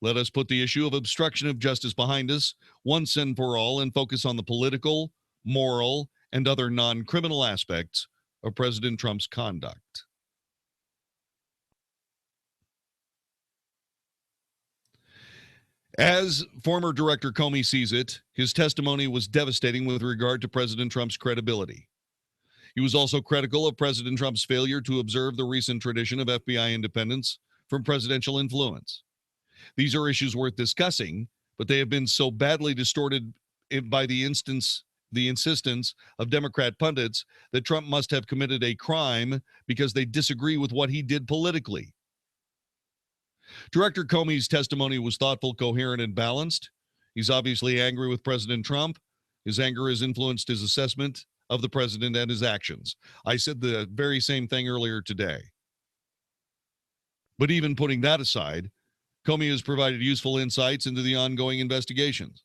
let us put the issue of obstruction of justice behind us once and for all and focus on the political, moral, and other non-criminal aspects of President Trump's conduct. As former Director Comey sees it, his testimony was devastating with regard to President Trump's credibility. He was also critical of President Trump's failure to observe the recent tradition of FBI independence from presidential influence. These are issues worth discussing, but they have been so badly distorted by the insistence of Democrat pundits that Trump must have committed a crime because they disagree with what he did politically. Director Comey's testimony was thoughtful, coherent, and balanced. He's obviously angry with President Trump. His anger has influenced his assessment of the president and his actions. I said the very same thing earlier today. But even putting that aside, Comey has provided useful insights into the ongoing investigations.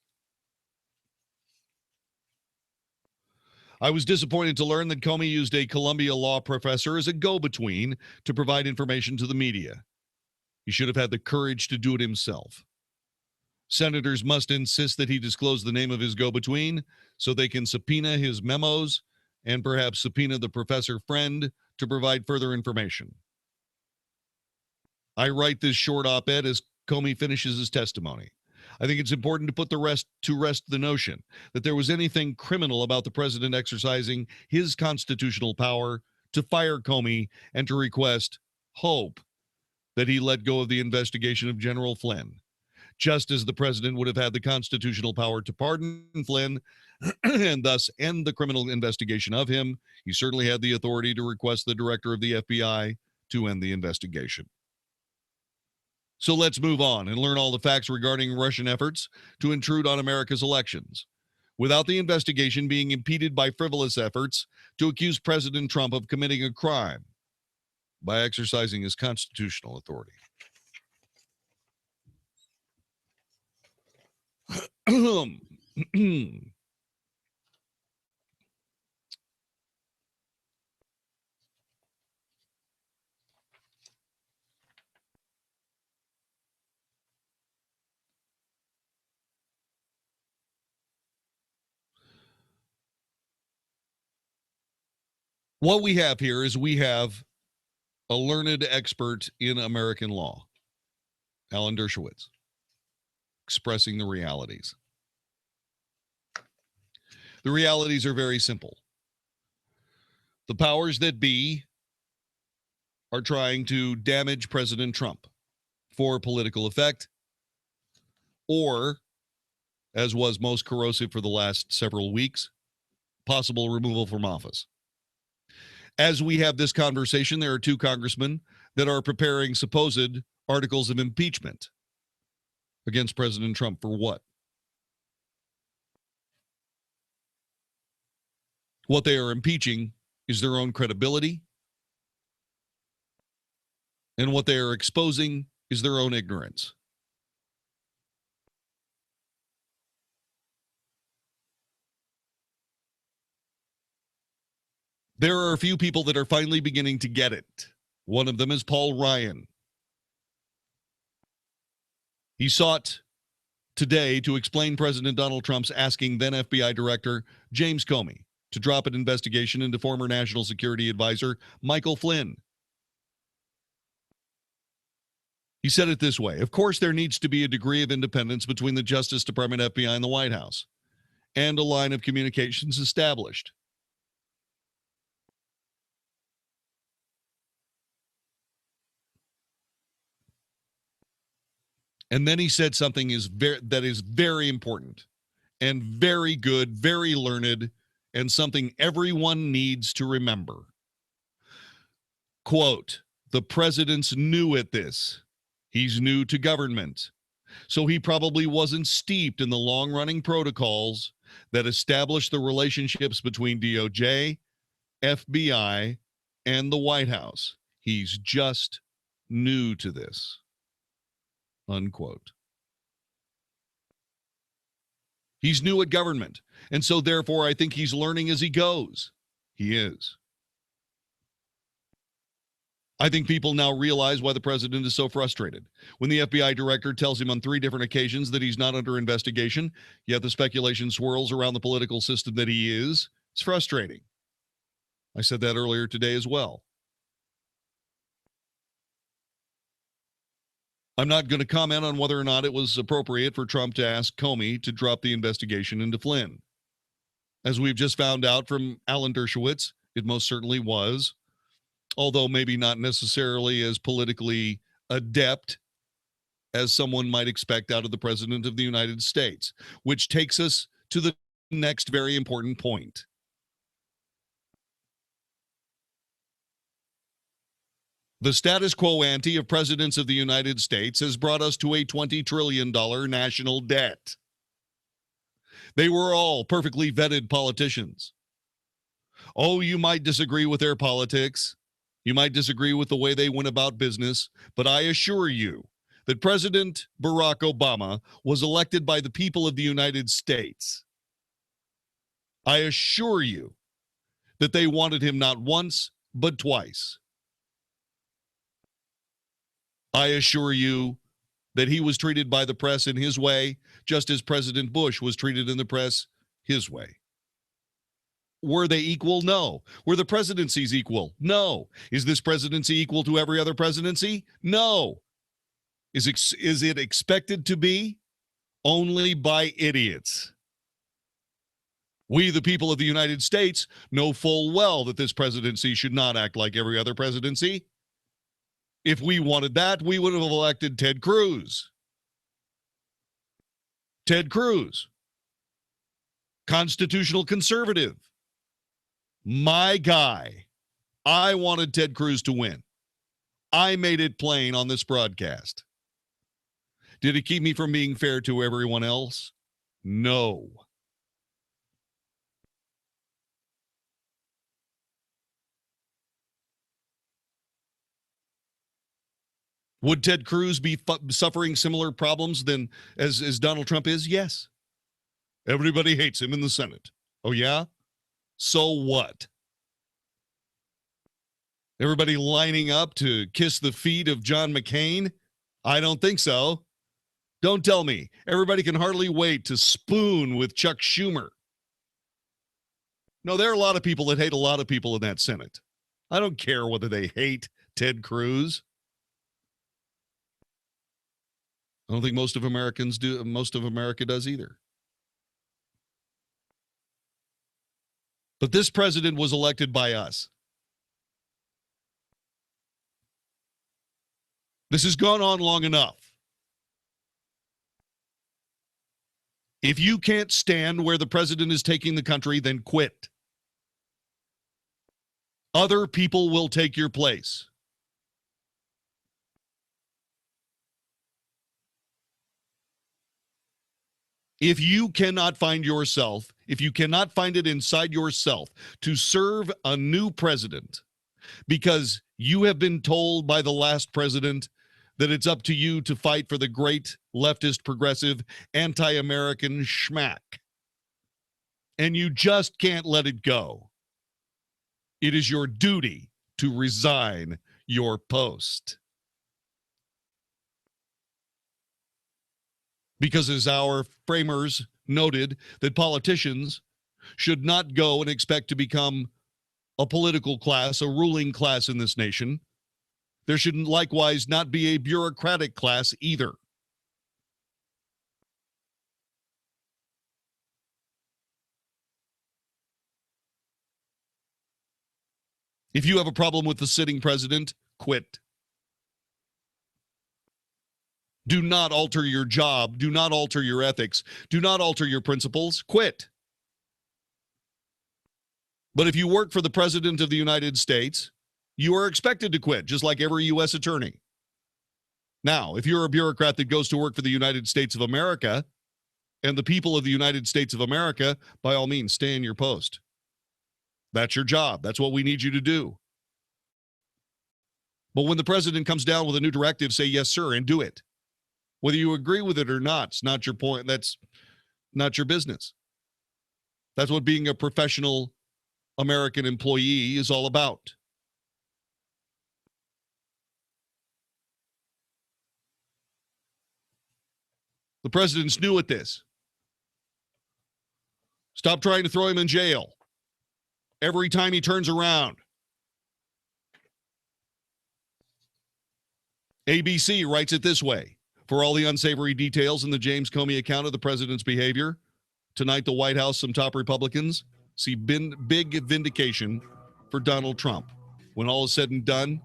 I was disappointed to learn that Comey used a Columbia law professor as a go-between to provide information to the media. He should have had the courage to do it himself. Senators must insist that he disclose the name of his go-between so they can subpoena his memos and perhaps subpoena the professor friend to provide further information. I write this short op-ed as Comey finishes his testimony. I think it's important to put to rest the notion that there was anything criminal about the president exercising his constitutional power to fire Comey and to request hope that he let go of the investigation of General Flynn. Just as the president would have had the constitutional power to pardon Flynn and thus end the criminal investigation of him, he certainly had the authority to request the director of the FBI to end the investigation. So let's move on and learn all the facts regarding Russian efforts to intrude on America's elections, without the investigation being impeded by frivolous efforts to accuse President Trump of committing a crime by exercising his constitutional authority. What we have here is we have a learned expert in American law, Alan Dershowitz, expressing the realities. The realities are very simple. The powers that be are trying to damage President Trump for political effect, or, as was most corrosive for the last several weeks, possible removal from office. As we have this conversation, there are two congressmen that are preparing supposed articles of impeachment against President Trump for what? What they are impeaching is their own credibility, and what they are exposing is their own ignorance. There are a few people that are finally beginning to get it. One of them is Paul Ryan. He sought today to explain President Donald Trump's asking then FBI Director James Comey to drop an investigation into former National Security Advisor Michael Flynn. He said it this way: of course, there needs to be a degree of independence between the Justice Department, FBI, and the White House, and a line of communications established. And then he said something that is very important and very good, very learned, and something everyone needs to remember. Quote, the president's new at this. He's new to government. So he probably wasn't steeped in the long-running protocols that established the relationships between DOJ, FBI, and the White House. He's just new to this. Unquote. He's new at government, and so therefore I think he's learning as he goes. He is. I think people now realize why the president is so frustrated. When the FBI director tells him on 3 different occasions that he's not under investigation, yet the speculation swirls around the political system that he is, it's frustrating. I said that earlier today as well. I'm not going to comment on whether or not it was appropriate for Trump to ask Comey to drop the investigation into Flynn. As we've just found out from Alan Dershowitz, it most certainly was, although maybe not necessarily as politically adept as someone might expect out of the President of the United States, which takes us to the next very important point. The status quo ante of presidents of the United States has brought us to a $20 trillion national debt. They were all perfectly vetted politicians. Oh, you might disagree with their politics. You might disagree with the way they went about business, but I assure you that President Barack Obama was elected by the people of the United States. I assure you that they wanted him not once, but twice. I assure you that he was treated by the press in his way, just as President Bush was treated in the press his way. Were they equal? No. Were the presidencies equal? No. Is this presidency equal to every other presidency? No. Is it expected to be? Only by idiots. We, the people of the United States, know full well that this presidency should not act like every other presidency. If we wanted that, we would have elected Ted Cruz. Ted Cruz, constitutional conservative. My guy. I wanted Ted Cruz to win. I made it plain on this broadcast. Did it keep me from being fair to everyone else? No. Would Ted Cruz be suffering similar problems than as Donald Trump is? Yes. Everybody hates him in the Senate. Oh, yeah? So what? Everybody lining up to kiss the feet of John McCain? I don't think so. Don't tell me. Everybody can hardly wait to spoon with Chuck Schumer. No, there are a lot of people that hate a lot of people in that Senate. I don't care whether they hate Ted Cruz. I don't think most of Americans do. Most of America does either. But this president was elected by us. This has gone on long enough. If you can't stand where the president is taking the country, then quit. Other people will take your place. If you cannot find yourself, if you cannot find it inside yourself to serve a new president because you have been told by the last president that it's up to you to fight for the great leftist, progressive, anti-American schmack, and you just can't let it go, it is your duty to resign your post. Because as our framers noted, that politicians should not go and expect to become a political class, a ruling class in this nation. There should likewise not be a bureaucratic class either. If you have a problem with the sitting president, quit. Do not alter your job. Do not alter your ethics. Do not alter your principles. Quit. But if you work for the President of the United States, you are expected to quit, just like every U.S. attorney. Now, if you're a bureaucrat that goes to work for the United States of America and the people of the United States of America, by all means, stay in your post. That's your job. That's what we need you to do. But when the president comes down with a new directive, say yes, sir, and do it. Whether you agree with it or not, it's not your point. That's not your business. That's what being a professional American employee is all about. The president's new at this. Stop trying to throw him in jail every time he turns around. ABC writes it this way. For all the unsavory details in the James Comey account of the president's behavior, tonight the White House, some top Republicans see big vindication for Donald Trump. When all is said and done,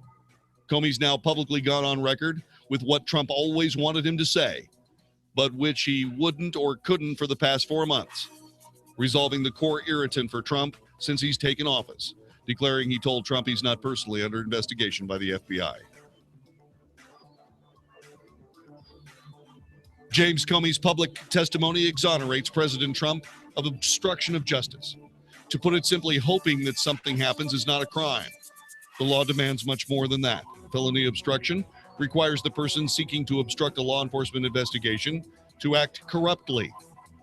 Comey's now publicly gone on record with what Trump always wanted him to say, but which he wouldn't or couldn't for the past 4 months, resolving the core irritant for Trump since he's taken office, declaring he told Trump he's not personally under investigation by the FBI. James Comey's public testimony exonerates President Trump of obstruction of justice. To put it simply, hoping that something happens is not a crime. The law demands much more than that. Felony obstruction requires the person seeking to obstruct a law enforcement investigation to act corruptly.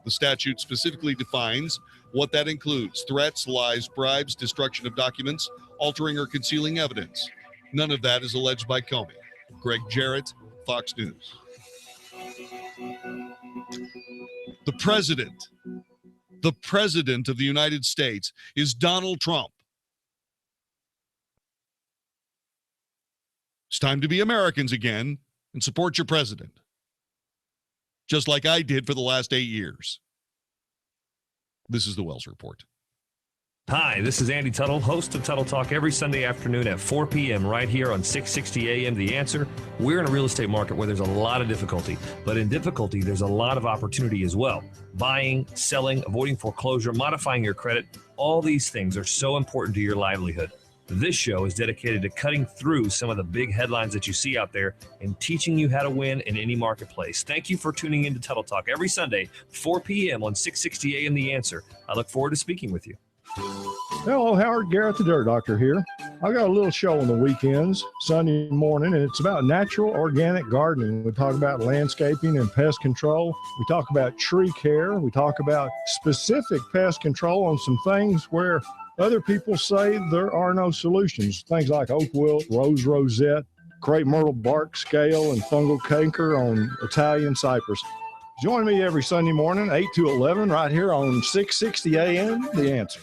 The statute specifically defines what that includes: threats, lies, bribes, destruction of documents, altering or concealing evidence. None of that is alleged by Comey. Greg Jarrett, Fox News. The president of the United States is Donald Trump. It's time to be Americans again and support your president, just like I did for the last 8 years. This is the Wells Report. Hi, this is Andy Tuttle, host of Tuttle Talk every Sunday afternoon at 4 p.m. right here on 660 AM The Answer. We're in a real estate market where there's a lot of difficulty, but in difficulty, there's a lot of opportunity as well. Buying, selling, avoiding foreclosure, modifying your credit, all these things are so important to your livelihood. This show is dedicated to cutting through some of the big headlines that you see out there and teaching you how to win in any marketplace. Thank you for tuning in to Tuttle Talk every Sunday, 4 p.m. on 660 AM The Answer. I look forward to speaking with you. Hello, Howard Garrett, the Dirt Doctor here. I got a little show on the weekends, Sunday morning, and it's about natural organic gardening. We talk about landscaping and pest control. We talk about tree care. We talk about specific pest control on some things where other people say there are no solutions. Things like oak wilt, rose rosette, crepe myrtle bark scale, and fungal canker on Italian cypress. Join me every Sunday morning, 8 to 11, right here on 660 AM, The Answer.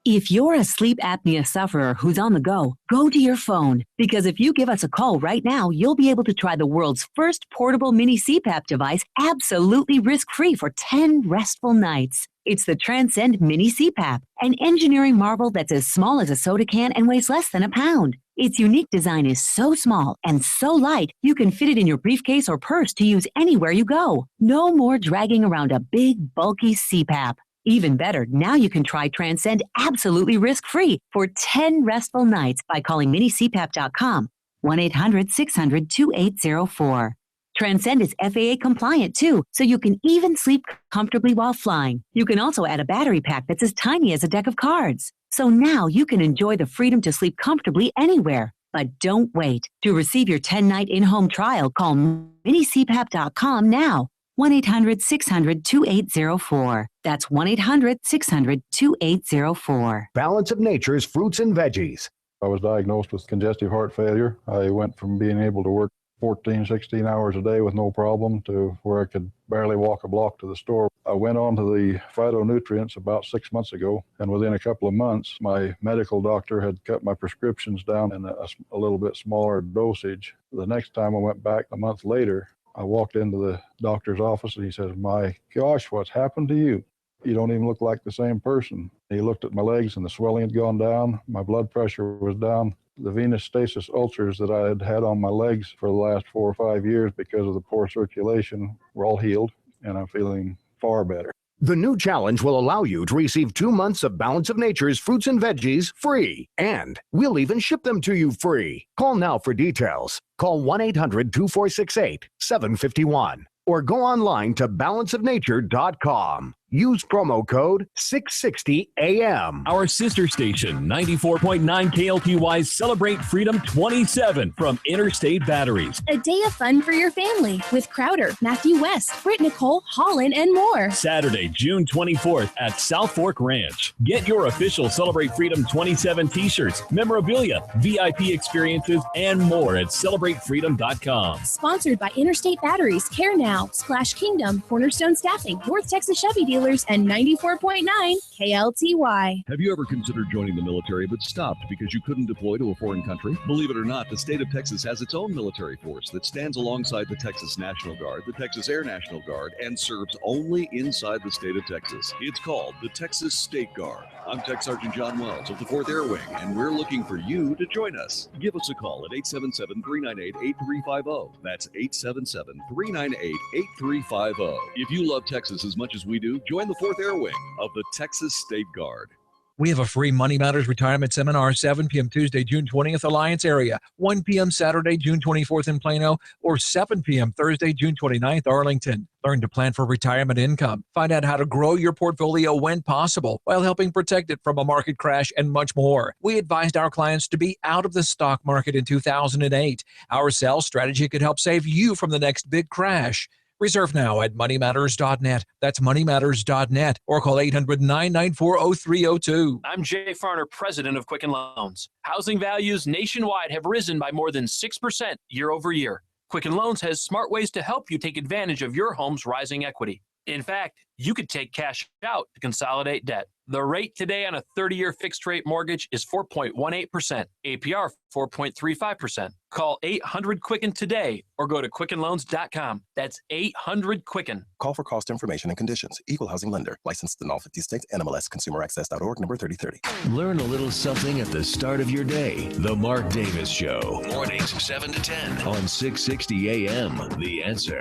If you're a sleep apnea sufferer who's on the go to your phone, because if you give us a call right now, you'll be able to try the world's first portable mini CPAP device absolutely risk-free for 10 restful nights. It's the Transcend Mini CPAP, an engineering marvel that's as small as a soda can and weighs less than a pound. Its unique design is so small and so light, you can fit it in your briefcase or purse to use anywhere you go. No more dragging around a big, bulky CPAP. Even better, now you can try Transcend absolutely risk-free for 10 restful nights by calling minicpap.com, 1-800-600-2804. Transcend is FAA compliant too, so you can even sleep comfortably while flying. You can also add a battery pack that's as tiny as a deck of cards. So now you can enjoy the freedom to sleep comfortably anywhere. But don't wait. To receive your 10-night in-home trial, call minicpap.com now. 1-800-600-2804. That's 1-800-600-2804. Balance of Nature's fruits and veggies. I was diagnosed with congestive heart failure. I went from being able to work 14, 16 hours a day with no problem to where I could barely walk a block to the store. I went on to the phytonutrients about 6 months ago, and within a couple of months, my medical doctor had cut my prescriptions down in a little bit smaller dosage. The next time I went back a month later, I walked into the doctor's office and he says, "My gosh, what's happened to you? You don't even look like the same person." He looked at my legs and the swelling had gone down. My blood pressure was down. The venous stasis ulcers that I had had on my legs for the last 4 or 5 years because of the poor circulation were all healed, and I'm feeling far better. The new challenge will allow you to receive 2 months of Balance of Nature's fruits and veggies free, and we'll even ship them to you free. Call now for details. Call 1-800-246-8751 or go online to balanceofnature.com. Use promo code 660AM. Our sister station, 94.9 KLTY's Celebrate Freedom 27 from Interstate Batteries. A day of fun for your family with Crowder, Matthew West, Britt Nicole, Holland, and more. Saturday, June 24th at South Fork Ranch. Get your official Celebrate Freedom 27 t-shirts, memorabilia, VIP experiences, and more at CelebrateFreedom.com. Sponsored by Interstate Batteries, Care Now, Splash Kingdom, Cornerstone Staffing, North Texas Chevy Dealers, and 94.9 KLTY. Have you ever considered joining the military but stopped because you couldn't deploy to a foreign country? Believe it or not, the state of Texas has its own military force that stands alongside the Texas National Guard, the Texas Air National Guard, and serves only inside the state of Texas. It's called the Texas State Guard. I'm Tech Sergeant John Wells of the 4th Air Wing, and we're looking for you to join us. Give us a call at 877-398-8350. That's 877-398-8350. If you love Texas as much as we do, join the 4th Air Wing of the Texas State Guard. We have a free Money Matters Retirement Seminar, 7 p.m. Tuesday, June 20th, Alliance area, 1 p.m. Saturday, June 24th in Plano, or 7 p.m. Thursday, June 29th, Arlington. Learn to plan for retirement income. Find out how to grow your portfolio when possible while helping protect it from a market crash and much more. We advised our clients to be out of the stock market in 2008. Our sales strategy could help save you from the next big crash. Reserve now at moneymatters.net. That's moneymatters.net, or call 800-994-0302. I'm Jay Farner, president of Quicken Loans. Housing values nationwide have risen by more than 6% year over year. Quicken Loans has smart ways to help you take advantage of your home's rising equity. In fact, you could take cash out to consolidate debt. The rate today on a 30-year fixed-rate mortgage is 4.18%, APR 4.35%. Call 800-QUICKEN today or go to QuickenLoans.com. That's 800-QUICKEN. Call for cost information and conditions. Equal housing lender. Licensed in all 50 states. NMLS ConsumerAccess.org, number 3030. Learn a little something at the start of your day. The Mark Davis Show. Mornings 7 to 10 on 660 AM. The Answer.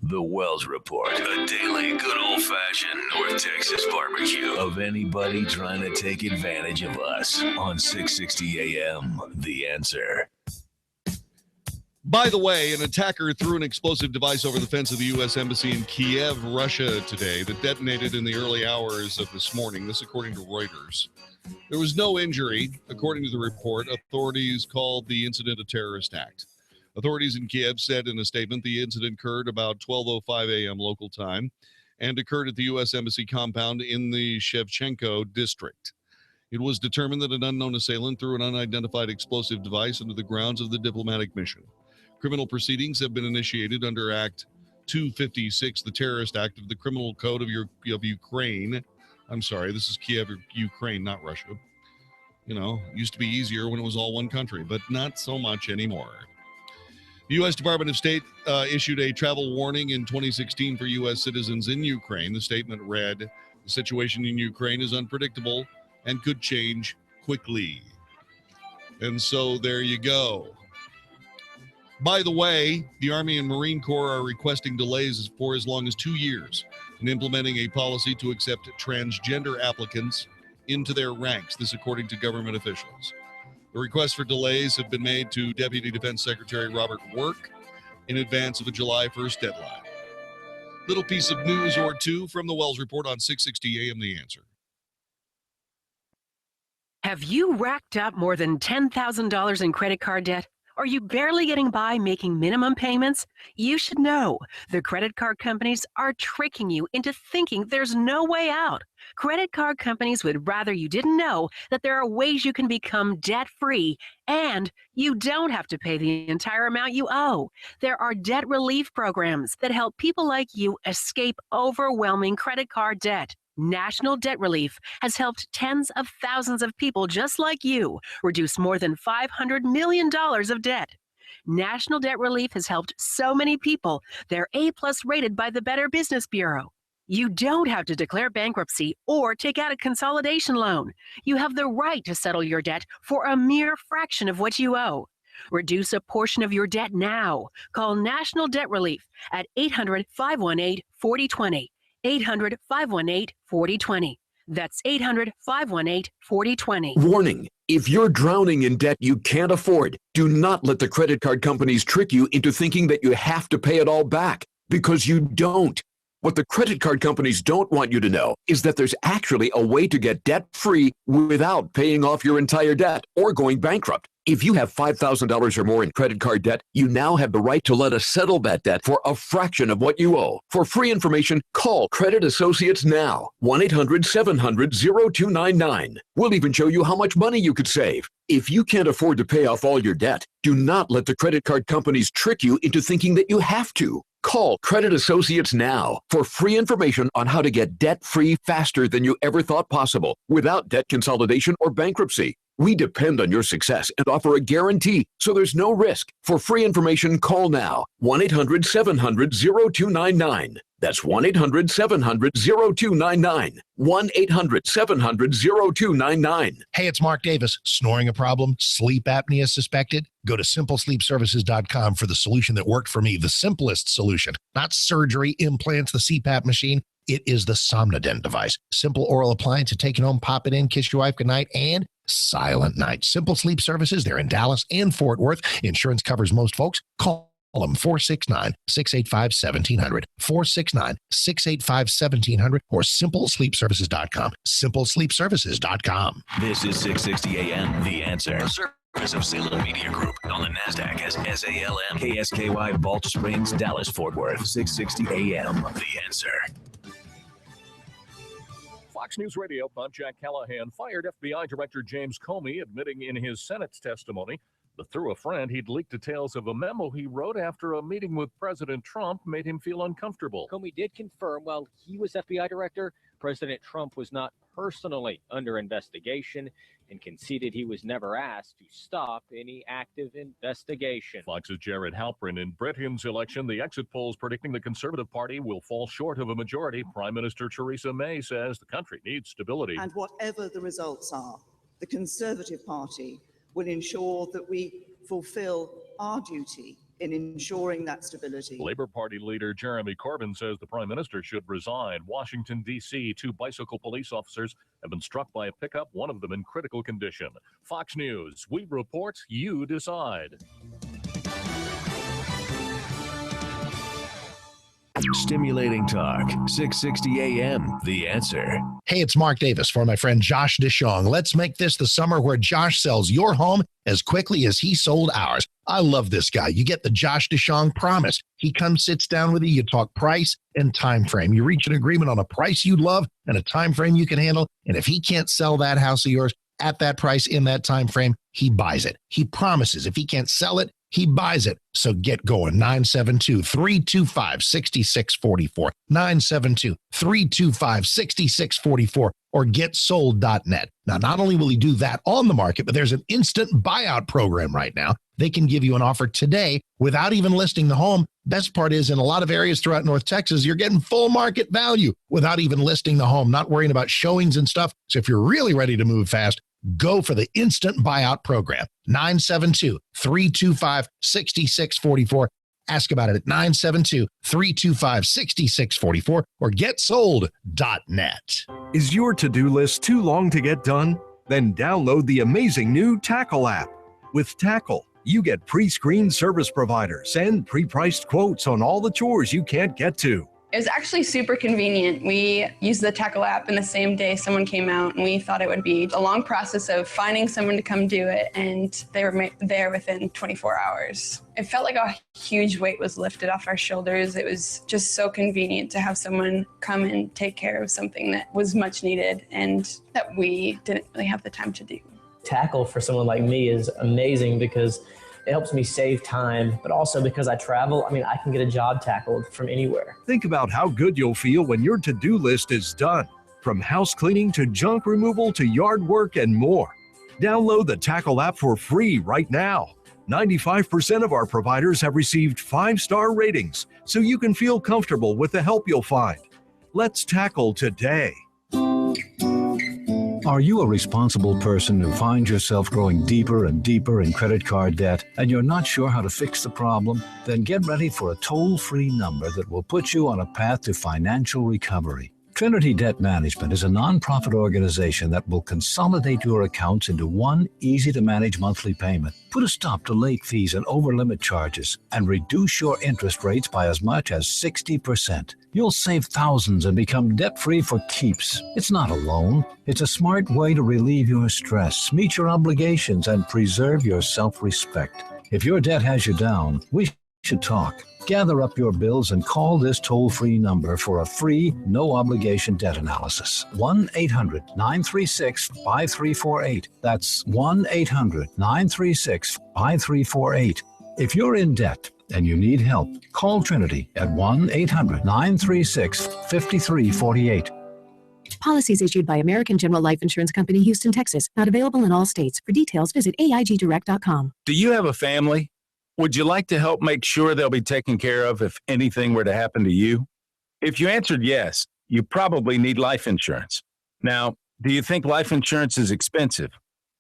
The Wells Report, a daily good old-fashioned North Texas barbecue of anybody trying to take advantage of us on 660 AM. The Answer. By the way, an attacker threw an explosive device over the fence of the U.S. Embassy in Kiev, Russia today that detonated in the early hours of this morning. This according to Reuters. There was no injury. According to the report, authorities called the incident a terrorist act. Authorities in Kiev said in a statement the incident occurred about 12:05 a.m. local time and occurred at the U.S. Embassy compound in the Shevchenko district. It was determined that an unknown assailant threw an unidentified explosive device into the grounds of the diplomatic mission. Criminal proceedings have been initiated under Act 256, the Terrorist Act of the Criminal Code of Ukraine. I'm sorry, this is Kiev, Ukraine, not Russia. You know, used to be easier when it was all one country, but not so much anymore. The U.S. Department of State issued a travel warning in 2016 for U.S. citizens in Ukraine. The statement read, "The situation in Ukraine is unpredictable and could change quickly." And so there you go. By the way, the Army and Marine Corps are requesting delays for as long as 2 years in implementing a policy to accept transgender applicants into their ranks. This according to government officials. The requests for delays have been made to Deputy Defense Secretary Robert Work in advance of a July 1st deadline. Little piece of news or two from the Wells Report on 660 AM The Answer. Have you racked up more than $10,000 in credit card debt? Are you barely getting by making minimum payments? You should know the credit card companies are tricking you into thinking there's no way out. Credit card companies would rather you didn't know that there are ways you can become debt-free and you don't have to pay the entire amount you owe. There are debt relief programs that help people like you escape overwhelming credit card debt. National Debt Relief has helped tens of thousands of people just like you reduce more than $500 million of debt. National Debt Relief has helped so many people. They're A-plus rated by the Better Business Bureau. You don't have to declare bankruptcy or take out a consolidation loan. You have the right to settle your debt for a mere fraction of what you owe. Reduce a portion of your debt now. Call National Debt Relief at 800-518-4020. 800-518-4020. That's 800-518-4020. Warning. If you're drowning in debt you can't afford, do not let the credit card companies trick you into thinking that you have to pay it all back, because you don't. What the credit card companies don't want you to know is that there's actually a way to get debt-free without paying off your entire debt or going bankrupt. If you have $5,000 or more in credit card debt, you now have the right to let us settle that debt for a fraction of what you owe. For free information, call Credit Associates now. 1-800-700-0299. We'll even show you how much money you could save. If you can't afford to pay off all your debt, do not let the credit card companies trick you into thinking that you have to. Call Credit Associates now for free information on how to get debt-free faster than you ever thought possible without debt consolidation or bankruptcy. We depend on your success and offer a guarantee, so there's no risk. For free information, call now. 1-800-700-0299. That's 1-800-700-0299. 1-800-700-0299. Hey, it's Mark Davis. Snoring a problem? Sleep apnea suspected? Go to simplesleepservices.com for the solution that worked for me, the simplest solution. Not surgery, implants, the CPAP machine. It is the Somnodent device. Simple oral appliance to take it home, pop it in, kiss your wife goodnight, and silent night. Simple Sleep Services. They're in Dallas and Fort Worth. Insurance covers most folks. Call them 469-685-1700, 469-685-1700, or simplesleepservices.com, simplesleepservices.com. This is 660 AM, The Answer. A service of Salem Media Group on the NASDAQ as SALM, KSKY, Balch Springs, Dallas, Fort Worth, 660 AM, The Answer. Fox News Radio, I'm Jack Callahan. Fired FBI Director James Comey admitting in his Senate testimony that through a friend, he'd leaked details of a memo he wrote after a meeting with President Trump made him feel uncomfortable. Comey did confirm while he was FBI director, President Trump was not personally under investigation and conceded he was never asked to stop any active investigation. Fox's Jared Halpern. In Britain's election, the exit polls predicting the Conservative Party will fall short of a majority. Prime Minister Theresa May says the country needs stability. And whatever the results are, the Conservative Party will ensure that we fulfill our duty in ensuring that stability. Labor Party leader Jeremy Corbyn says the Prime Minister should resign. Washington, D.C., 2 bicycle police officers have been struck by a pickup, one of them in critical condition. Fox News, we report, you decide. Stimulating talk, 660 AM, The Answer. Hey, it's Mark Davis for my friend Josh DeShong. Let's make this the summer where Josh sells your home as quickly as he sold ours. I love this guy. You get the Josh DeShong promise. He comes, sits down with you, you talk price and time frame. You reach an agreement on a price you love and a time frame you can handle. And if he can't sell that house of yours at that price in that time frame, he buys it. He promises if he can't sell it, he buys it. So get going. 972-325-6644. 972-325-6644 or getsold.net. Now, not only will he do that on the market, but there's an instant buyout program right now. They can give you an offer today without even listing the home. Best part is in a lot of areas throughout North Texas, you're getting full market value without even listing the home, not worrying about showings and stuff. So if you're really ready to move fast, go for the instant buyout program. 972-325-6644. Ask about it at 972-325-6644 or getsold.net. Is your to-do list too long to get done? Then download the amazing new Tackle app. With Tackle, you get pre-screened service providers and pre-priced quotes on all the chores you can't get to. It was actually super convenient. We used the Tackle app in the same day someone came out, and we thought it would be a long process of finding someone to come do it, and they were there within 24 hours. It felt like a huge weight was lifted off our shoulders. It was just so convenient to have someone come and take care of something that was much needed and that we didn't really have the time to do. Tackle for someone like me is amazing because it helps me save time, but also because I travel, I can get a job tackled from anywhere. Think about how good you'll feel when your to-do list is done. From house cleaning to junk removal to yard work and more. Download the Tackle app for free right now. 95% of our providers have received 5-star ratings, so you can feel comfortable with the help you'll find. Let's tackle today. Are you a responsible person who finds yourself growing deeper and deeper in credit card debt and you're not sure how to fix the problem? Then get ready for a toll-free number that will put you on a path to financial recovery. Trinity Debt Management is a nonprofit organization that will consolidate your accounts into one easy-to-manage monthly payment, put a stop to late fees and over-limit charges, and reduce your interest rates by as much as 60%. You'll save thousands and become debt-free for keeps. It's not a loan. It's a smart way to relieve your stress, meet your obligations, and preserve your self-respect. If your debt has you down, we should talk. Gather up your bills and call this toll-free number for a free, no-obligation debt analysis. 1-800-936-5348. That's 1-800-936-5348. If you're in debt and you need help, call Trinity at 1-800-936-5348. Policies issued by American General Life Insurance Company, Houston, Texas. Not available in all states. For details, visit AIGdirect.com. Do you have a family? Would you like to help make sure they'll be taken care of if anything were to happen to you? If you answered yes, you probably need life insurance. Now, do you think life insurance is expensive?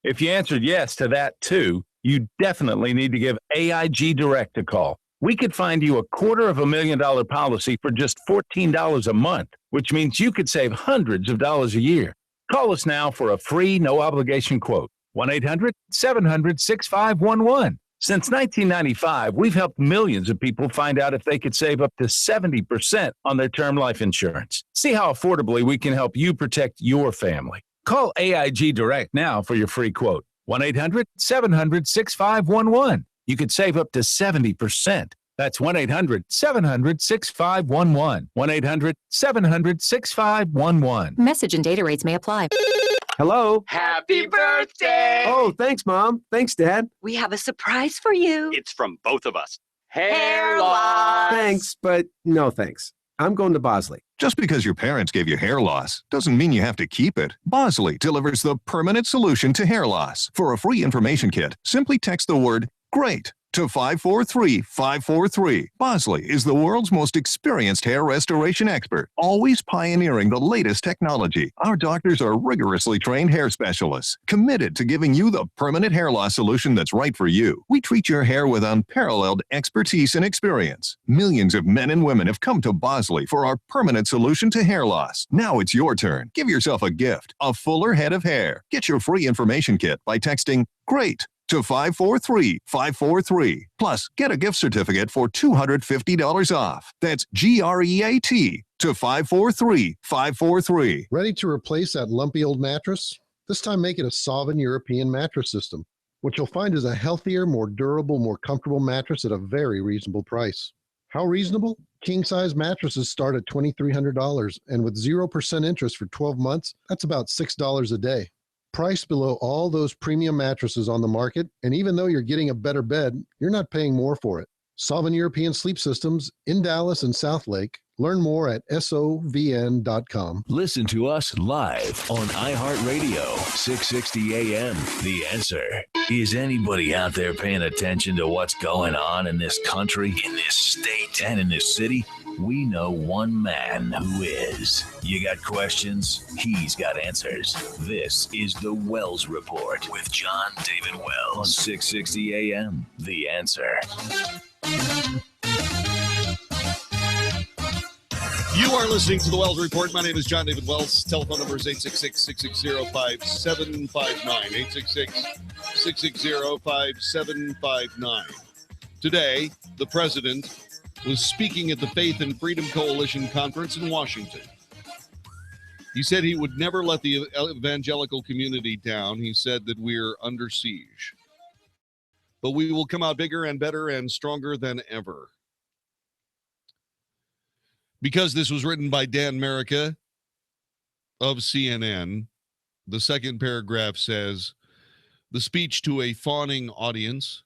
If you answered yes to that too, you definitely need to give AIG Direct a call. We could find you a $250,000 policy for just $14 a month, which means you could save hundreds of dollars a year. Call us now for a free, no-obligation quote. 1-800-700-6511. Since 1995, we've helped millions of people find out if they could save up to 70% on their term life insurance. See how affordably we can help you protect your family. Call AIG Direct now for your free quote. 1-800-700-6511. You could save up to 70%. That's 1-800-700-6511. 1-800-700-6511. Message and data rates may apply. Hello. Happy birthday! Oh, thanks, Mom. Thanks, Dad. We have a surprise for you. It's from both of us. Hair loss! Thanks, but no thanks. I'm going to Bosley. Just because your parents gave you hair loss doesn't mean you have to keep it. Bosley delivers the permanent solution to hair loss. For a free information kit, simply text the word GREAT to 543-543. Bosley is the world's most experienced hair restoration expert, always pioneering the latest technology. Our doctors are rigorously trained hair specialists, committed to giving you the permanent hair loss solution that's right for you. We treat your hair with unparalleled expertise and experience. Millions of men and women have come to Bosley for our permanent solution to hair loss. Now it's your turn. Give yourself a gift, a fuller head of hair. Get your free information kit by texting GREAT to 543-543. Plus, get a gift certificate for $250 off. That's GREAT to 543-543. Ready to replace that lumpy old mattress? This time make it a Solvin European mattress system. What you'll find is a healthier, more durable, more comfortable mattress at a very reasonable price. How reasonable? King-size mattresses start at $2,300, and with 0% interest for 12 months, that's about $6 a day. Priced below all those premium mattresses on the market, and even though you're getting a better bed, you're not paying more for it. Solvin European Sleep Systems in Dallas and South Lake. Learn more at sovn.com. Listen to us live on iHeartRadio, 660 AM. The Answer. Is anybody out there paying attention to what's going on in this country, in this state, and in this city? We know one man who is. You got questions? He's got answers. This is the Wells Report with John David Wells on 660 AM. The Answer. You are listening to the Wells Report. My name is John David Wells. Telephone number is 866-660-5759. 866-660-5759. Today, the president was speaking at the Faith and Freedom Coalition Conference in Washington. He said he would never let the evangelical community down. He said that we're under siege. But we will come out bigger and better and stronger than ever. Because this was written by Dan Merica of CNN, the second paragraph says, the speech to a fawning audience,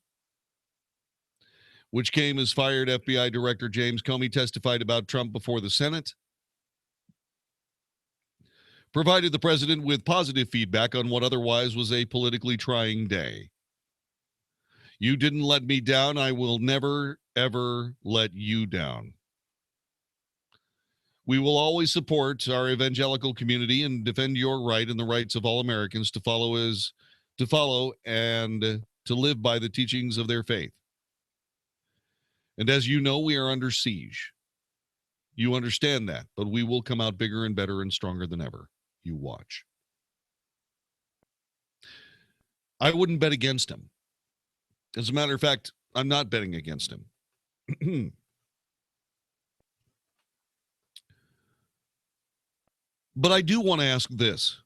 which came as fired FBI Director James Comey testified about Trump before the Senate, provided the president with positive feedback on what otherwise was a politically trying day. You didn't let me down. I will never, ever let you down. We will always support our evangelical community and defend your right and the rights of all Americans to follow and to live by the teachings of their faith. And as you know, we are under siege. You understand that, but we will come out bigger and better and stronger than ever. You watch. I wouldn't bet against him. As a matter of fact, I'm not betting against him. But I do want to ask this.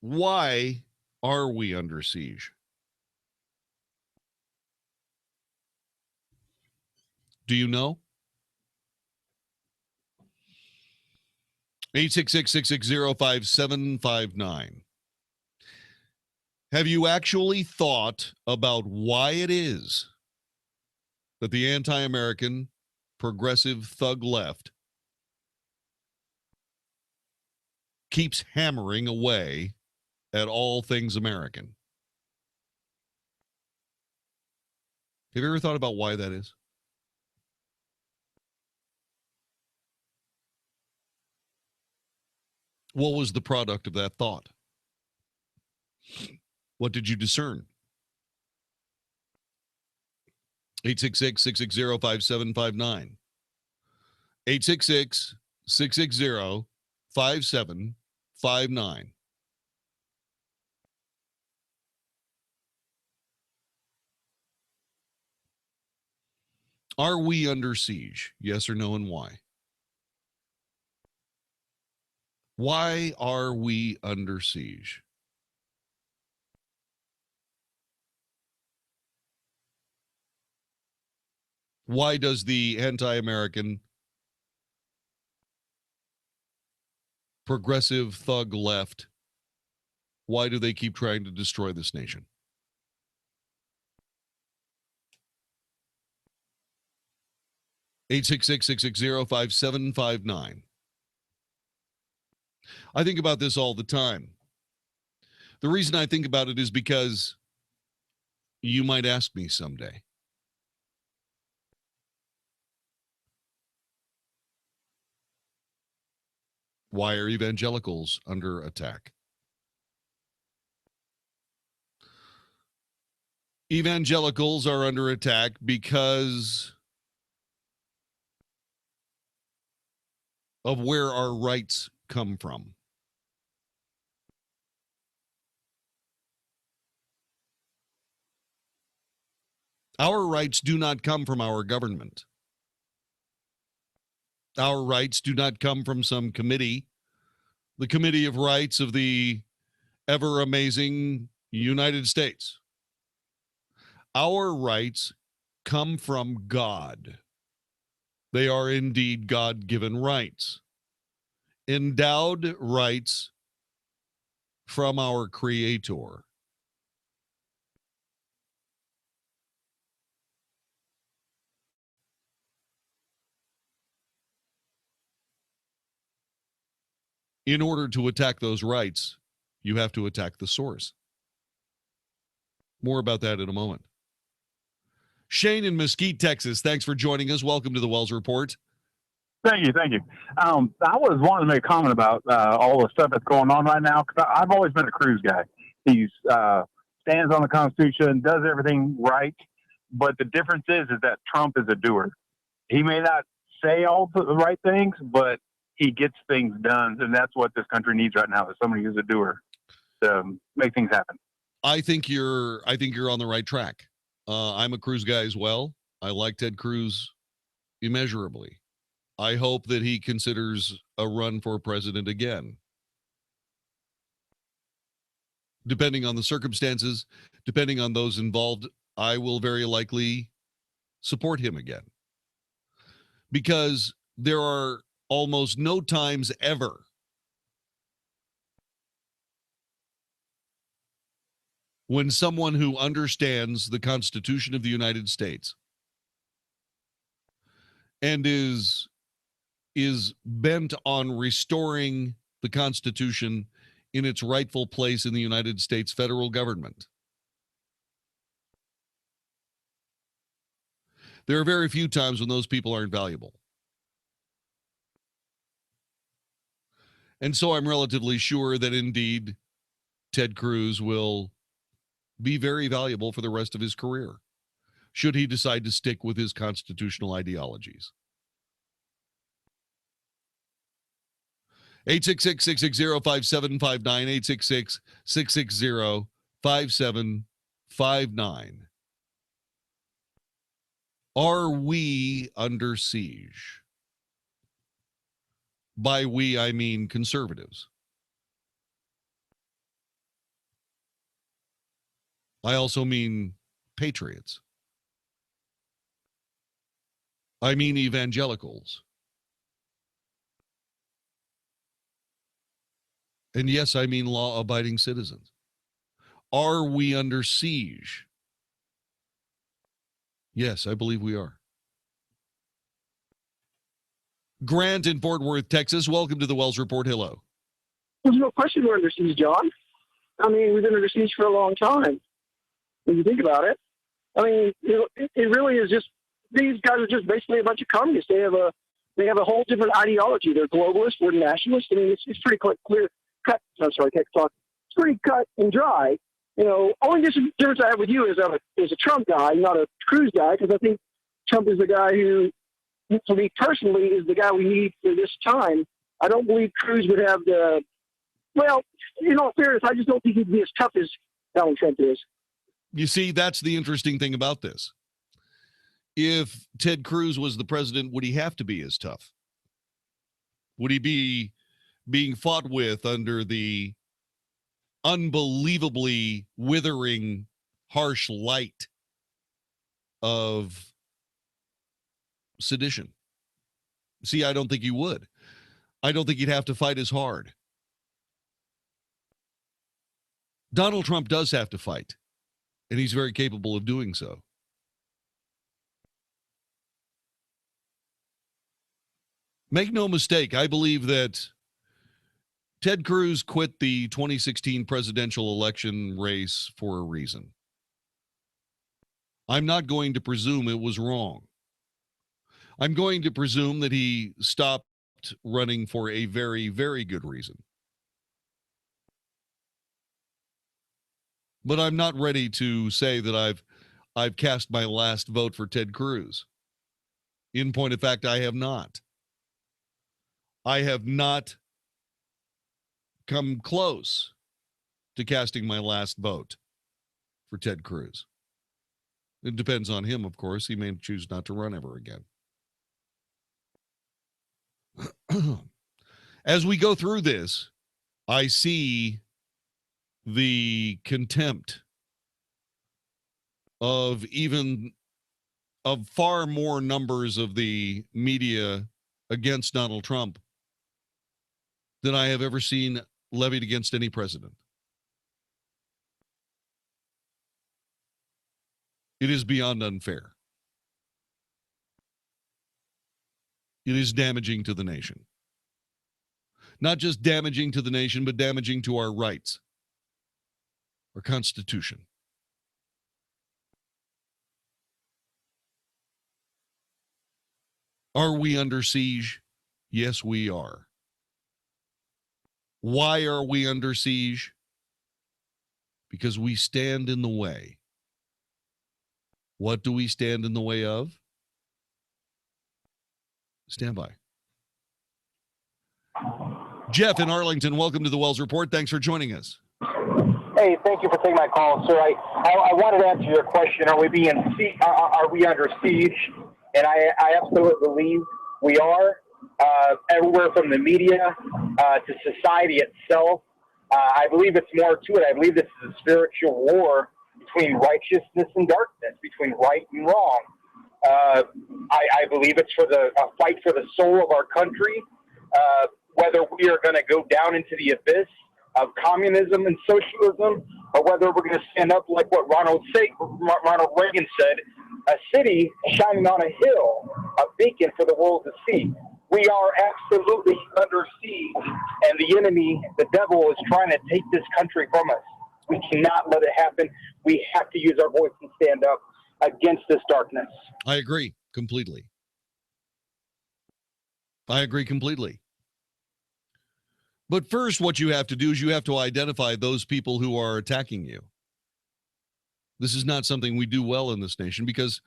Why are we under siege? Do you know? 866-660-5759. Have you actually thought about why it is that the anti-American, progressive thug left keeps hammering away at all things American? Have you ever thought about why that is? What was the product of that thought? What did you discern? 866-660-5759. 866-660-5759. Are we under siege? Yes or no, and why? Why are we under siege? Why does the anti-American progressive thug left, why do they keep trying to destroy this nation? Eight 5759. I think about this all the time. The reason I think about it is because you might ask me someday. Why are evangelicals under attack? Evangelicals are under attack because of where our rights come from. Our rights do not come from our government. Our rights do not come from some committee, the Committee of Rights of the ever amazing United States. Our rights come from God. They are indeed God-given rights, endowed rights from our Creator. In order to attack those rights, you have to attack the source. More about that in a moment. Shane in Mesquite, Texas, thanks for joining us. Welcome to the Wells Report. Thank you. I was wanting to make a comment about all the stuff that's going on right now, because I've always been a Cruz guy. He's stands on the Constitution, does everything right, but the difference is that Trump is a doer. He may not say all the right things, but he gets things done, and that's what this country needs right now, is somebody who's a doer to make things happen. I think you're on the right track. I'm a Cruz guy as well. I like Ted Cruz immeasurably. I hope that he considers a run for president again. Depending on the circumstances, depending on those involved, I will very likely support him again. Because there are almost no times ever when someone who understands the Constitution of the United States and is bent on restoring the Constitution in its rightful place in the United States federal government. There are very few times when those people are invaluable. And so I'm relatively sure that indeed Ted Cruz will be very valuable for the rest of his career, should he decide to stick with his constitutional ideologies. 866-660-5759, 866-660-5759. Are we under siege? By we, I mean conservatives. I also mean patriots. I mean evangelicals. And yes, I mean law-abiding citizens. Are we under siege? Yes, I believe we are. Grant in Fort Worth, Texas. Welcome to the Wells Report. Hello. There's no question we're under siege, John. I mean, we've been under siege for a long time. When you think about it, I mean, it really is just, these guys are just basically a bunch of communists. They have a whole different ideology. They're globalists. We're nationalists. I mean, it's pretty clear cut. I'm sorry, I can't talk. It's pretty cut and dry. Only difference I have with you is I'm a Trump guy, not a Cruz guy, because I think Trump is the guy who, for me personally, is the guy we need for this time. I don't believe Cruz would have in all fairness, I just don't think he'd be as tough as Donald Trump is. You see, that's the interesting thing about this. If Ted Cruz was the president, would he have to be as tough? Would he be being fought with under the unbelievably withering, harsh light of sedition? See, I don't think he would. I don't think he'd have to fight as hard. Donald Trump does have to fight, and he's very capable of doing so. Make no mistake, I believe that Ted Cruz quit the 2016 presidential election race for a reason. I'm not going to presume it was wrong. I'm going to presume that he stopped running for a very, very good reason. But I'm not ready to say that I've cast my last vote for Ted Cruz. In point of fact, I have not. I have not come close to casting my last vote for Ted Cruz. It depends on him, of course. He may choose not to run ever again. As we go through this, I see the contempt of far more numbers of the media against Donald Trump than I have ever seen levied against any president. It is beyond unfair. It is damaging to the nation. Not just damaging to the nation, but damaging to our rights, our Constitution. Are we under siege? Yes, we are. Why are we under siege? Because we stand in the way. What do we stand in the way of? Stand by. Jeff in Arlington, welcome to the Wells Report. Thanks for joining us. Hey, thank you for taking my call, sir. I wanted to answer your question. Are we under siege? And I absolutely believe we are. Everywhere from the media to society itself. I believe it's more to it. I believe this is a spiritual war between righteousness and darkness, between right and wrong. I believe it's for a fight for the soul of our country, whether we are going to go down into the abyss of communism and socialism, or whether we're going to stand up like what Ronald Reagan said, a city shining on a hill, a beacon for the world to see. We are absolutely under siege, and the enemy, the devil, is trying to take this country from us. We cannot let it happen. We have to use our voice and stand up against this darkness. I agree completely. I agree completely. But first, what you have to do is you have to identify those people who are attacking you. This is not something we do well in this nation because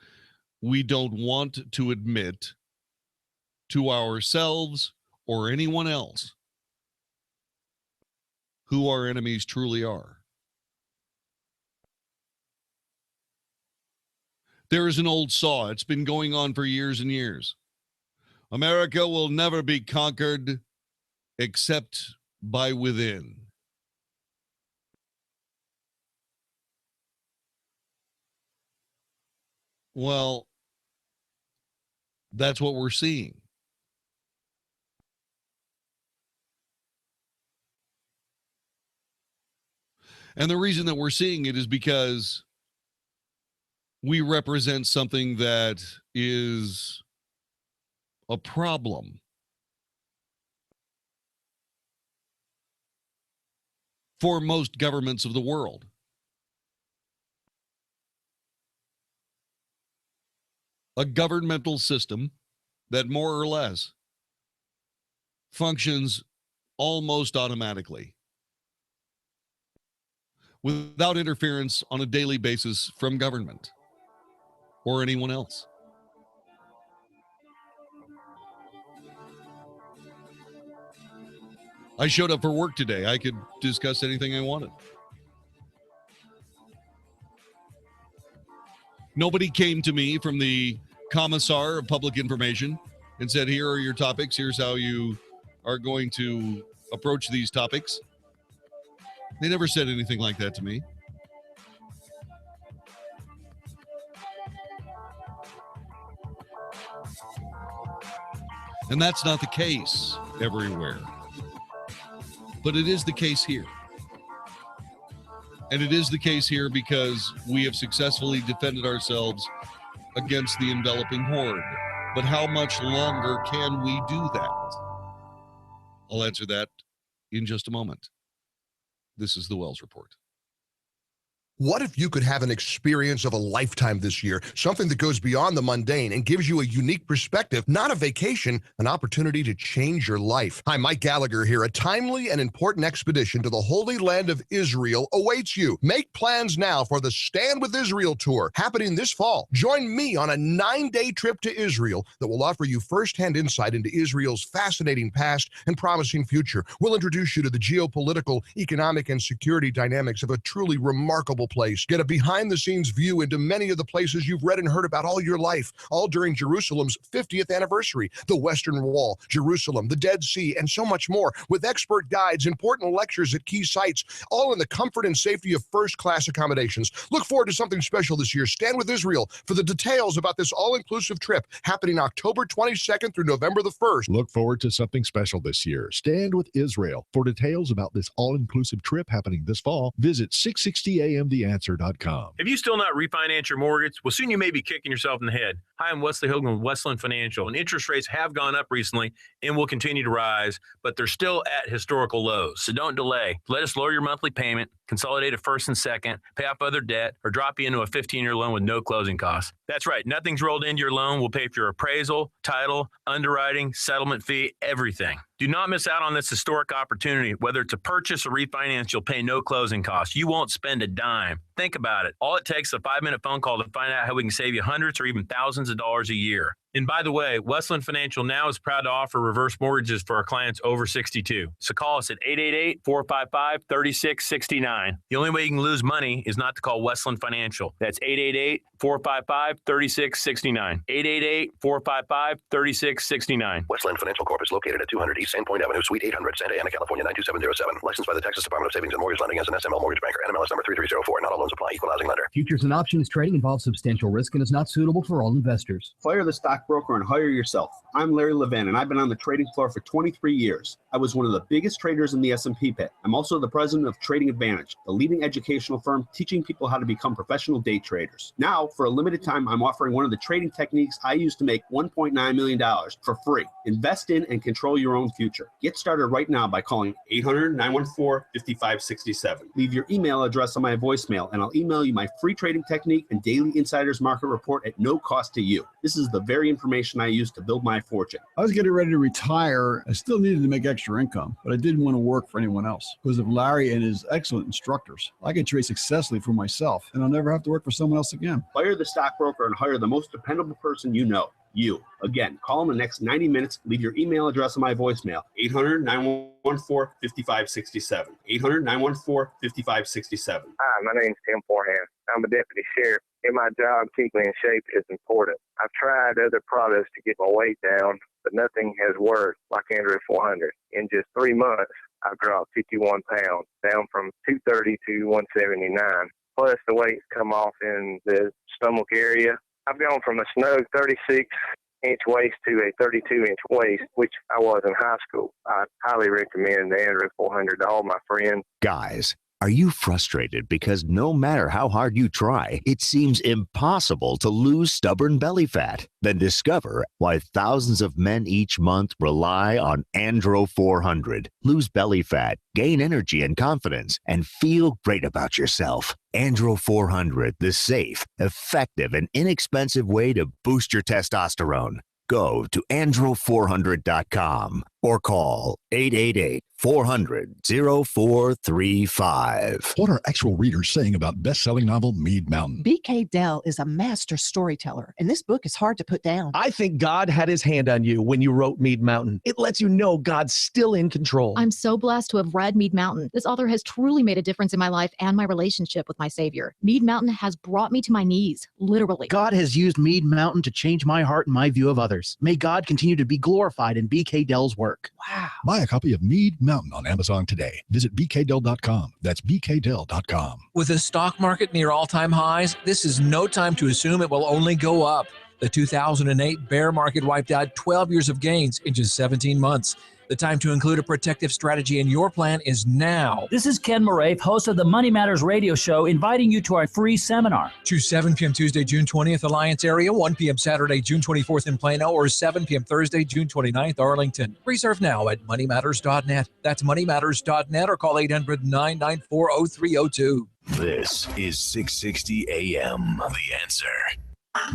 we don't want to admit to ourselves or anyone else who our enemies truly are. There is an old saw. It's been going on for years and years. America will never be conquered except by within. Well, that's what we're seeing. And the reason that we're seeing it is because we represent something that is a problem for most governments of the world. A governmental system that more or less functions almost automatically. without interference on a daily basis from government or anyone else. I showed up for work today. I could discuss anything I wanted. Nobody came to me from the Commissar of Public Information and said, here are your topics. Here's how you are going to approach these topics. They never said anything like that to me. And that's not the case everywhere. But it is the case here. And it is the case here because we have successfully defended ourselves against the enveloping horde. But how much longer can we do that? I'll answer that in just a moment. This is the Wells Report. What if you could have an experience of a lifetime this year, something that goes beyond the mundane and gives you a unique perspective, not a vacation, an opportunity to change your life? Hi, Mike Gallagher here. A timely and important expedition to the Holy Land of Israel awaits you. Make plans now for the Stand with Israel tour happening this fall. Join me on a 9-day trip to Israel that will offer you firsthand insight into Israel's fascinating past and promising future. We'll introduce you to the geopolitical, economic, and security dynamics of a truly remarkable place. Get a behind-the-scenes view into many of the places you've read and heard about all your life, all during Jerusalem's 50th anniversary, the Western Wall, Jerusalem, the Dead Sea, and so much more, with expert guides, important lectures at key sites, all in the comfort and safety of first-class accommodations. Look forward to something special this year. Stand with Israel for the details about this all-inclusive trip happening October 22nd through November the 1st. Look forward to something special this year. Stand with Israel. For details about this all-inclusive trip happening this fall, visit 660amtheanswer.com. If you still not refinance your mortgage, well, soon you may be kicking yourself in the head. Hi, I'm Wesley Hogan with Westland Financial, and interest rates have gone up recently and will continue to rise, but they're still at historical lows. So don't delay. Let us lower your monthly payment, consolidate a first and second, pay off other debt, or drop you into a 15-year loan with no closing costs. That's right. Nothing's rolled into your loan. We'll pay for your appraisal, title, underwriting, settlement fee, everything. Do not miss out on this historic opportunity. Whether it's a purchase or refinance, you'll pay no closing costs. You won't spend a dime. Think about it. All it takes is a 5-minute phone call to find out how we can save you hundreds or even thousands of dollars a year. And by the way, Westland Financial now is proud to offer reverse mortgages for our clients over 62. So call us at 888-455-3669. The only way you can lose money is not to call Westland Financial. That's 888-455-3669. 888-455-3669. Westland Financial Corp is located at 200 East Sandpoint Avenue, Suite 800, Santa Ana, California, 92707. Licensed by the Texas Department of Savings and Mortgage Lending as an SML mortgage banker. NMLS number 3304. Not all loans apply. Equal housing lender. Futures and options trading involves substantial risk and is not suitable for all investors. Fire the stockbroker and hire yourself. I'm Larry Levin, and I've been on the trading floor for 23 years. I was one of the biggest traders in the S&P pit. I'm also the president of Trading Advantage, the leading educational firm teaching people how to become professional day traders. Now, for a limited time, I'm offering one of the trading techniques I use to make $1.9 million for free. Invest in and control your own future. Get started right now by calling 800-914-5567. Leave your email address on my voicemail, and I'll email you my free trading technique and daily insiders market report at no cost to you. This is the very information I use to build my fortune. I was getting ready to retire. I still needed to make extra income, but I didn't want to work for anyone else. Because of Larry and his excellent instructors, I could trade successfully for myself, and I'll never have to work for someone else again. Fire the stockbroker and hire the most dependable person you know. You. Again, call in the next 90 minutes. Leave your email address on my voicemail. 800-914-5567. 800-914-5567. Hi, my name's Tim Forehand. I'm a deputy sheriff. In my job, keeping in shape is important. I've tried other products to get my weight down, but nothing has worked like Andrew 400. In just 3 months, I've dropped 51 pounds, down from 230 to 179. Plus, the weight's come off in the stomach area. I've gone from a snug 36-inch waist to a 32-inch waist, which I was in high school. I highly recommend the Andrew 400 to all my friends. Guys, are you frustrated because no matter how hard you try, it seems impossible to lose stubborn belly fat? Then discover why thousands of men each month rely on Andro 400. Lose belly fat, gain energy and confidence, and feel great about yourself. Andro 400, the safe, effective, and inexpensive way to boost your testosterone. Go to andro400.com or call 400-0435. What are actual readers saying about best-selling novel Mead Mountain? B.K. Dell is a master storyteller, and this book is hard to put down. I think God had his hand on you when you wrote Mead Mountain. It lets you know God's still in control. I'm so blessed to have read Mead Mountain. This author has truly made a difference in my life and my relationship with my Savior. Mead Mountain has brought me to my knees, literally. God has used Mead Mountain to change my heart and my view of others. May God continue to be glorified in B.K. Dell's work. Wow. Buy a copy of Mead Mountain on Amazon today. Visit bkdell.com. That's bkdell.com. With the stock market near all-time highs, this is no time to assume it will only go up. The 2008 bear market wiped out 12 years of gains in just 17 months. The time to include a protective strategy in your plan is now. This is Ken Moraif, host of the Money Matters radio show, inviting you to our free seminar. Choose 7 p.m. Tuesday, June 20th, Alliance area, 1 p.m. Saturday, June 24th in Plano, or 7 p.m. Thursday, June 29th, Arlington. Reserve now at moneymatters.net. That's moneymatters.net, or call 800-994-0302. This is 660 AM. The Answer.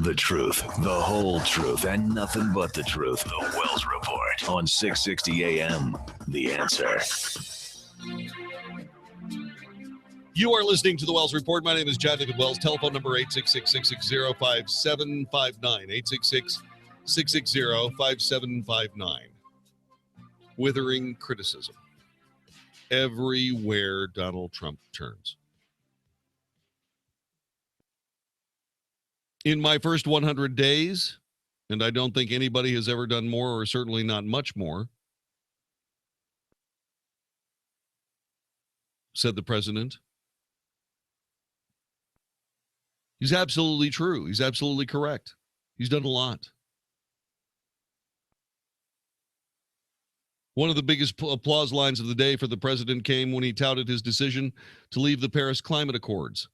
The truth, the whole truth, and nothing but the truth. The Wells Report on 660 AM. The Answer. You are listening to the Wells Report. My name is John David Wells. Telephone number 866-660-5759. 866-660-5759. Withering criticism. Everywhere Donald Trump turns. In my first 100 days, and I don't think anybody has ever done more, or certainly not much more, said the president. He's absolutely true. He's absolutely correct. He's done a lot. One of the biggest applause lines of the day for the president came when he touted his decision to leave the Paris Climate Accords,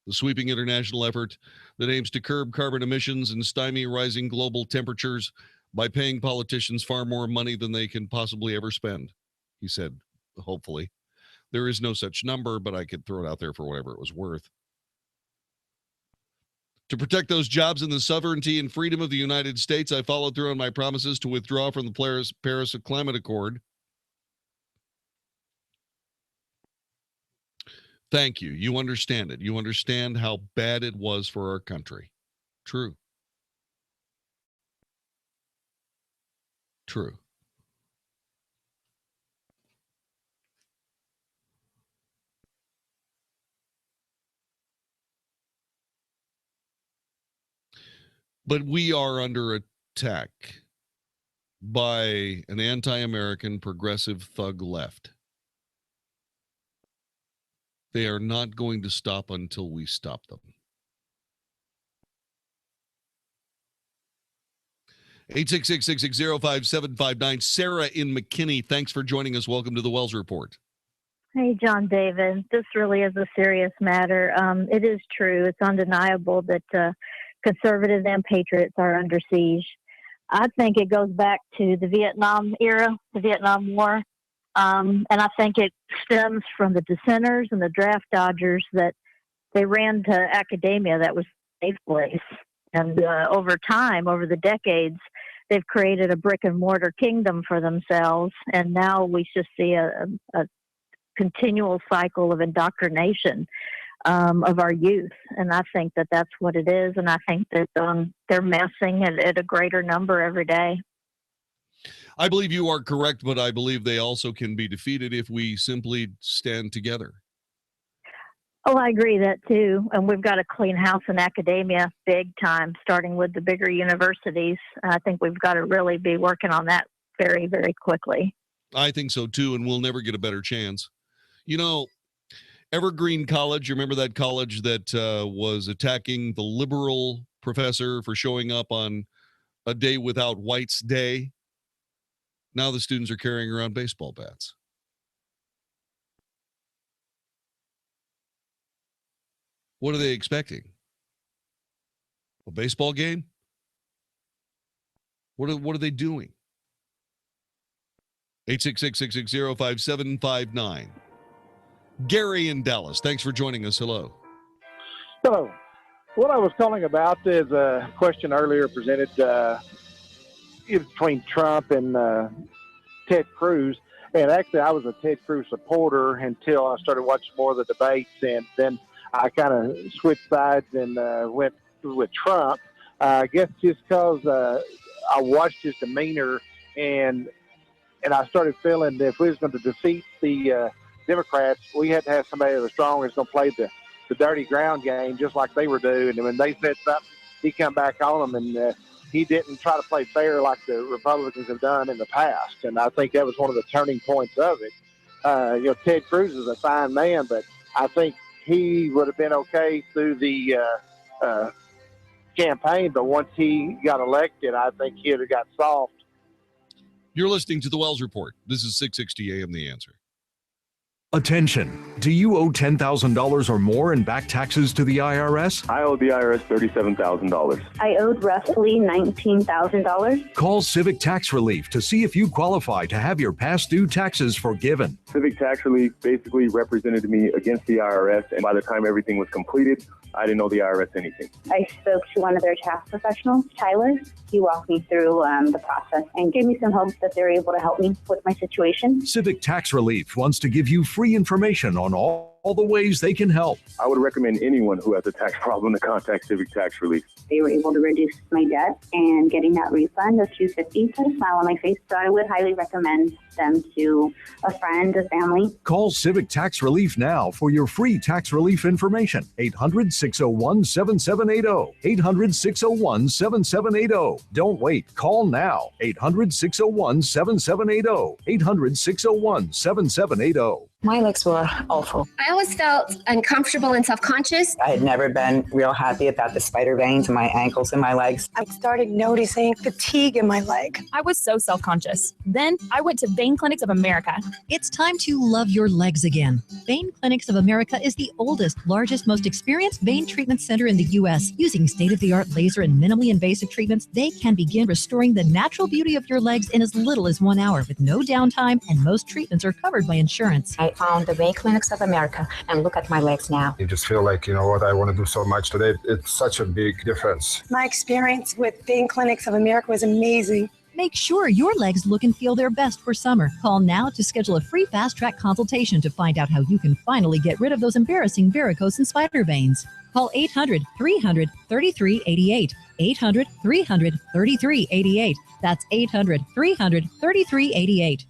the sweeping international effort that aims to curb carbon emissions and stymie rising global temperatures by paying politicians far more money than they can possibly ever spend. He said, hopefully. There is no such number, but I could throw it out there for whatever it was worth. To protect those jobs and the sovereignty and freedom of the United States, I followed through on my promises to withdraw from the Paris Climate Accord. Thank you. You understand it. You understand how bad it was for our country. True. True. But we are under attack by an anti-American progressive thug left. They are not going to stop until we stop them. 866-660-5759. Sarah in McKinney, thanks for joining us. Welcome to the Wells Report. Hey, John David. This really is a serious matter. It is true. It's undeniable that conservatives and patriots are under siege. I think it goes back to the Vietnam era, the Vietnam War. And I think it stems from the dissenters and the draft dodgers that they ran to academia that was a safe place. And over time, over the decades, they've created a brick and mortar kingdom for themselves. And now we just see a continual cycle of indoctrination of our youth. And I think that that's what it is. And I think that they're messing at a greater number every day. I believe you are correct, but I believe they also can be defeated if we simply stand together. Oh, I agree that too. And we've got to clean house in academia big time, starting with the bigger universities. I think we've got to really be working on that very, very quickly. I think so too, and we'll never get a better chance. You know, Evergreen College, you remember that college that was attacking the liberal professor for showing up on a day without whites day? Now the students are carrying around baseball bats. What are they expecting? A baseball game? What are they doing? 866-660-5759. Gary in Dallas, thanks for joining us. Hello. Hello. What I was calling about is a question earlier presented between Trump and Ted Cruz. And actually, I was a Ted Cruz supporter until I started watching more of the debates, and then I kind of switched sides and went with Trump. I guess just because I watched his demeanor, and I started feeling that if we was going to defeat the Democrats, we had to have somebody that was strong and was going to play the dirty ground game just like they were doing. And when they said something, he come back on them, and he didn't try to play fair like the Republicans have done in the past. And I think that was one of the turning points of it. Ted Cruz is a fine man, but I think he would have been okay through the campaign. But once he got elected, I think he'd have got soft. You're listening to the Wells Report. This is 660 AM The Answer. Attention. Do you owe $10,000 or more in back taxes to the IRS? I owe the IRS $37,000. I owed roughly $19,000. Call Civic Tax Relief to see if you qualify to have your past due taxes forgiven. Civic Tax Relief basically represented me against the IRS, and by the time everything was completed, I didn't owe the IRS anything. I spoke to one of their tax professionals, Tyler. He walked me through the process and gave me some hope that they're able to help me with my situation. Civic Tax Relief wants to give you free information on all the ways they can help. I would recommend anyone who has a tax problem to contact Civic Tax Relief. They were able to reduce my debt, and getting that refund of $250 put a smile on my face. So I would highly recommend them to a friend, a family. Call Civic Tax Relief now for your free tax relief information. 800-601-7780. 800-601-7780. Don't wait. Call now. 800-601-7780. 800-601-7780. My legs were awful. I always felt uncomfortable and self-conscious. I had never been real happy about the spider veins in my ankles and my legs. I started noticing fatigue in my leg. I was so self-conscious. Then I went to Vein Clinics of America. It's time to love your legs again. Vein Clinics of America is the oldest, largest, most experienced vein treatment center in the U.S. Using state-of-the-art laser and minimally invasive treatments, they can begin restoring the natural beauty of your legs in as little as 1 hour with no downtime, and most treatments are covered by insurance. I found the Vein Clinics of America, and look at my legs now. You just feel like, what I want to do so much today. It's such a big difference. My experience with Vein Clinics of America was amazing. Make sure your legs look and feel their best for summer. Call now to schedule a free fast-track consultation to find out how you can finally get rid of those embarrassing varicose and spider veins. Call 800-300-3388. 800-300-3388. That's 800-300-3388.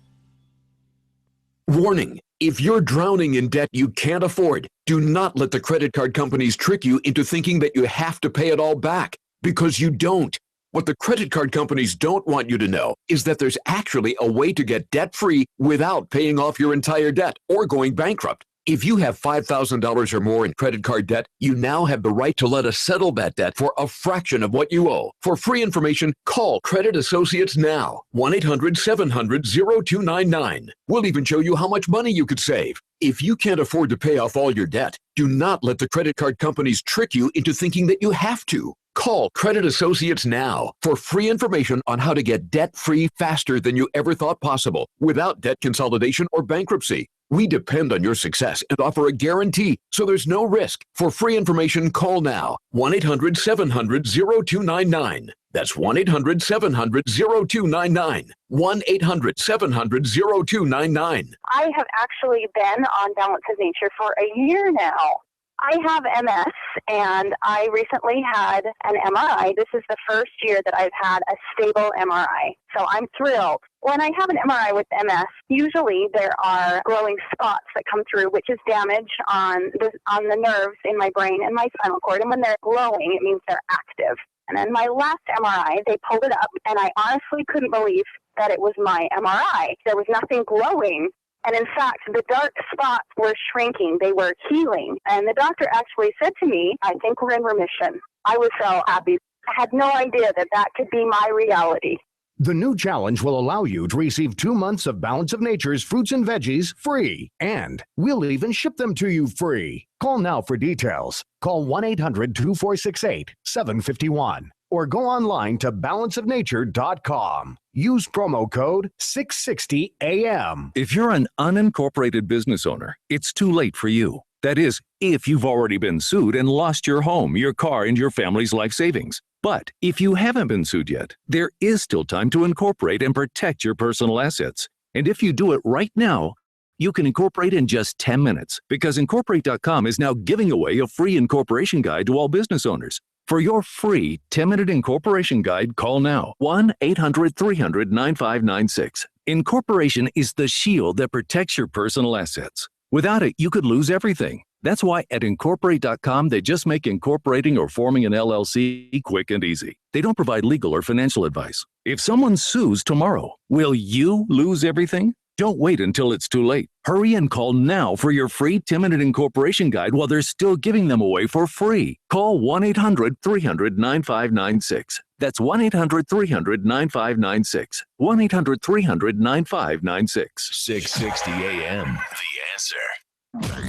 Warning. If you're drowning in debt you can't afford, do not let the credit card companies trick you into thinking that you have to pay it all back, because you don't. What the credit card companies don't want you to know is that there's actually a way to get debt-free without paying off your entire debt or going bankrupt. If you have $5,000 or more in credit card debt, you now have the right to let us settle that debt for a fraction of what you owe. For free information, call Credit Associates now. 1-800-700-0299. We'll even show you how much money you could save. If you can't afford to pay off all your debt, do not let the credit card companies trick you into thinking that you have to. Call Credit Associates now for free information on how to get debt-free faster than you ever thought possible without debt consolidation or bankruptcy. We depend on your success and offer a guarantee, so there's no risk. For free information, call now. 1-800-700-0299. That's 1-800-700-0299. 1-800-700-0299. I have actually been on Balance of Nature for a year now. I have MS, and I recently had an MRI. This is the first year that I've had a stable MRI, so I'm thrilled. When I have an MRI with MS, usually there are glowing spots that come through, which is damage on the nerves in my brain and my spinal cord. And when they're glowing, it means they're active. And then my last MRI, they pulled it up, and I honestly couldn't believe that it was my MRI. There was nothing glowing. And in fact, the dark spots were shrinking. They were healing. And the doctor actually said to me, I think we're in remission. I was so happy. I had no idea that that could be my reality. The new challenge will allow you to receive 2 months of Balance of Nature's fruits and veggies free. And we'll even ship them to you free. Call now for details. Call 1-800-246-8751. Or go online to balanceofnature.com. Use promo code 660AM. If you're an unincorporated business owner, it's too late for you. That is, if you've already been sued and lost your home, your car, and your family's life savings. But if you haven't been sued yet, there is still time to incorporate and protect your personal assets. And if you do it right now, you can incorporate in just 10 minutes because Incorporate.com is now giving away a free incorporation guide to all business owners. For your free 10-minute incorporation guide, call now 1-800-300-9596. Incorporation is the shield that protects your personal assets. Without it, you could lose everything. That's why at Incorporate.com, they just make incorporating or forming an LLC quick and easy. They don't provide legal or financial advice. If someone sues tomorrow, will you lose everything? Don't wait until it's too late. Hurry and call now for your free 10-minute incorporation guide while they're still giving them away for free. Call 1-800-300-9596. That's 1-800-300-9596. 1-800-300-9596. 660 AM. The Answer.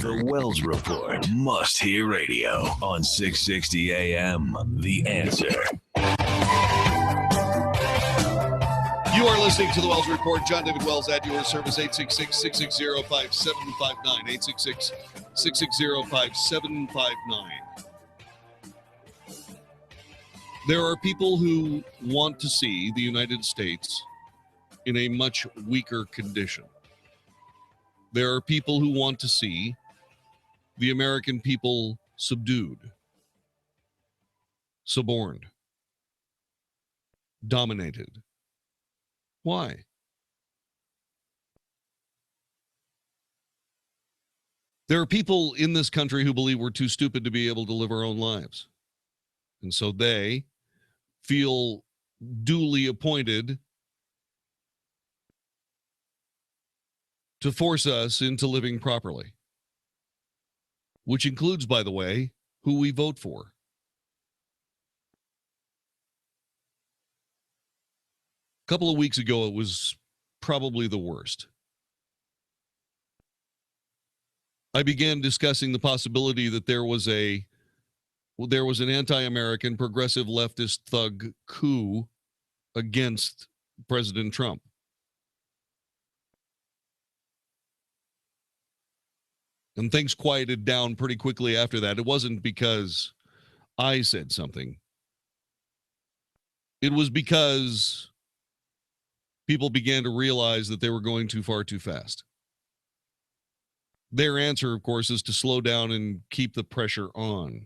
The Wells Report. Must hear radio on 660 AM. The Answer. You are listening to the Wells Report. John David Wells at your service, 866-660-5759, 866-660-5759. There are people who want to see the United States in a much weaker condition. There are people who want to see the American people subdued, suborned, dominated. Why? There are people in this country who believe we're too stupid to be able to live our own lives. And so they feel duly appointed to force us into living properly, which includes, by the way, who we vote for. A couple of weeks ago, it was probably the worst. I began discussing the possibility that there was an anti-American progressive leftist thug coup against President Trump. And things quieted down pretty quickly after that. It wasn't because I said something. It was because people began to realize that they were going too far too fast. Their answer, of course, is to slow down and keep the pressure on.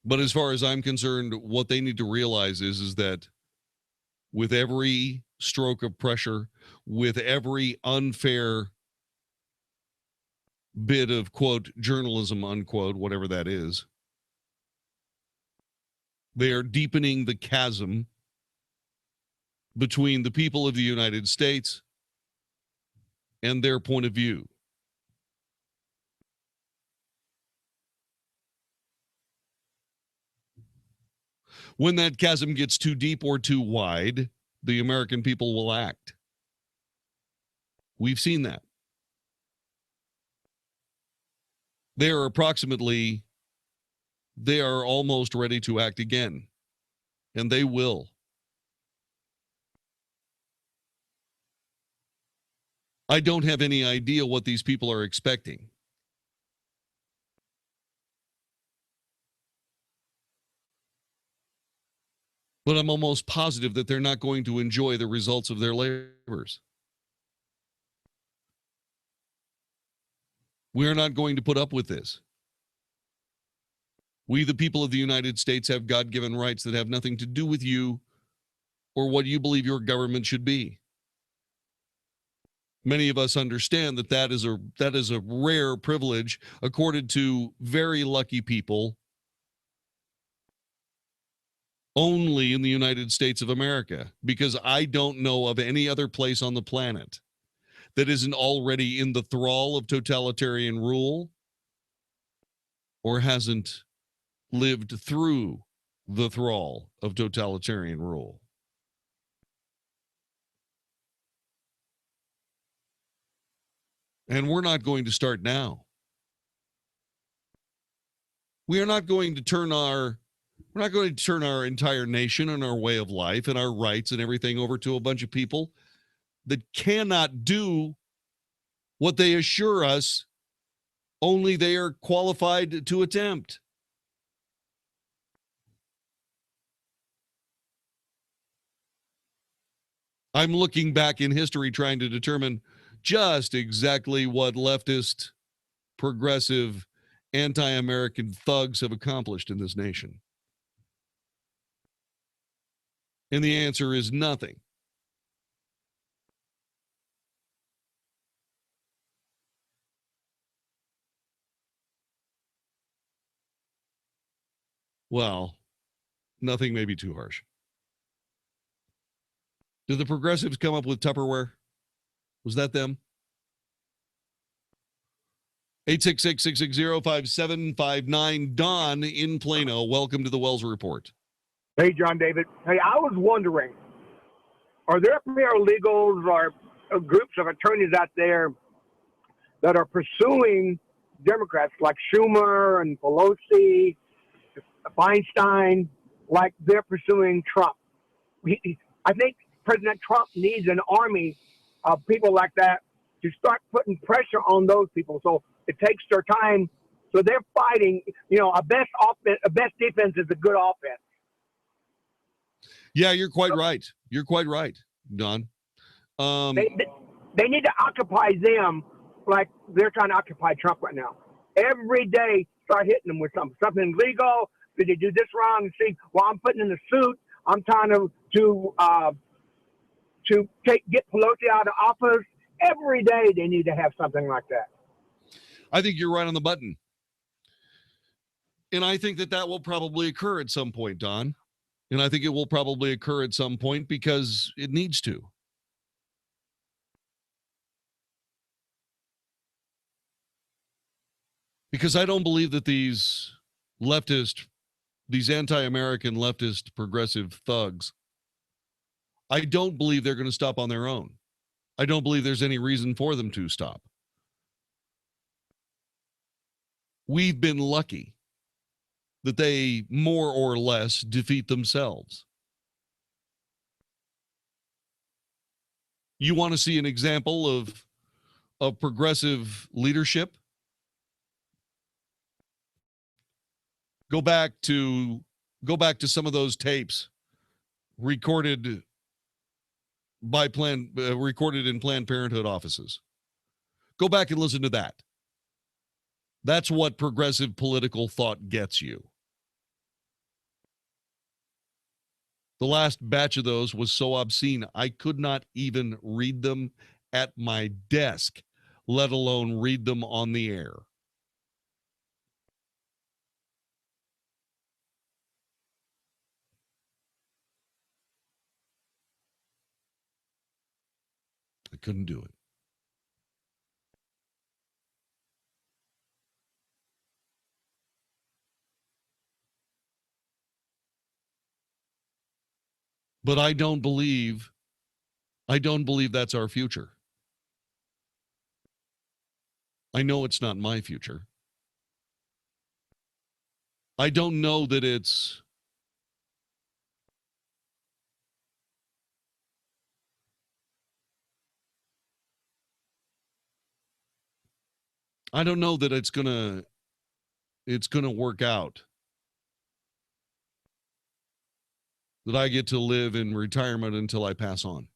But as far as I'm concerned, what they need to realize is that with every stroke of pressure, with every unfair bit of, quote, journalism, unquote, whatever that is, they are deepening the chasm between the people of the United States and their point of view. When that chasm gets too deep or too wide, the American people will act. We've seen that. They are almost ready to act again, and they will. I don't have any idea what these people are expecting. But I'm almost positive that they're not going to enjoy the results of their labors. We are not going to put up with this. We, the people of the United States, have God-given rights that have nothing to do with you or what you believe your government should be. Many of us understand that that is a rare privilege accorded to very lucky people only in the United States of America, because I don't know of any other place on the planet that isn't already in the thrall of totalitarian rule or hasn't lived through the thrall of totalitarian rule. And we're not going to start now. We are not going to turn our entire nation and our way of life and our rights and everything over to a bunch of people that cannot do what they assure us only they are qualified to attempt. I'm looking back in history trying to determine just exactly what leftist, progressive, anti-American thugs have accomplished in this nation. And the answer is nothing. Well, nothing may be too harsh. Did the progressives come up with Tupperware? Was that them? 866-660-5759. Don in Plano. Welcome to the Wells Report. Hey, John David. Hey, I was wondering, are there paralegals or groups of attorneys out there that are pursuing Democrats like Schumer and Pelosi, Feinstein, like they're pursuing Trump? I think President Trump needs an army of people like that to start putting pressure on those people. So it takes their time. So they're fighting. You know, a best defense is a good offense. Yeah, you're quite right. You're quite right, Don. They need to occupy them like they're trying to occupy Trump right now. Every day, start hitting them with something legal. Did they do this wrong? And see, well, I'm putting in the suit. I'm trying to get Pelosi out of office. Every day, they need to have something like that. I think you're right on the button. And I think that will probably occur at some point, Don. And I think it will probably occur at some point because it needs to. Because I don't believe that these anti-American leftist progressive thugs, I don't believe they're going to stop on their own. I don't believe there's any reason for them to stop. We've been lucky that they more or less defeat themselves. You want to see an example of progressive leadership? Go back to some of those tapes recorded in Planned Parenthood offices. Go back and listen to that. That's what progressive political thought gets you. The last batch of those was so obscene, I could not even read them at my desk, let alone read them on the air. I couldn't do it. But I don't believe that's our future. I know it's not my future. I don't know that it's gonna work out. That I get to live in retirement until I pass on.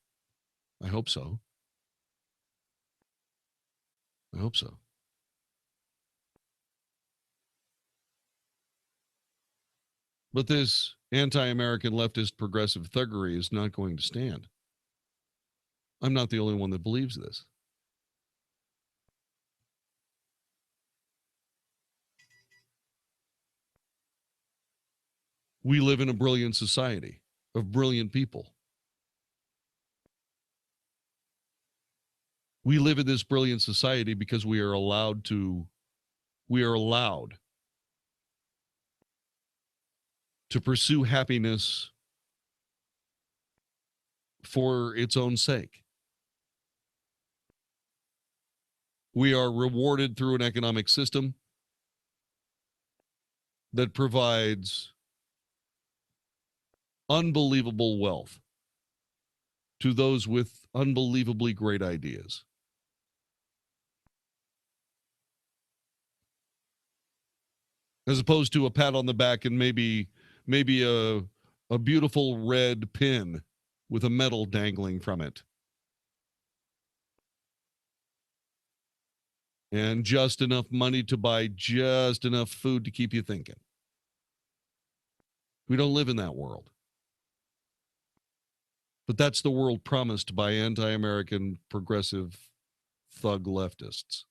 I hope so. I hope so. But this anti-American leftist progressive thuggery is not going to stand. I'm not the only one that believes this. We live in a brilliant society of brilliant people. We live in this brilliant society because we are allowed to pursue happiness for its own sake. We are rewarded through an economic system that provides unbelievable wealth to those with unbelievably great ideas. As opposed to a pat on the back and maybe a beautiful red pin with a medal dangling from it. And just enough money to buy just enough food to keep you thinking. We don't live in that world. But that's the world promised by anti-American progressive thug leftists.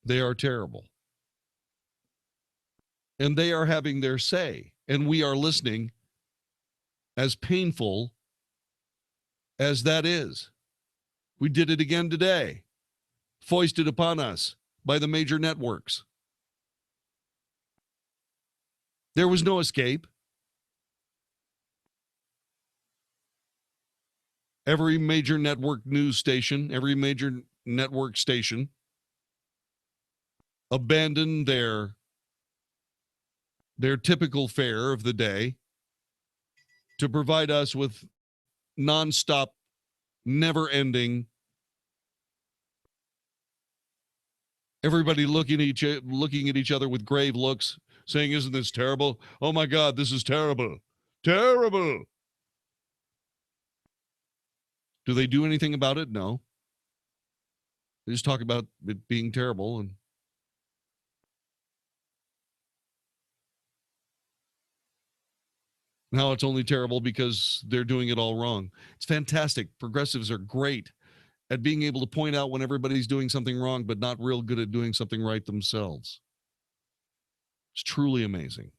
They are terrible. And they are having their say. And we are listening, as painful as that is. We did it again today, foisted upon us by the major networks. There was no escape. Every major network news station, every major network station abandoned their typical fare of the day to provide us with nonstop, never-ending, everybody looking at each other with grave looks, saying, "Isn't this terrible? Oh my God, this is terrible. Terrible." Do they do anything about it? No. They just talk about it being terrible. And now it's only terrible because they're doing it all wrong. It's fantastic. Progressives are great at being able to point out when everybody's doing something wrong, but not real good at doing something right themselves. It's truly amazing.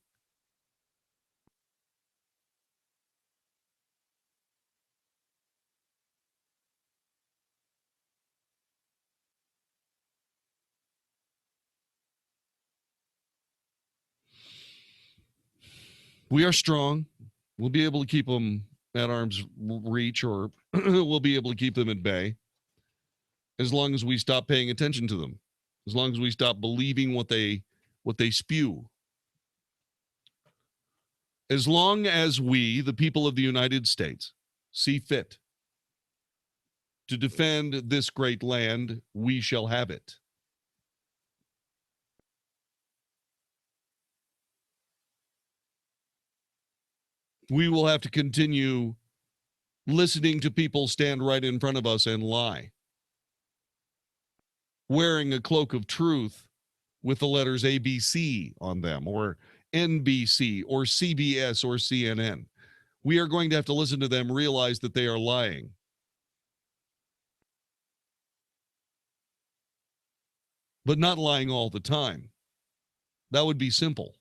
We are strong. We'll be able to keep them at arm's reach, or we'll be able to keep them at bay as long as we stop paying attention to them, as long as we stop believing what they spew. As long as we, the people of the United States, see fit to defend this great land, we shall have it. We will have to continue listening to people stand right in front of us and lie, wearing a cloak of truth with the letters ABC on them, or NBC, or CBS, or CNN. We are going to have to listen to them, realize that they are lying. But not lying all the time. That would be simple.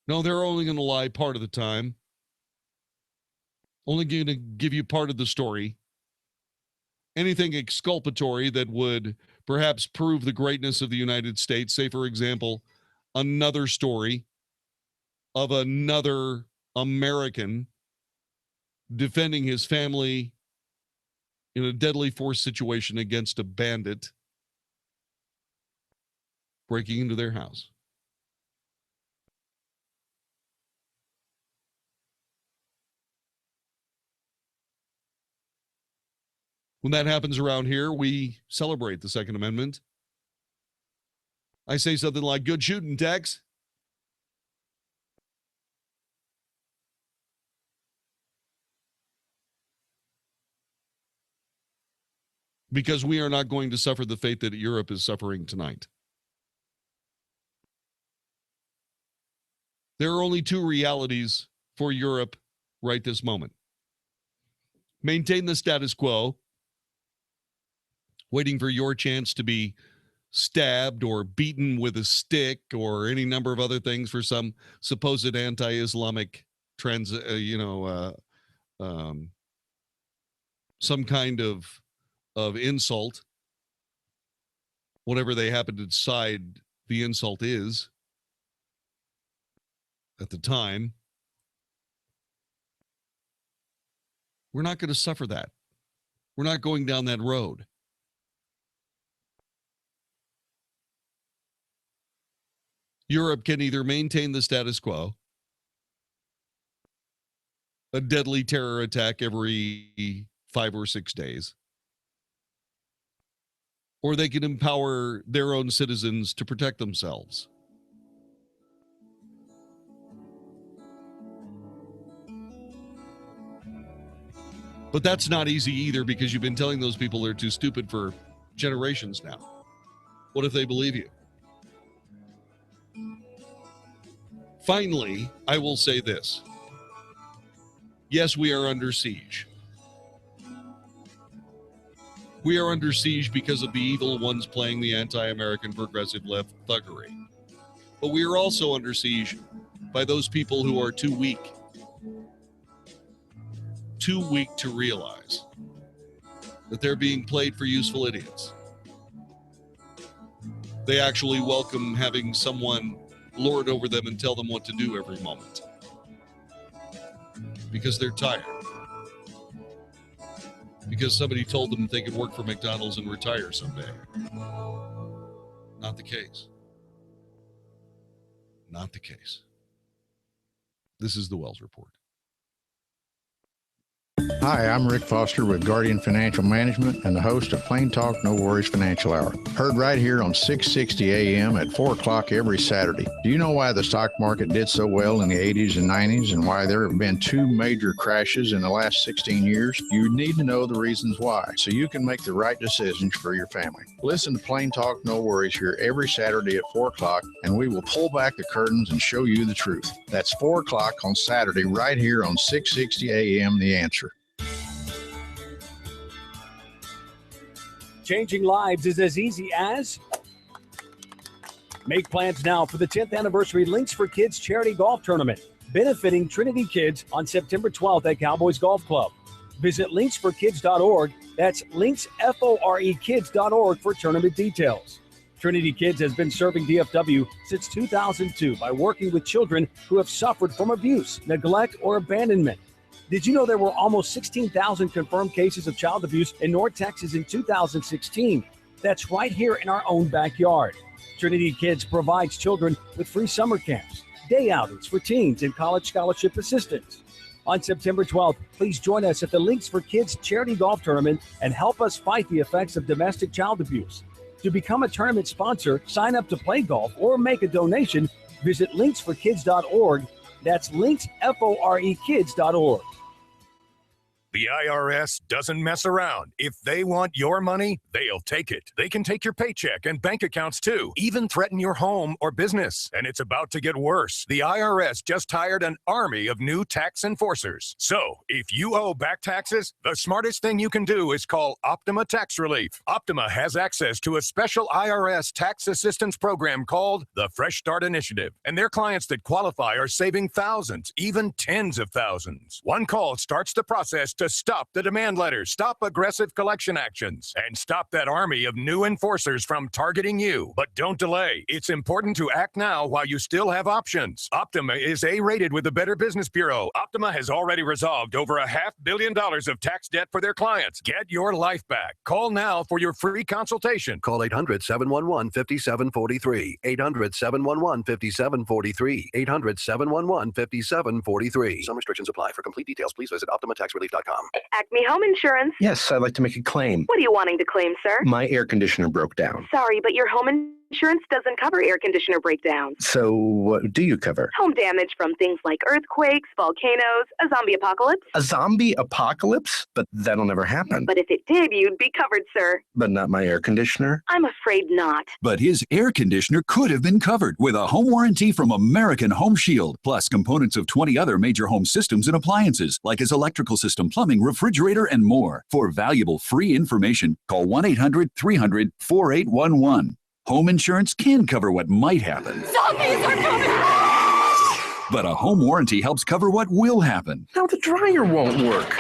No, they're only going to lie part of the time. Only going to give you part of the story. Anything exculpatory that would perhaps prove the greatness of the United States. Say, for example, another story of another American defending his family in a deadly force situation against a bandit breaking into their house. When that happens around here, we celebrate the Second Amendment. I say something like, "Good shooting, Tex." Because we are not going to suffer the fate that Europe is suffering tonight. There are only two realities for Europe right this moment. Maintain the status quo, waiting for your chance to be stabbed or beaten with a stick or any number of other things for some supposed anti-Islamic some kind of insult, whatever they happen to decide the insult is at the time. We're not going to suffer that. We're not going down that road. Europe can either maintain the status quo, a deadly terror attack every 5 or 6 days, or they can empower their own citizens to protect themselves. But that's not easy either, because you've been telling those people they're too stupid for generations now. What if they believe you? Finally, I will say this. Yes, we are under siege. We are under siege because of the evil ones playing the anti-American progressive left thuggery. But we are also under siege by those people who are too weak to realize that they're being played for useful idiots. They actually welcome having someone lord over them and tell them what to do every moment, because they're tired. Because somebody told them they could work for McDonald's and retire someday. Not the case. Not the case. This is the Wells Report. Hi, I'm Rick Foster with Guardian Financial Management and the host of Plain Talk No Worries Financial Hour. Heard right here on 660 AM at 4 o'clock every Saturday. Do you know why the stock market did so well in the 80s and 90s and why there have been 2 major crashes in the last 16 years? You need to know the reasons why so you can make the right decisions for your family. Listen to Plain Talk No Worries here every Saturday at 4 o'clock and we will pull back the curtains and show you the truth. That's 4 o'clock on Saturday right here on 660 AM The Answer. Changing lives is as easy as make plans now for the 10th anniversary Links for Kids charity golf tournament, benefiting Trinity Kids on September 12th at Cowboys Golf Club. Visit linksforkids.org. That's linksforkids.org for tournament details. Trinity Kids has been serving DFW since 2002 by working with children who have suffered from abuse, neglect, or abandonment. Did you know there were almost 16,000 confirmed cases of child abuse in North Texas in 2016? That's right here in our own backyard. Trinity Kids provides children with free summer camps, day outings for teens, and college scholarship assistance. On September 12th, please join us at the Links for Kids charity golf tournament and help us fight the effects of domestic child abuse. To become a tournament sponsor, sign up to play golf, or make a donation, visit linksforkids.org. That's linksforkids.org. The IRS doesn't mess around. If they want your money, they'll take it. They can take your paycheck and bank accounts too, even threaten your home or business. And it's about to get worse. The IRS just hired an army of new tax enforcers. So if you owe back taxes, the smartest thing you can do is call Optima Tax Relief. Optima has access to a special IRS tax assistance program called the Fresh Start Initiative. And their clients that qualify are saving thousands, even tens of thousands. One call starts the process to stop the demand letters, stop aggressive collection actions, and stop that army of new enforcers from targeting you. But don't delay. It's important to act now while you still have options. Optima is A-rated with the Better Business Bureau. Optima has already resolved over $500 million of tax debt for their clients. Get your life back. Call now for your free consultation. Call 800-711-5743. 800-711-5743. 800-711-5743. Some restrictions apply. For complete details, please visit OptimaTaxRelief.com. Acme Home Insurance. Yes, I'd like to make a claim. What are you wanting to claim, sir? My air conditioner broke down. Sorry, but your home insurance doesn't cover air conditioner breakdowns. So what do you cover? Home damage from things like earthquakes, volcanoes, a zombie apocalypse. A zombie apocalypse? But that'll never happen. But if it did, you'd be covered, sir. But not my air conditioner? I'm afraid not. But his air conditioner could have been covered with a home warranty from American Home Shield, plus components of 20 other major home systems and appliances, like his electrical system, plumbing, refrigerator, and more. For valuable free information, call 1-800-300-4811. Home insurance can cover what might happen. Zombies are coming! But a home warranty helps cover what will happen. Now the dryer won't work.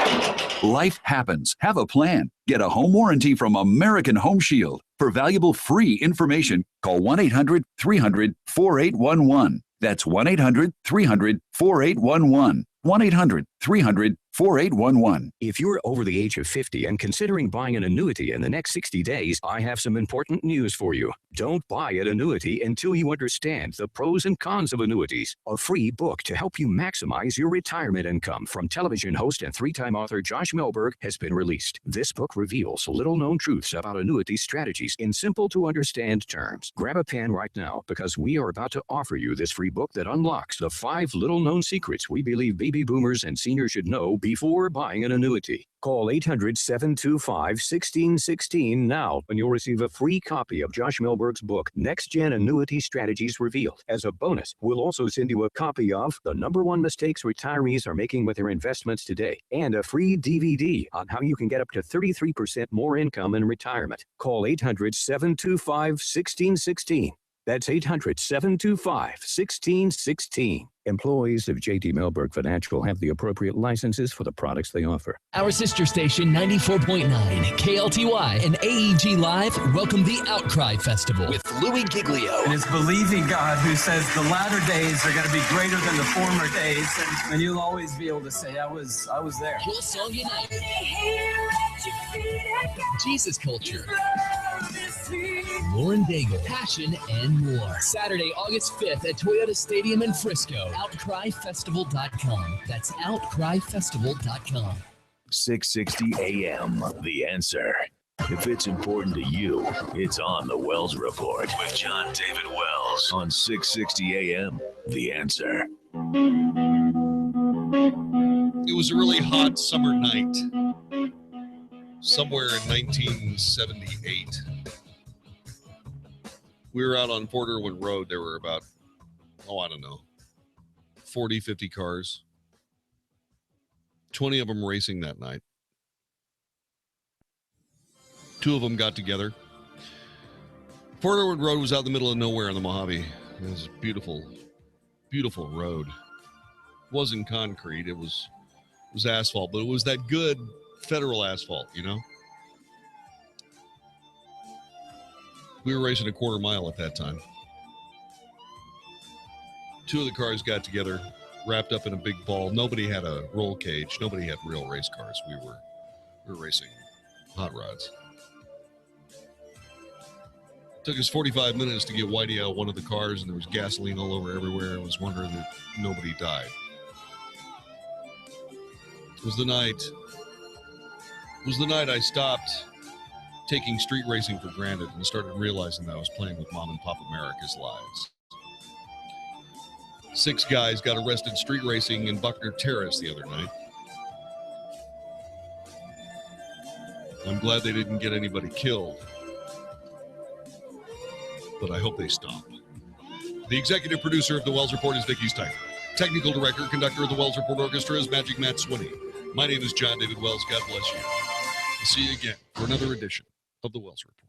Life happens. Have a plan. Get a home warranty from American Home Shield. For valuable free information, call 1-800-300-4811. That's 1-800-300-4811. 1-800-300-4811. 4811. If you're over the age of 50 and considering buying an annuity in the next 60 days, I have some important news for you. Don't buy an annuity until you understand the pros and cons of annuities. A free book to help you maximize your retirement income from television host and three-time author Josh Melberg has been released. This book reveals little-known truths about annuity strategies in simple-to-understand terms. Grab a pen right now because we are about to offer you this free book that unlocks the 5 little-known secrets we believe baby boomers and seniors should know before buying an annuity. Call 800-725-1616 now and you'll receive a free copy of Josh Melberg's book, Next Gen Annuity Strategies Revealed. As a bonus, we'll also send you a copy of The #1 Mistakes Retirees Are Making with Their Investments Today and a free DVD on how you can get up to 33% more income in retirement. Call 800-725-1616. That's 800-725-1616. Employees of J.D. Melberg Financial have the appropriate licenses for the products they offer. Our sister station, 94.9, KLTY and AEG Live, welcome the Outcry Festival with Louis Giglio. And it's believing God who says the latter days are going to be greater than the former days. And you'll always be able to say, I was there. Hillsong United. Jesus Culture. Lauren Daigle, Passion, and more. Saturday, August 5th at Toyota Stadium in Frisco. OutcryFestival.com. That's OutcryFestival.com. 660 AM, The Answer. If it's important to you, it's on the Wells Report with John David Wells on 660 AM, The Answer. It was a really hot summer night, somewhere in 1978. We were out on Port Irwin Road. There were about, 40, 50 cars. 20 of them racing that night. 2 of them got together. Port Irwin Road was out in the middle of nowhere in the Mojave. It was a beautiful, beautiful road. It wasn't concrete. It was asphalt, but it was that good federal asphalt, you know? We were racing a quarter mile at that time. 2 of the cars got together, wrapped up in a big ball. Nobody had a roll cage. Nobody had real race cars. We were racing hot rods. Took us 45 minutes to get Whitey out of one of the cars, and there was gasoline all over everywhere. It was wondering that nobody died. It was the night I stopped taking street racing for granted and started realizing that I was playing with Mom and Pop America's lives. 6 guys got arrested street racing in Buckner Terrace the other night. I'm glad they didn't get anybody killed, but I hope they stop. The executive producer of the Wells Report is Vicki Steifer. Technical director, conductor of the Wells Report Orchestra is Magic Matt Swinney. My name is John David Wells. God bless you. I'll see you again for another edition of the Wells Report.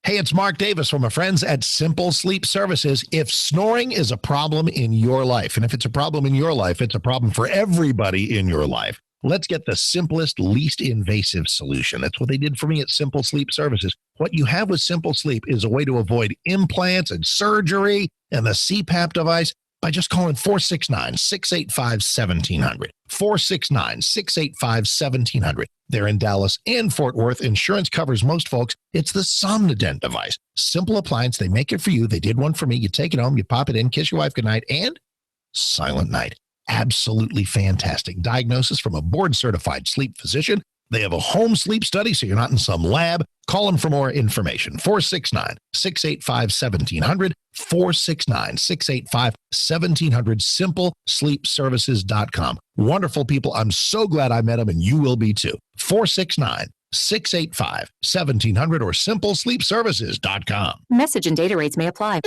Hey, it's Mark Davis from my friends at Simple Sleep Services. If snoring is a problem in your life, and if it's a problem in your life, it's a problem for everybody in your life, let's get the simplest, least invasive solution. That's what they did for me at Simple Sleep Services. What you have with Simple Sleep is a way to avoid implants and surgery and the CPAP device by just calling 469-685-1700. 469-685-1700. They're in Dallas and Fort Worth. Insurance covers most folks. It's the Somnodent device. Simple appliance. They make it for you. They did one for me. You take it home, you pop it in, kiss your wife goodnight, and silent night. Absolutely fantastic. Diagnosis from a board-certified sleep physician. They have a home sleep study, so you're not in some lab. Call them for more information. 469-685-1700. 469-685-1700. SimpleSleepServices.com. Wonderful people. I'm so glad I met them, and you will be too. 469-685-1700 or SimpleSleepServices.com. Message and data rates may apply.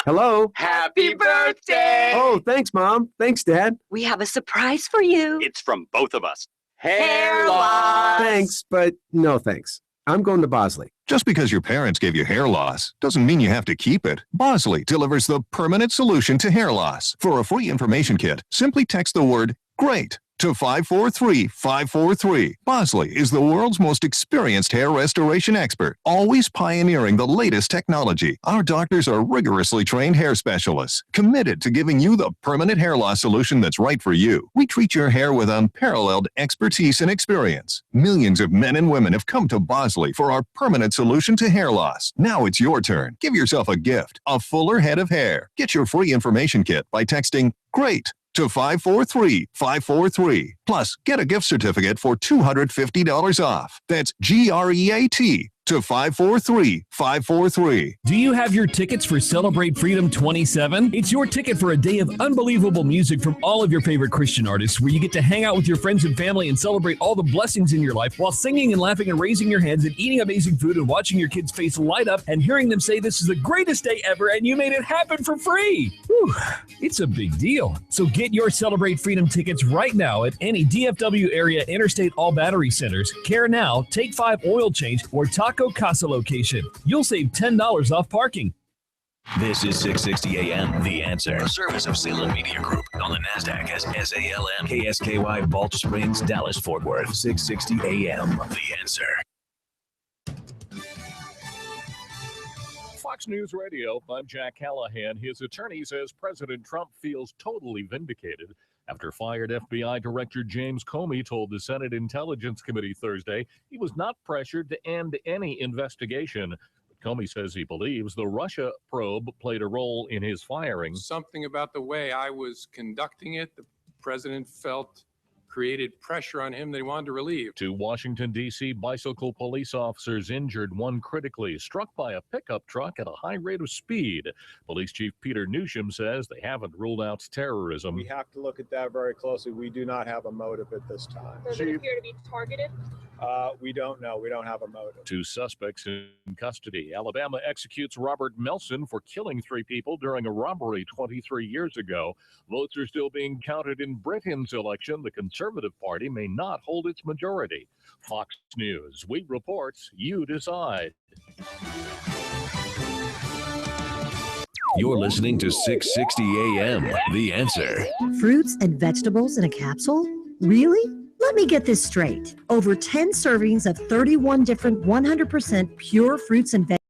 Hello. Happy birthday! Oh, thanks, Mom. Thanks, Dad. We have a surprise for you. It's from both of us. Hair loss! Thanks, but no thanks. I'm going to Bosley. Just because your parents gave you hair loss doesn't mean you have to keep it. Bosley delivers the permanent solution to hair loss. For a free information kit, simply text the word GREAT to 543-543. Bosley is the world's most experienced hair restoration expert, always pioneering the latest technology. Our doctors are rigorously trained hair specialists, committed to giving you the permanent hair loss solution that's right for you. We treat your hair with unparalleled expertise and experience. Millions of men and women have come to Bosley for our permanent solution to hair loss. Now it's your turn. Give yourself a gift, a fuller head of hair. Get your free information kit by texting GREAT to 543-543. Plus, get a gift certificate for $250 off. That's GREAT to 543-543. Do you have your tickets for Celebrate Freedom 27? It's your ticket for a day of unbelievable music from all of your favorite Christian artists, where you get to hang out with your friends and family and celebrate all the blessings in your life while singing and laughing and raising your hands and eating amazing food and watching your kids' face light up and hearing them say this is the greatest day ever and you made it happen for free. Whew, it's a big deal. So get your Celebrate Freedom tickets right now at any DFW area Interstate All Battery Centers, Care Now, Take 5 Oil Change, or Taco Casa location. You'll save $10 off parking. This is 660 AM, The Answer. A service of Salem Media Group on the NASDAQ as SALM, KSKY, Balch Springs, Dallas, Fort Worth. 660 AM, The Answer. Fox News Radio, I'm Jack Callahan. His attorney says President Trump feels totally vindicated after fired FBI Director James Comey told the Senate Intelligence Committee Thursday he was not pressured to end any investigation. But Comey says he believes the Russia probe played a role in his firing. Something about the way I was conducting it, the president felt created pressure on him that he wanted to relieve. 2 Washington, D.C. bicycle police officers injured, one critically, struck by a pickup truck at a high rate of speed. Police Chief Peter Newsham says they haven't ruled out terrorism. We have to look at that very closely. We do not have a motive at this time. Does it appear to be targeted? We don't know. We don't have a motive. 2 suspects in custody. Alabama executes Robert Melson for killing 3 people during a robbery 23 years ago. Votes are still being counted in Britain's election. The Conservative Party may not hold its majority. Fox News. We report, you decide. You're listening to 660 AM, The Answer. Fruits and vegetables in a capsule? Really? Let me get this straight. Over 10 servings of 31 different 100% pure fruits and vegetables